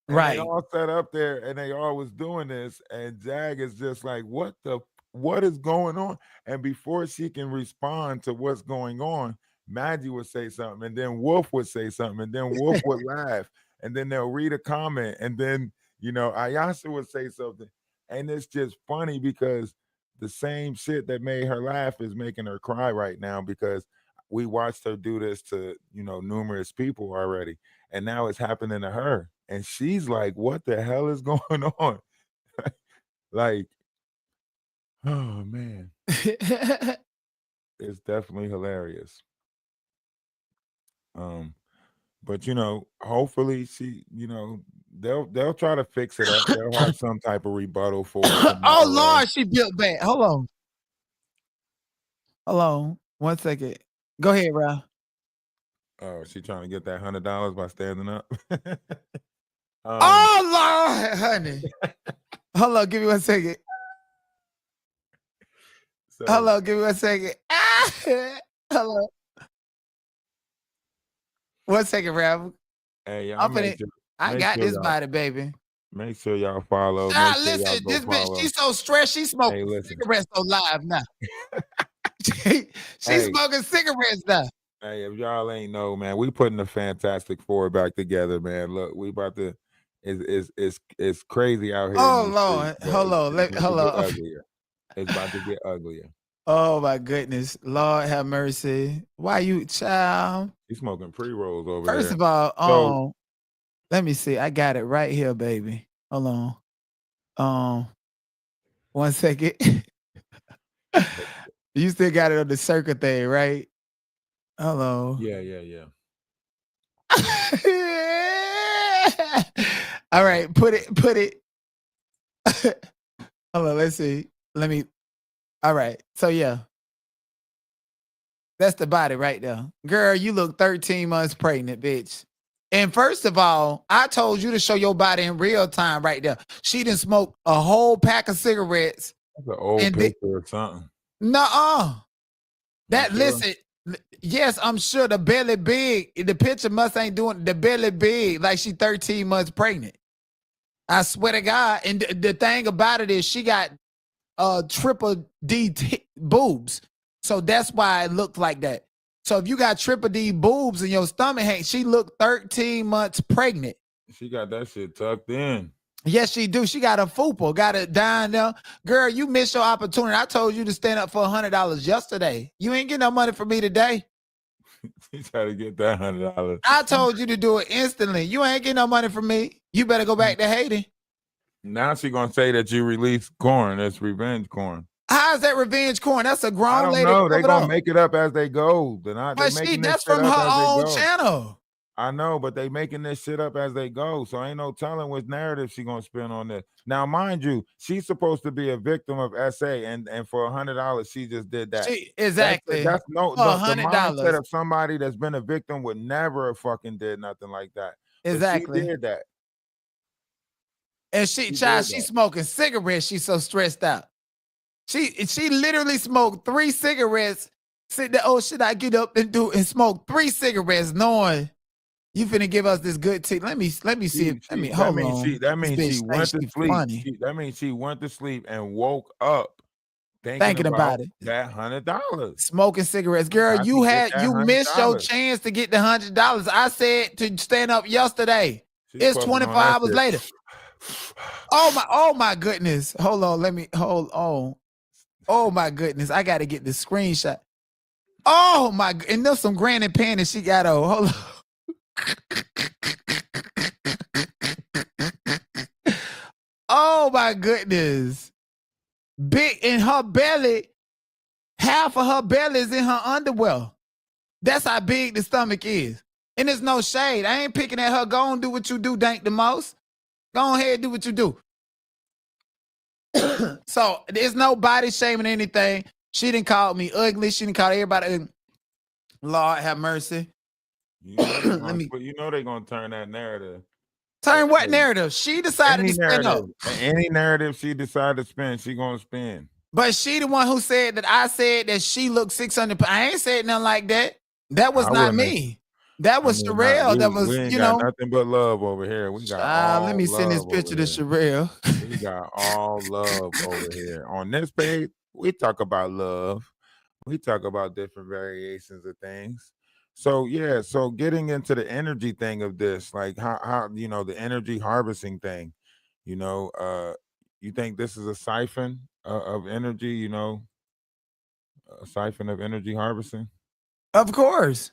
And they Right. all sat up there and they all was doing this. And Jag is just like, what is going on? And before she can respond to what's going on, Maggie would say something, and then Wolf would say something, and then Wolf would laugh, and then they'll read a comment, and then Ayasha would say something. And it's just funny because the same shit that made her laugh is making her cry right now because we watched her do this to numerous people already, and now it's happening to her. And she's like, what the hell is going on? Like, oh man. It's definitely hilarious. But hopefully she, they'll try to fix it up. They'll have some type of rebuttal for it. Oh Lord, she built back. Hold on. 1 second. Go ahead, Ralph. Oh, she trying to get that $100 by standing up. Oh Lord, honey. Hold on, give me 1 second. Hold on, give me 1 second. Hold on. 1 second, Ralph. Hey, y'all, I got this body, baby. Make sure y'all follow. Listen, this bitch, she's so stressed. She's smoking cigarettes so live now. She's smoking cigarettes now. Hey, if y'all ain't know, man, we putting the Fantastic Four back together, man. Look, we about to. It's crazy out here. Oh Lord, hold on. It's about to get uglier. Oh my goodness, Lord have mercy. Why you, child? He's smoking pre-rolls over there. First of all, let me see. I got it right here, baby. Hold on. 1 second. You still got it on the circle thing, right? Hello. Yeah. All right, put it. Hold on, let's see. All right. So yeah. That's the body right there. Girl, you look 13 months pregnant, bitch. And first of all, I told you to show your body in real time right there. She done smoked a whole pack of cigarettes. That's an old picture or something. Nuh-uh. Listen, yes, I'm sure the belly big. The picture must ain't doing the belly big like she 13 months pregnant. I swear to God. And the thing about it is she got triple D boobs. So that's why it looked like that. So if you got triple D boobs in your stomach, she looked 13 months pregnant. She got that shit tucked in. Yes, she do. She got a fupa, got it down there. Girl, you missed your opportunity. I told you to stand up for $100 yesterday. You ain't getting no money from me today. She tried to get that $100. I told you to do it instantly. You ain't getting no money from me. You better go back to Haiti. Now she gonna say that you released corn. That's revenge corn. How's that revenge corn? That's a grown I don't lady. know. They gonna make it up as they go. That's from her own channel. I know, but they making this shit up as they go. So ain't no telling which narrative she gonna spin on this. Now, mind you, she's supposed to be a victim of SA, and for $100, she just did that. Exactly. That's the $100. mindset of somebody that's been a victim would never fucking did nothing like that. Exactly. But she did that. And she's smoking cigarettes. She's so stressed out. She literally smoked 3 cigarettes. Sit there, oh, should I get up and smoke 3 cigarettes knowing you finna give us this good tea? Let me see. That means she went to sleep. That means she went to sleep and woke up thinking about it. That $100. Smoking cigarettes. Girl, you missed your chance to get the $100. I said to stand up yesterday. It's 24 hours later. Oh my goodness. Hold on. Oh my goodness. I gotta get the screenshot. Oh my, and there's some granny panties she got on. Hold on. Oh my goodness. Big in her belly. Half of her belly is in her underwear. That's how big the stomach is. And there's no shade. I ain't picking at her. Go on, do what you do, Dank the most. Go ahead and do what you do. So there's no body shaming anything. She didn't call me ugly. She didn't call everybody ugly. Lord have mercy. You know they're gonna turn that narrative. Turn what narrative? She decided Any to spin up. narrative she decided to spin, she gonna spin. But she the one who said that I said that she looked 600 pounds. I ain't said nothing like that. That was I not wouldn't have- me. That was I mean, Sherelle. That we was, ain't you got know. nothing but love over here. We got all Let me send this love picture over to here. Sherelle. We got all love over here. On this page, we talk about love. We talk about different variations of things. So yeah, so getting into the energy thing of this, like how you know the energy harvesting thing, you know, you think this is a siphon of energy, you know, a siphon of energy harvesting? Of course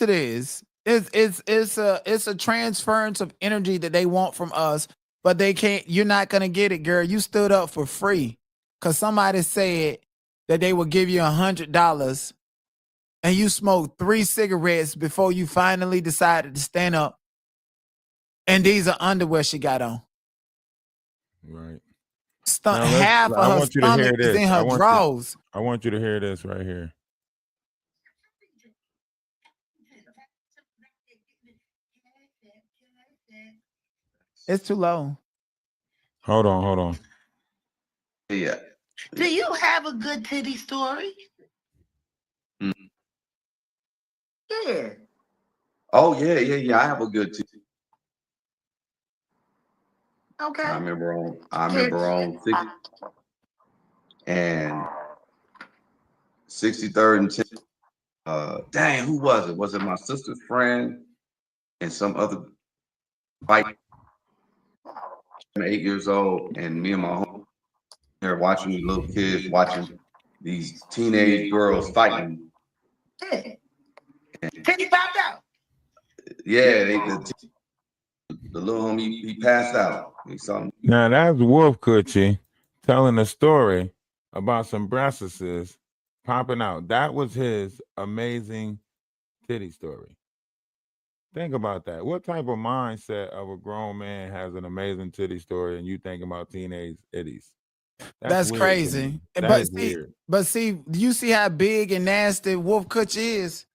it is. It's a transference of energy that they want from us, but they can't. You're not gonna get it, girl. You stood up for free because somebody said that they would give you $100, and you smoked 3 cigarettes before you finally decided to stand up. And these are underwear she got on. Right. Half of I her want you to hear stomach is this. in her drawers. I want you to hear this right here. It's too low. Hold on. Yeah. Do you have a good titty story? Yeah. Oh yeah. I have a good team. Okay. I remember on 63rd and 10th. Dang, who was it? Was it my sister's friend and some other fight? I'm 8 years old, and me and my home here watching these little kids watching these teenage girls fighting. Yeah. Titty popped out. Yeah, the little homie he passed out. He saw me. Now that's Wolf Coochie telling a story about some breastises popping out. That was his amazing titty story. Think about that. What type of mindset of a grown man has an amazing titty story and you think about teenage itties? That's weird to crazy. me. That But is weird. do you see how big and nasty Wolf Kutch is?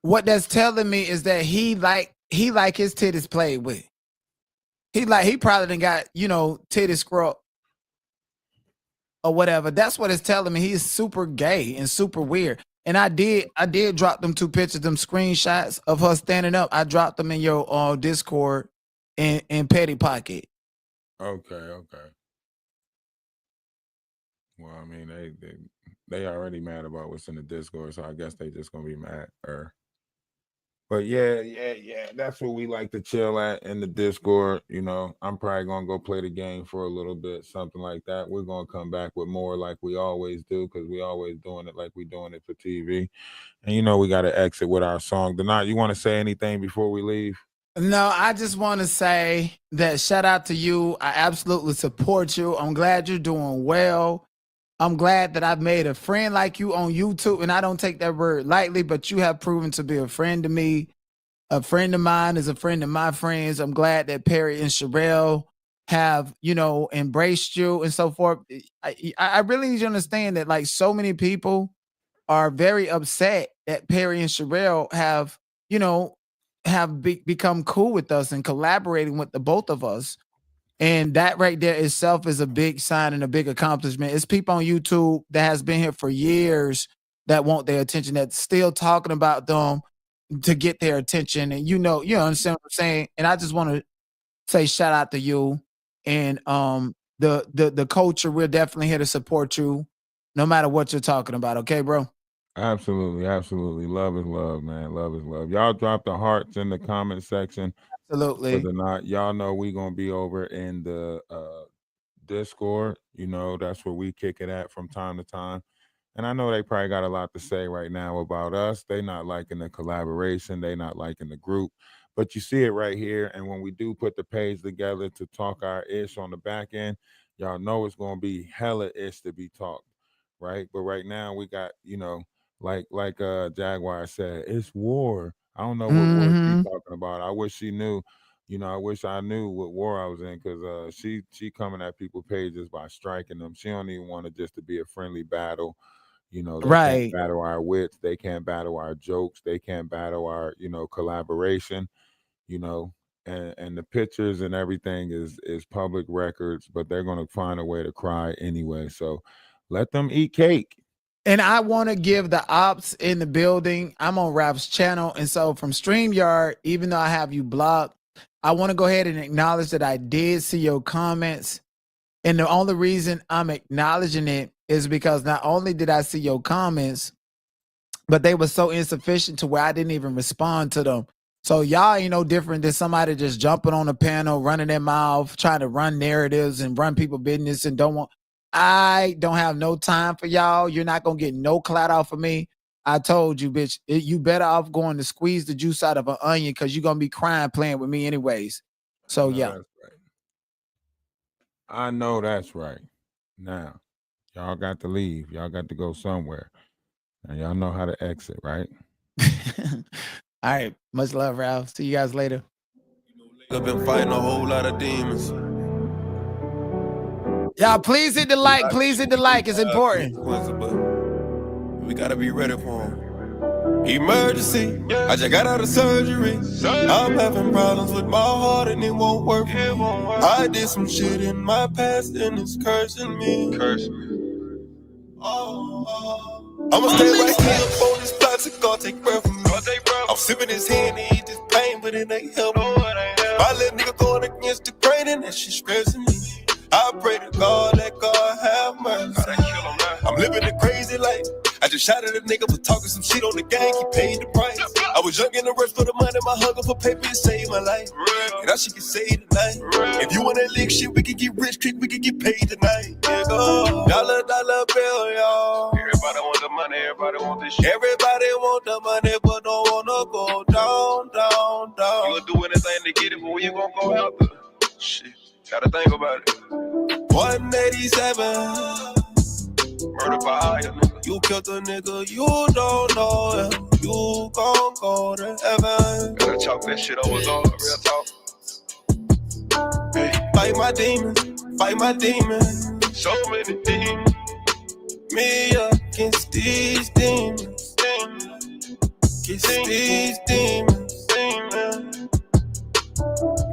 What that's telling me is that he like his titties played with. He probably done got, titty scrub or whatever. That's what it's telling me. He's super gay and super weird. And I did drop them 2 pictures, them screenshots of her standing up. I dropped them in your Discord in Petty Pocket. Okay. Well, I mean, they already mad about what's in the Discord, so I guess they just gonna be mad. But yeah. That's what we like to chill at in the Discord. You know, I'm probably gonna go play the game for a little bit, something like that. We're gonna come back with more like we always do, because we always doing it like we doing it for TV. And you know, we gotta exit with our song. Denat, you want to say anything before we leave? No, I just want to say that shout out to you. I absolutely support you. I'm glad you're doing well. I'm glad that I've made a friend like you on YouTube, and I don't take that word lightly, but you have proven to be a friend to me. A friend of mine is a friend of my friends. I'm glad that Perry and Sherelle have, embraced you and so forth. I really need you to understand that, like, so many people are very upset that Perry and Sherelle have, become cool with us and collaborating with the both of us. And that right there itself is a big sign and a big accomplishment. It's people on YouTube that has been here for years that want their attention, that's still talking about them to get their attention. And you understand what I'm saying? And I just want to say shout out to you. And the culture, we're definitely here to support you no matter what you're talking about. Okay, bro? Absolutely. Love is love, man. Love is love. Y'all drop the hearts in the comment section. Absolutely. For the night. Y'all know we gonna be over in the Discord. You know, that's where we kick it at from time to time. And I know they probably got a lot to say right now about us. They not liking the collaboration. They not liking the group. But you see it right here. And when we do put the page together to talk our ish on the back end, y'all know it's gonna be hella ish to be talked, right? But right now we got, like Jaguar said, it's war. I don't know what war she's talking about. I wish she knew. I wish I knew what war I was in, because she coming at people pages by striking them. She don't even want it just to be a friendly battle. They Right. can't battle our wits. They can't battle our jokes. They can't battle our, collaboration. and the pictures and everything is public records, but they're going to find a way to cry anyway. So let them eat cake. And I want to give the ops in the building. I'm on Ralph's channel. And so from StreamYard, even though I have you blocked, I want to go ahead and acknowledge that I did see your comments. And the only reason I'm acknowledging it is because not only did I see your comments, but they were so insufficient to where I didn't even respond to them. So y'all ain't no different than somebody just jumping on a panel, running their mouth, trying to run narratives and run people business and don't want. I don't have no time for y'all. You're not going to get no clout off of me. I told you, bitch, you better off going to squeeze the juice out of an onion because you're going to be crying playing with me anyways. So, yeah. That's right. I know that's right. Now, y'all got to leave. Y'all got to go somewhere. And y'all know how to exit, right? All right. Much love, Ralph. See you guys later. I've been fighting a whole lot of demons. Y'all, please hit the like. Please hit the like. It's important. We gotta be ready for him. Emergency. I just got out of surgery. I'm having problems with my heart and it won't work. I did some shit in my past and it's cursing me. I'ma stay right here up on this plastic, gonna take breath from me. I'm sipping his hand and eat this pain, but it ain't helping. My little nigga going against the grain and that shit stressing me. I pray to God, let God have mercy. I'm living a crazy life. I just shot at a nigga for talking some shit on the gang, he paid the price. I was young in the rush for the money, my hunger for paper saved my life. And that shit can save tonight. If you want that lick shit, we can get rich quick, we can get paid tonight. Yeah, go. Dollar bill, y'all. Everybody want the money, everybody want this shit. Everybody want the money, but don't wanna go down. You'll do anything to get it, but when you gon' go out there? Shit, gotta think about it. 187. Murder by eye, nigga. You killed a nigga, you don't know him. You gon' go to heaven. Gotta chalk that shit over, dog. Real talk. Hey. Fight my demons. So many demons. Me against these demons. Against these demons.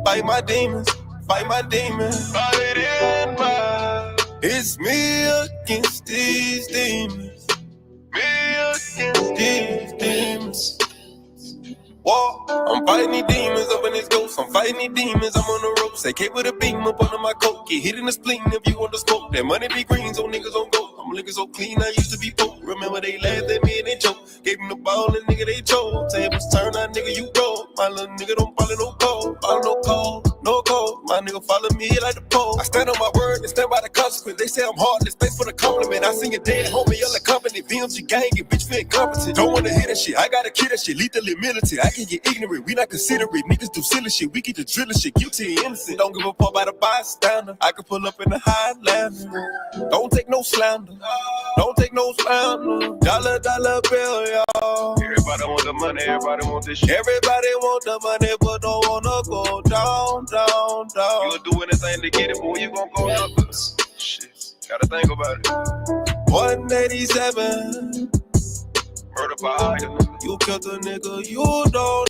Fight my demons. Fight it in my. It's me against these demons. Whoa, I'm fighting these demons up in this ghost. I'm fighting these demons, I'm on the ropes. They came with a beam up under my coat. Get hit in the spleen if you want to smoke. That money be green, so niggas on go. I'm looking so clean, I used to be poor. Remember they laughed at me and they choked. Gave them the ball and nigga they chose. Tables turn, that nigga you go. My little nigga don't follow no code. Follow no code. My nigga follow me like the pole. I stand on my word and stand by the consequence. They say I'm heartless, thanks for the compliment. I sing it dead, homie, y'all a company. VMG gang, and bitch feel incompetent. Don't wanna hear that shit, I gotta kill that shit. Lethally militant, I can get ignorant. We not considerate, niggas do silly shit. We get the drilling shit, guilty and innocent. Don't give a fuck about a bystander. I can pull up in the Highlander. Don't take no slander. Dollar bill, y'all. Everybody want the money, everybody want this shit. Everybody want the money, but don't wanna go down. You'll do anything to get it, but when you gon' go out there? Shit, gotta think about it. 187. Murder by eye, you killed a nigga, you don't